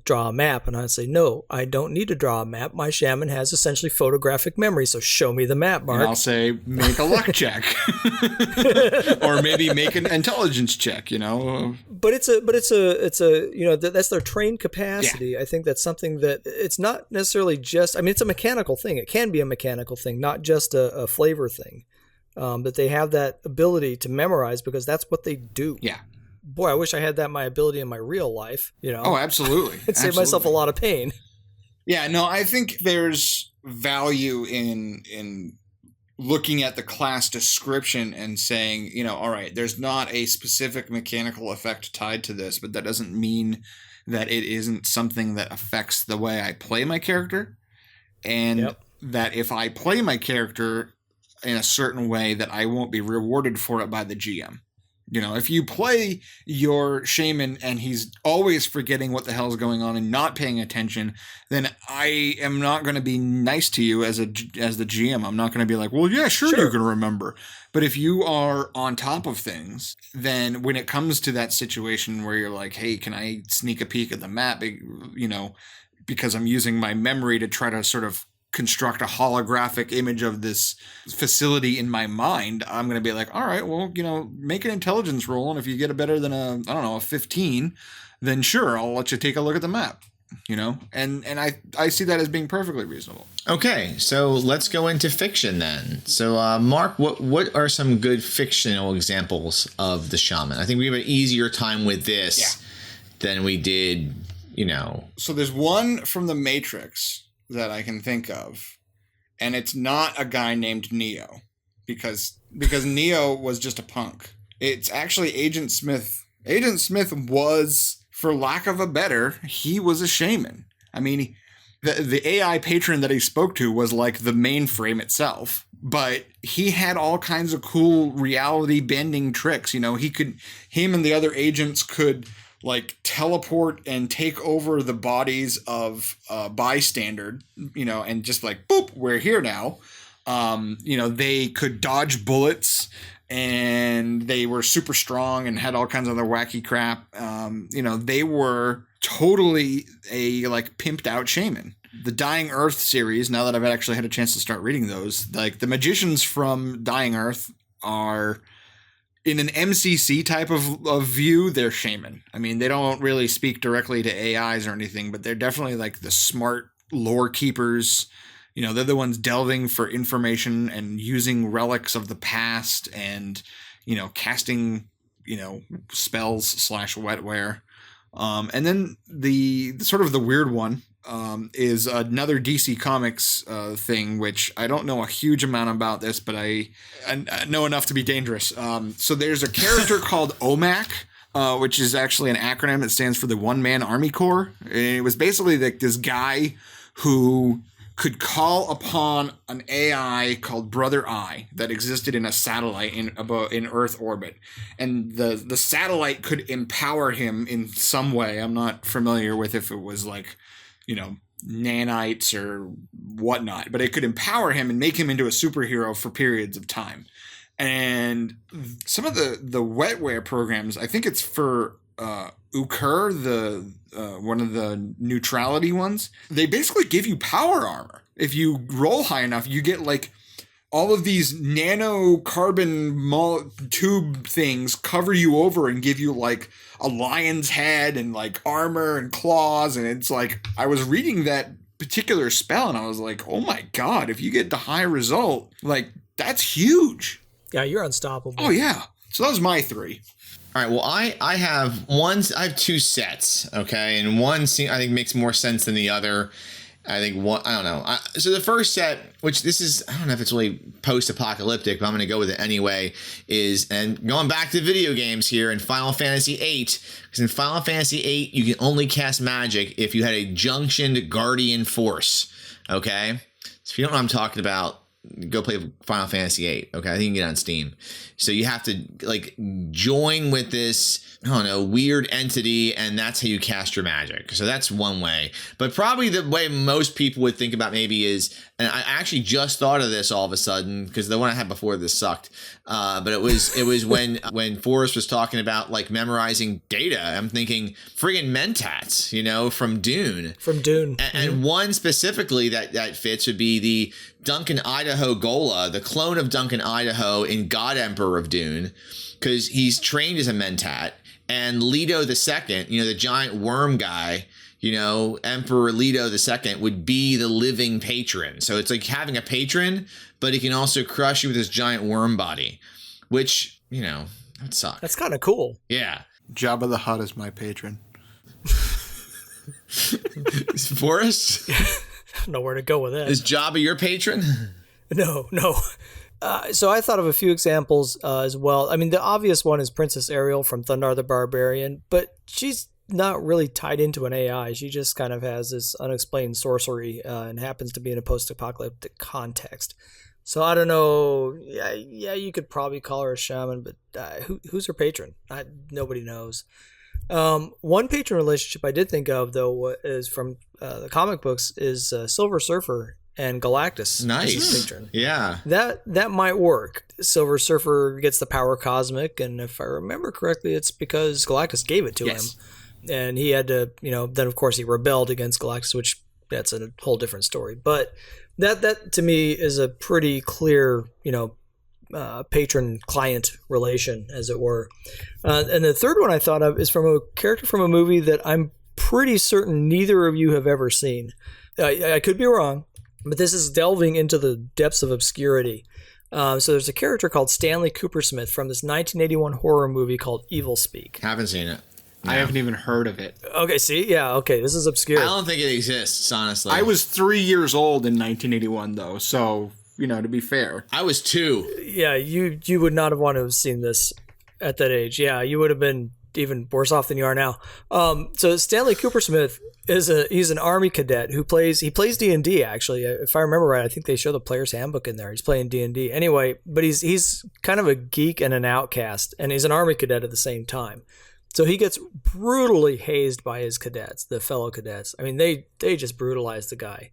draw a map. And I'd say, no, I don't need to draw a map. My shaman has essentially photographic memory. So show me the map, Mark. And I'll say, make a luck check. Or maybe make an intelligence check, But it's a that's their trained capacity. Yeah. I think that's something that it's not necessarily just, it's a mechanical thing. It can be a mechanical thing, not just a flavor thing. That they have that ability to memorize because that's what they do. Yeah. Boy, I wish I had my ability in my real life, Oh, absolutely. It'd save myself a lot of pain. Yeah, no, I think there's value in looking at the class description and saying, all right, there's not a specific mechanical effect tied to this, but that doesn't mean that it isn't something that affects the way I play my character. And that if I play my character in a certain way, that I won't be rewarded for it by the GM. If you play your shaman and he's always forgetting what the hell is going on and not paying attention, then I am not going to be nice to you as the GM. I'm not going to be like, well, yeah, sure. You can remember. But if you are on top of things, then when it comes to that situation where you're like, hey, can I sneak a peek at the map, because I'm using my memory to try to sort of construct a holographic image of this facility in my mind, I'm going to be like, all right, well, make an intelligence roll. And if you get a better than a 15, then sure, I'll let you take a look at the map, and I see that as being perfectly reasonable. Okay. So let's go into fiction then. So, Mark, what are some good fictional examples of the shaman? I think we have an easier time with this than we did, So there's one from the Matrix that I can think of, and it's not a guy named Neo, because Neo was just a punk. It's actually Agent Smith. Agent Smith was, for lack of a better, he was a shaman. The AI patron that he spoke to was like the mainframe itself, but he had all kinds of cool reality bending tricks. Him and the other agents could like teleport and take over the bodies of bystander, and just like, boop, we're here now. They could dodge bullets, and they were super strong and had all kinds of other wacky crap. They were totally a like pimped out shaman. The Dying Earth series, now that I've actually had a chance to start reading those, like the magicians from Dying Earth are, in an MCC type of view, they're shaman. They don't really speak directly to AIs or anything, but they're definitely like the smart lore keepers. They're the ones delving for information and using relics of the past and, casting, spells / wetware. And then the sort of the weird one is another DC Comics thing, which I don't know a huge amount about this, but I know enough to be dangerous. So there's a character called OMAC, which is actually an acronym. It stands for the One Man Army Corps. And it was basically like this guy who could call upon an AI called Brother Eye that existed in a satellite in Earth orbit. And the satellite could empower him in some way. I'm not familiar with if it was like, nanites or whatnot, but it could empower him and make him into a superhero for periods of time. And some of the wetware programs, I think it's for Ukur, the one of the neutrality ones, they basically give you power armor. If you roll high enough, you get like all of these nano carbon tube things cover you over and give you like a lion's head and like armor and claws. And it's like, I was reading that particular spell and I was like, oh my God, if you get the high result, like that's huge. Yeah, you're unstoppable. Oh yeah. So that was my 3. All right. Well, I have two sets. Okay. And one I think makes more sense than the other. I think one, I don't know. So the first set, which this is, I don't know if it's really post-apocalyptic, but I'm going to go with it anyway, and going back to video games here in Final Fantasy VIII, because in Final Fantasy VIII, you can only cast magic if you had a junctioned guardian force. Okay. So if you don't know what I'm talking about, go play Final Fantasy VIII. Okay, I think you can get it on Steam. So you have to like join with this, I don't know, weird entity, and that's how you cast your magic. So that's one way. But probably the way most people would think about maybe is, and I actually just thought of this all of a sudden because the one I had before this sucked. But it was when Forrest was talking about like memorizing data. I'm thinking friggin' Mentats, from Dune. From Dune. And one specifically that fits would be the Duncan Idaho Gola, the clone of Duncan Idaho in God Emperor of Dune, because he's trained as a Mentat. And Leto II, the giant worm guy, Emperor Leto II would be the living patron. So it's like having a patron, but he can also crush you with his giant worm body, which, that sucks. That's kind of cool. Yeah. Jabba the Hutt is my patron. Forrest? I don't know where to go with that. Is Jabba your patron? No. So I thought of a few examples as well. I mean, the obvious one is Princess Ariel from Thundar the Barbarian, but she's not really tied into an AI. She just kind of has this unexplained sorcery and happens to be in a post-apocalyptic context. So I don't know. Yeah, you could probably call her a shaman, but who's her patron? Nobody knows. One patron relationship I did think of, though, is from the comic books, is Silver Surfer and Galactus. Nice. Patron. Yeah. That might work. Silver Surfer gets the power cosmic, and if I remember correctly, it's because Galactus gave it to him. And he had to, then of course he rebelled against Galactus, which that's a whole different story. But that to me is a pretty clear, patron-client relation, as it were. And the third one I thought of is from a character from a movie that I'm pretty certain neither of you have ever seen. I could be wrong, but this is delving into the depths of obscurity. So there's a character called Stanley Coopersmith from this 1981 horror movie called Evil Speak. Haven't seen it. No. I haven't even heard of it. Okay, see? Yeah, okay, this is obscure. I don't think it exists, honestly. I was 3 years old in 1981, though, so, to be fair. I was 2. Yeah, you would not have wanted to have seen this at that age. Yeah, you would have been even worse off than you are now. So Stanley Coopersmith he's an Army cadet who plays D&D, actually. If I remember right, I think they show the player's handbook in there. He's playing D&D. Anyway, but he's kind of a geek and an outcast, and he's an Army cadet at the same time. So he gets brutally hazed by his cadets, the fellow cadets. I mean, they just brutalize the guy.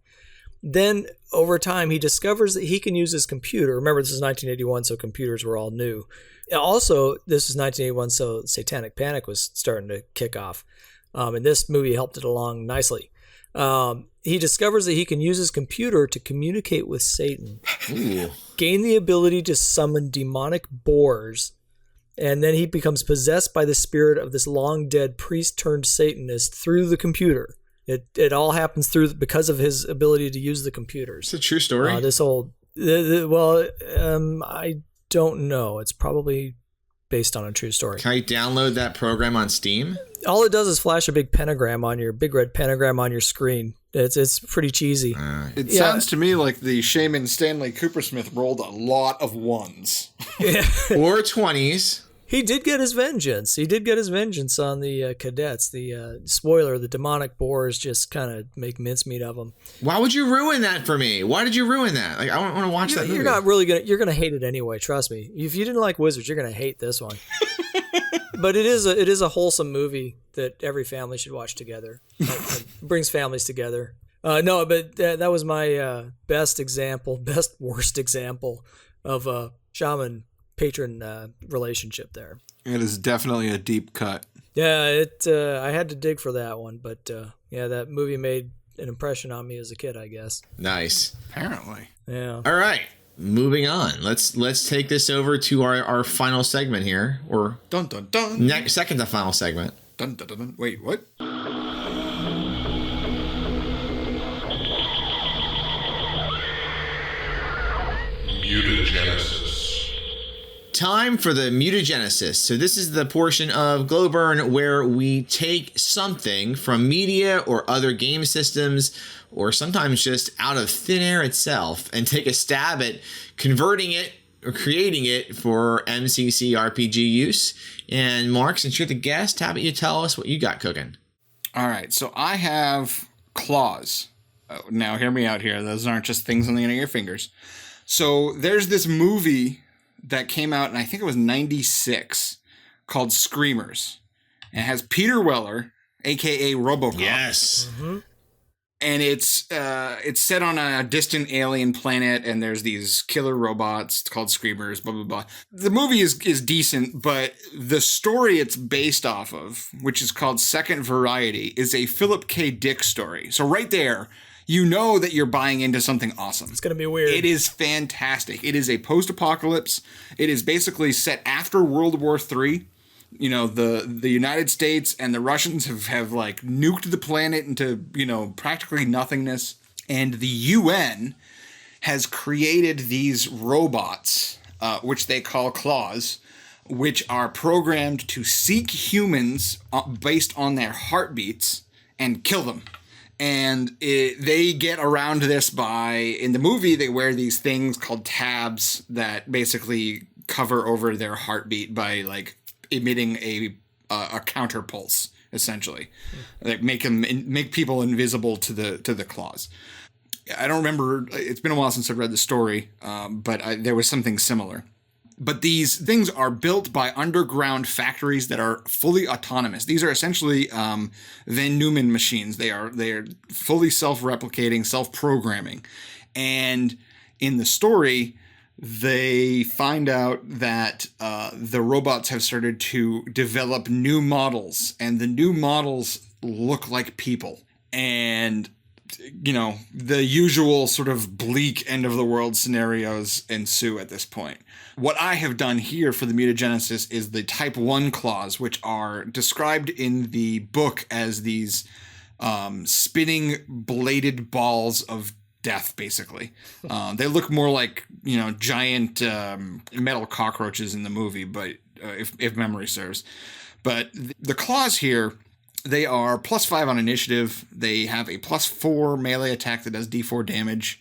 Then over time, he discovers that he can use his computer. Remember, this is 1981, so computers were all new. Also, this is 1981, so Satanic Panic was starting to kick off. And this movie helped it along nicely. He discovers that he can use his computer to communicate with Satan, gain the ability to summon demonic boars, and then he becomes possessed by the spirit of this long-dead priest-turned-Satanist through the computer. It all happens because of his ability to use the computers. It's a true story? I don't know. It's probably based on a true story. Can I download that program on Steam? All it does is flash a big red pentagram on your screen. It's pretty cheesy. It sounds to me like the shaman Stanley Coopersmith rolled a lot of ones. Or 20s. He did get his vengeance. He did get his vengeance on the cadets. The spoiler, the demonic boars just kind of make mincemeat of them. Why would you ruin that for me? Why did you ruin that? Like, I want to watch that movie. You're not really you're gonna hate it anyway. Trust me. If you didn't like Wizards, you're gonna hate this one. But it is a wholesome movie that every family should watch together. It brings families together. No, but that was my best worst example of a shaman patron relationship there. It is definitely a deep cut. Yeah, I had to dig for that one, but that movie made an impression on me as a kid, I guess. Nice. Apparently. Yeah. All right. Moving on. Let's take this over to our final segment here, or dun dun dun. Second to final segment. Dun dun dun. Wait, what? Mutagenesis. Time for the mutagenesis. So this is the portion of Glowburn where we take something from media or other game systems, or sometimes just out of thin air itself, and take a stab at converting it or creating it for MCC RPG use. And Mark, since you're the guest, how about you tell us what you got cooking? All right, so I have claws. Now, hear me out here. Those aren't just things on the end of your fingers. So there's this movie that came out, and I think it was 96, called Screamers. And it has Peter Weller, a.k.a. RoboCop. Yes. Mm-hmm. And it's set on a distant alien planet, and there's these killer robots called Screamers, blah, blah, blah. The movie is decent, but the story it's based off of, which is called Second Variety, is a Philip K. Dick story. So right there, you know that you're buying into something awesome. It's going to be weird. It is fantastic. It is a post-apocalypse. It is basically set after World War III. You know, the United States and the Russians have like nuked the planet into, practically nothingness. And the UN has created these robots, which they call claws, which are programmed to seek humans based on their heartbeats and kill them. And they get around this by, in the movie, they wear these things called tabs that basically cover over their heartbeat by like emitting a counter pulse, essentially. Like make people invisible to the claws. I don't remember. It's been a while since I've read the story, but there was something similar. But these things are built by underground factories that are fully autonomous. These are essentially Van Neumann machines. They are fully self-replicating, self-programming. And in the story, they find out that the robots have started to develop new models, and the new models look like people. And the usual sort of bleak end of the world scenarios ensue at this point. What I have done here for the mutagenesis is the type 1 claws, which are described in the book as these spinning bladed balls of death, basically. They look more like, giant metal cockroaches in the movie, but if memory serves. But the claws here, they are +5 on initiative. They have a +4 melee attack that does D4 damage.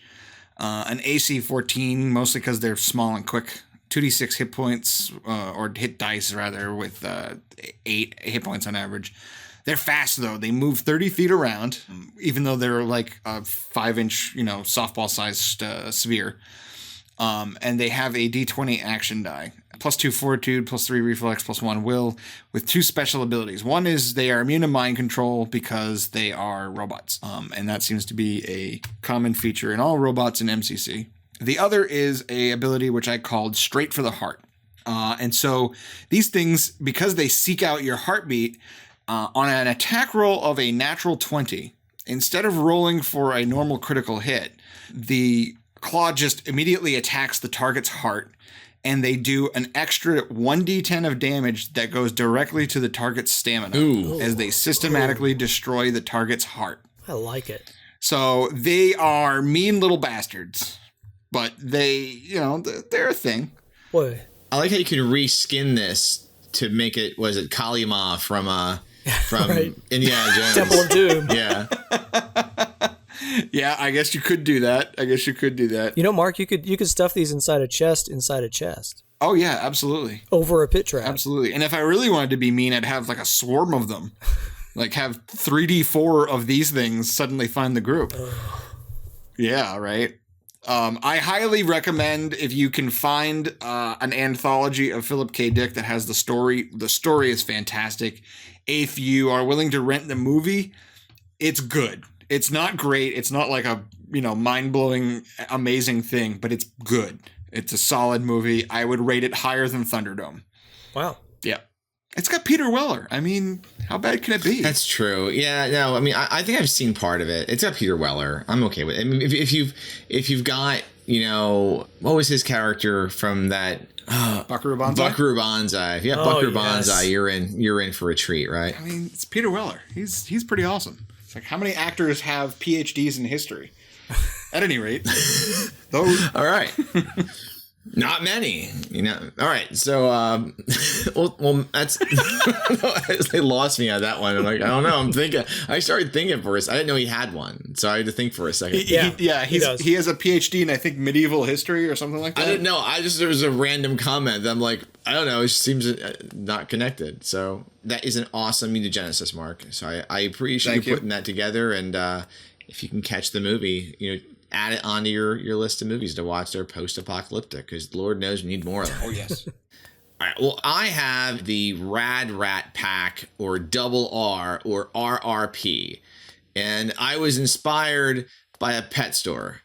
An AC 14, mostly because they're small and quick. 2d6 hit points, or hit dice rather, with 8 hit points on average. They're fast though. They move 30 feet around, even though they're like a 5-inch, softball-sized sphere. And they have a D20 action die. +2 fortitude, +3 reflex, +1 will, with 2 special abilities. One is they are immune to mind control because they are robots. And that seems to be a common feature in all robots in MCC. The other is a ability which I called Straight for the Heart. And so these things, because they seek out your heartbeat, on an attack roll of a natural 20, instead of rolling for a normal critical hit, the claw just immediately attacks the target's heart, and they do an extra 1d10 of damage that goes directly to the target's stamina. Ooh. As they systematically destroy the target's heart. I like it. So they are mean little bastards, but they, they're a thing. Boy. I like how you could reskin this to make it, was it Kalima from right. Indiana Jones? Temple of Doom. Yeah. Yeah, I guess you could do that. You know, Mark, you could stuff these inside a chest. Oh, yeah, absolutely. Over a pit trap. Absolutely. And if I really wanted to be mean, I'd have like a swarm of them. Like have 3D4 of these things suddenly find the group. Yeah, right. I highly recommend if you can find an anthology of Philip K. Dick that has the story. The story is fantastic. If you are willing to rent the movie, it's good. It's not great. It's not like a, mind-blowing, amazing thing, but it's good. It's a solid movie. I would rate it higher than Thunderdome. Wow. Yeah. It's got Peter Weller. I mean, how bad can it be? That's true. Yeah, no, I mean, I think I've seen part of it. It's got Peter Weller. I'm okay with it. I mean, if you've got, what was his character from that? Buckaroo Banzai? Buckaroo Banzai. Yeah, Buckaroo Banzai. You're in for a treat, right? I mean, it's Peter Weller. He's pretty awesome. It's like, how many actors have PhDs in history? At any rate, those. All right. Not many, All right, so well, that's they lost me on that one. I'm like, I don't know. I started thinking for I didn't know he had one, so I had to think for a second. He has a PhD in I think medieval history or something like that. I didn't know. There was a random comment. I'm like, I don't know. It just seems not connected. So that is an awesome mutagenesis, Mark. So I appreciate you putting that together. And if you can catch the movie, add it onto your list of movies to watch. They're post-apocalyptic, because Lord knows we need more of them. Oh, yes. All right, well, I have the Rad Rat Pack, or Double R, or RRP, and I was inspired by a pet store.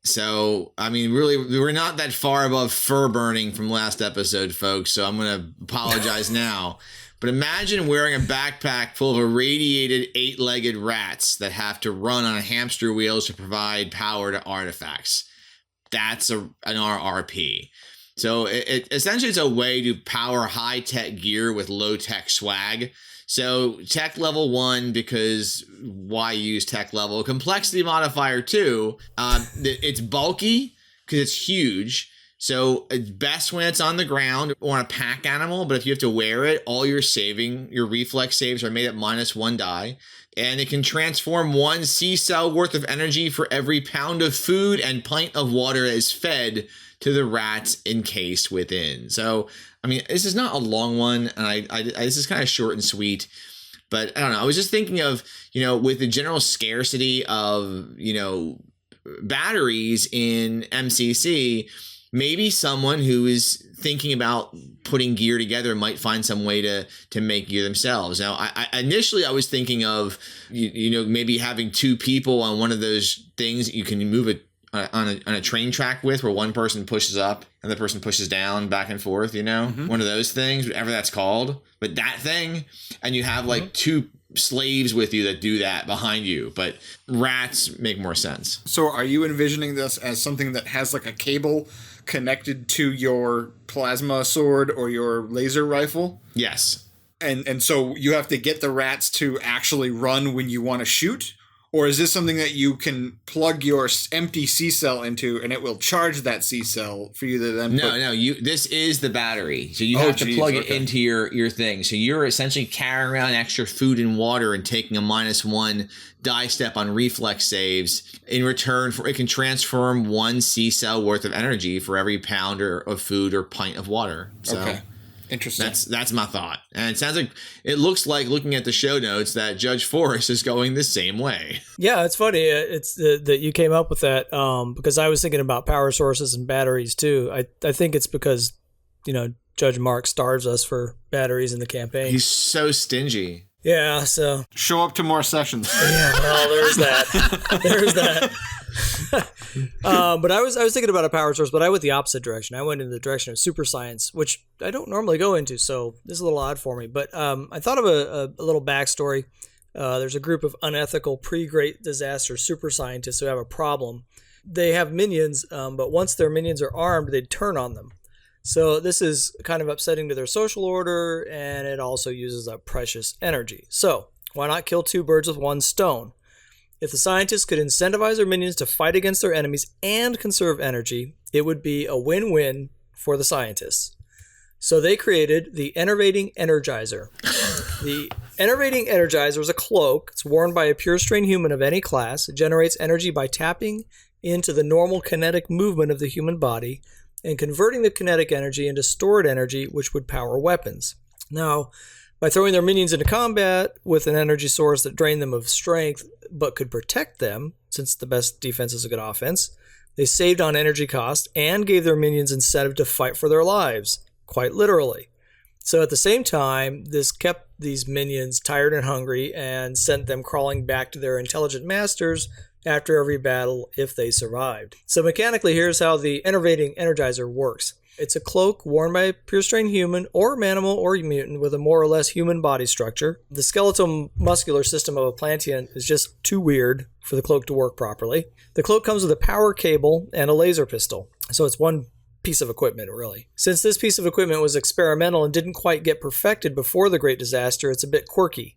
So, I mean, really, we're not that far above fur burning from last episode, folks, so I'm going to apologize now. But imagine wearing a backpack full of irradiated 8-legged rats that have to run on hamster wheels to provide power to artifacts. That's an RRP. So essentially it's a way to power high-tech gear with low-tech swag. So tech level 1, because why use tech level? Complexity modifier 2, it's bulky because it's huge. So it's best when it's on the ground or on a pack animal, but if you have to wear it, all your reflex saves are made at -1 die. And it can transform 1 C-cell worth of energy for every pound of food and pint of water that is fed to the rats encased within. So, I mean, this is not a long one, and this is kind of short and sweet. But I don't know. I was just thinking of, with the general scarcity of, batteries in MCC, maybe someone who is thinking about putting gear together might find some way to make gear themselves. Now, I initially was thinking of, maybe having 2 people on one of those things that you can move it on a train track with, where one person pushes up and the person pushes down, back and forth, one of those things, whatever that's called. But that thing, and you have like 2 slaves with you that do that behind you, but rats make more sense. So are you envisioning this as something that has like a cable connected to your plasma sword or your laser rifle? Yes. And so you have to get the rats to actually run when you want to shoot? Or is this something that you can plug your empty C-cell into and it will charge that C-cell for you to then this is the battery. So you have to plug it into your thing. So you're essentially carrying around extra food and water and taking a -1 die step on reflex saves. In return, it can transform 1 C-cell worth of energy for every pound of food or pint of water. So. Okay. Interesting. That's my thought. And it looks like, looking at the show notes, that Judge Forrest is going the same way. Yeah, it's funny. It's that you came up with that because I was thinking about power sources and batteries too. I think it's because, Judge Mark starves us for batteries in the campaign. He's so stingy. Yeah, so show up to more sessions. Yeah, well, there's that. There's that. But I was thinking about a power source, but I went the opposite direction. I went in the direction of super science, which I don't normally go into, so this is a little odd for me. But I thought of a little backstory. There's a group of unethical pre-Great Disaster super scientists who have a problem. They have minions, but once their minions are armed, they turn on them. So this is kind of upsetting to their social order, and it also uses up precious energy. So why not kill 2 birds with 1 stone? If the scientists could incentivize their minions to fight against their enemies and conserve energy, it would be a win-win for the scientists. So they created the Enervating Energizer. The Enervating Energizer is a cloak. It's worn by a pure strain human of any class. It generates energy by tapping into the normal kinetic movement of the human body and converting the kinetic energy into stored energy, which would power weapons. Now, by throwing their minions into combat with an energy source that drained them of strength but could protect them, since the best defense is a good offense, they saved on energy cost and gave their minions incentive to fight for their lives, quite literally. So at the same time, this kept these minions tired and hungry and sent them crawling back to their intelligent masters after every battle if they survived. So mechanically, here's how the Enervating Energizer works. It's a cloak worn by a pure strain human or manimal or mutant with a more or less human body structure. The skeletal muscular system of a Plantian is just too weird for the cloak to work properly. The cloak comes with a power cable and a laser pistol. So it's one piece of equipment, really. Since this piece of equipment was experimental and didn't quite get perfected before the Great Disaster, it's a bit quirky.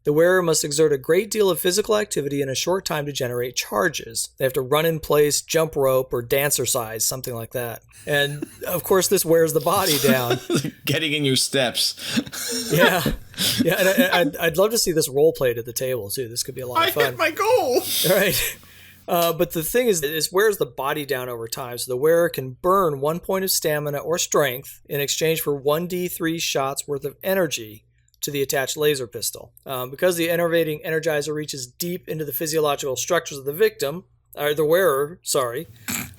The wearer must exert a great deal of physical activity in a short time to generate charges. They have to run in place, jump rope, or dancercise, something like that. And, of course, this wears the body down. Getting in your steps. Yeah. And I'd love to see this role played at the table, too. This could be a lot of fun. I hit my goal! All right. But the thing is, it wears the body down over time, so the wearer can burn 1 point of stamina or strength in exchange for 1d3 shots worth of energy to the attached laser pistol. Because the Enervating Energizer reaches deep into the physiological structures of the victim, or the wearer,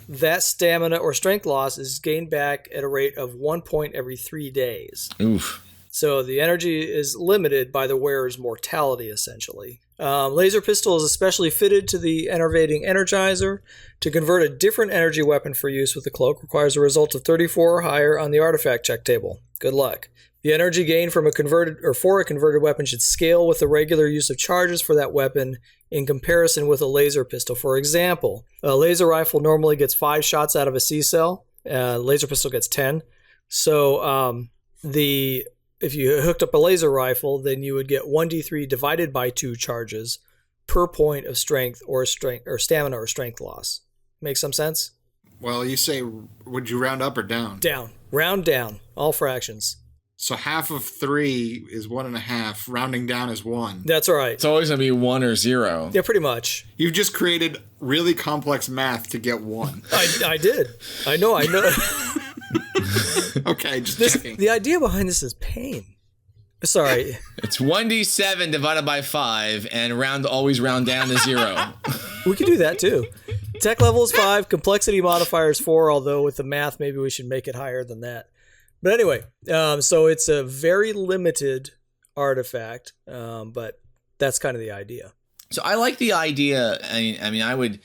that stamina or strength loss is gained back at a rate of 1 point every 3 days. Oof. So the energy is limited by the wearer's mortality, essentially. Laser pistol is especially fitted to the Enervating Energizer. To convert a different energy weapon for use with the cloak requires a result of 34 or higher on the artifact check table. Good luck. The energy gained from a converted weapon should scale with the regular use of charges for that weapon in comparison with a laser pistol. For example, a laser rifle normally gets 5 shots out of a C-cell. Laser pistol gets 10. So if you hooked up a laser rifle, then you would get 1d3 divided by 2 charges per point of strength or stamina or strength loss. Make some sense? Well, you say, would you round up or down? Down. Round down. All fractions. So half of 3 is 1.5. Rounding down is 1. That's right. It's always going to be 1 or 0. Yeah, pretty much. You've just created really complex math to get 1. I did. I know. Okay, just checking. The idea behind this is pain. Sorry. It's 1d7 divided by 5 and always round down to 0. We could do that too. Tech level is 5, complexity modifier is 4, although with the math maybe we should make it higher than that. But anyway, so it's a very limited artifact, but that's kind of the idea. So I like the idea. I mean, I would,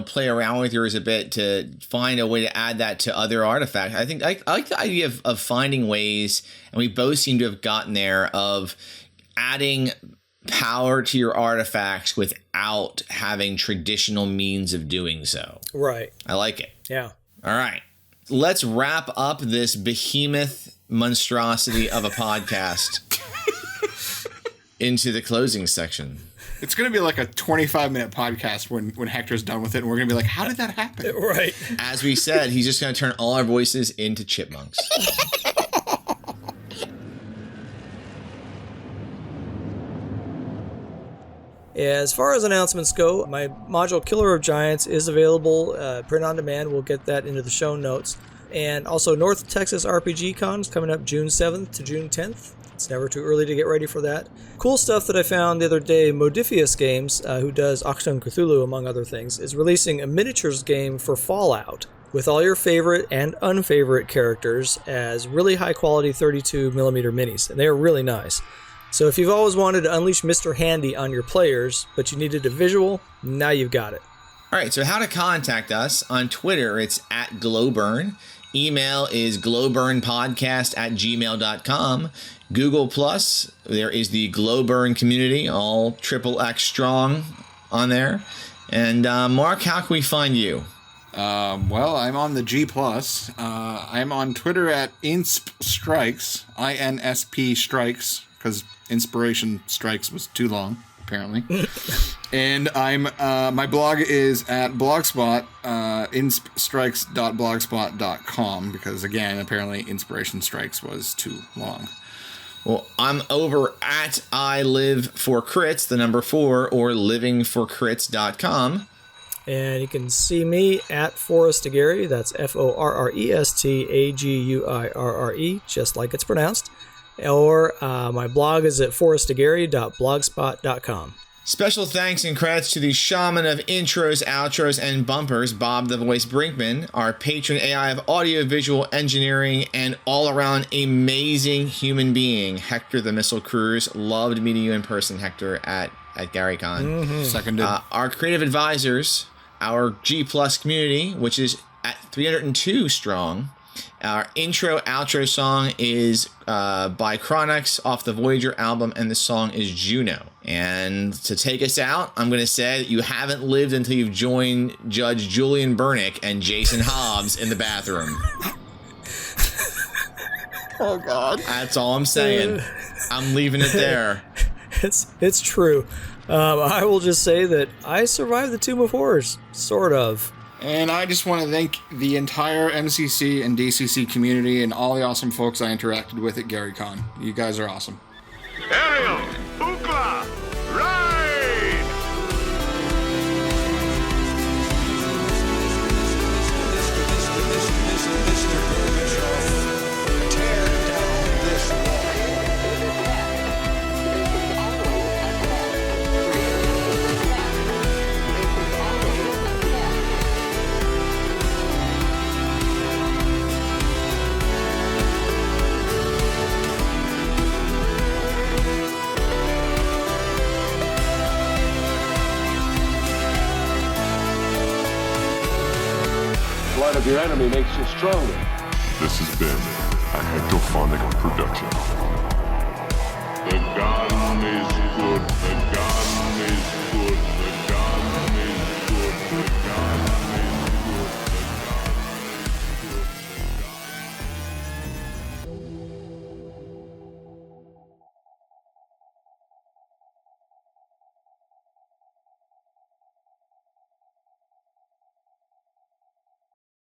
play around with yours a bit to find a way to add that to other artifacts. I think I like the idea of finding ways, and we both seem to have gotten there, of adding power to your artifacts without having traditional means of doing so. Right. I like it. Yeah. All right. Let's wrap up this behemoth monstrosity of a podcast into the closing section. It's going to be like a 25-minute podcast when Hector's done with it, and we're going to be like, how did that happen? Right. As we said, he's just going to turn all our voices into chipmunks. As far as announcements go, my module Killer of Giants is available print on demand. We'll get that into the show notes. And also North Texas RPG Con is coming up June 7th to June 10th. It's never too early to get ready for that. Cool stuff that I found the other day, Modifius Games, who does Achtung Cthulhu among other things, is releasing a miniatures game for Fallout with all your favorite and unfavorite characters as really high quality 32mm minis. And they are really nice. So if you've always wanted to unleash Mr. Handy on your players, but you needed a visual, now you've got it. All right, so how to contact us. On Twitter, it's @Glowburn. Email is glowburnpodcast@gmail.com. Google Plus, there is the Glowburn community, all XXX strong on there. And Mark, how can we find you? Well, I'm on the G+. I'm on Twitter @InspStrikes, INSP Strikes, because Inspiration Strikes was too long, apparently. And my blog is at Blogspot, inspstrikes.blogspot.com, because again, apparently Inspiration Strikes was too long. Well, I'm over at I Live for Crits, the number 4, or livingforcrits.com. And you can see me at Forrestaguirre. That's FORRESTAGUIRRE, just like it's pronounced. Or my blog is at forrestaguirre.blogspot.com. Special thanks and credits to the shaman of intros, outros, and bumpers, Bob the Voice Brinkman, our patron AI of audio-visual engineering, and all-around amazing human being, Hector the Missile Cruz. Loved meeting you in person, Hector, at GaryCon. Mm-hmm. Seconded. Our creative advisors, our G Plus community, which is at 302 strong. Our intro outro song is by Chronix off the Voyager album, and the song is Juno. And to take us out, I'm going to say that you haven't lived until you've joined Judge Julian Burnick and Jason Hobbs in the bathroom. Oh, God. That's all I'm saying. I'm leaving it there. It's true. I will just say that I survived the Tomb of Horrors, sort of. And I just want to thank the entire MCC and DCC community and all the awesome folks I interacted with at GaryCon. You guys are awesome. Ariel, Ookla, ride! Blood of your enemy makes you stronger. This has been a Hectophonic production.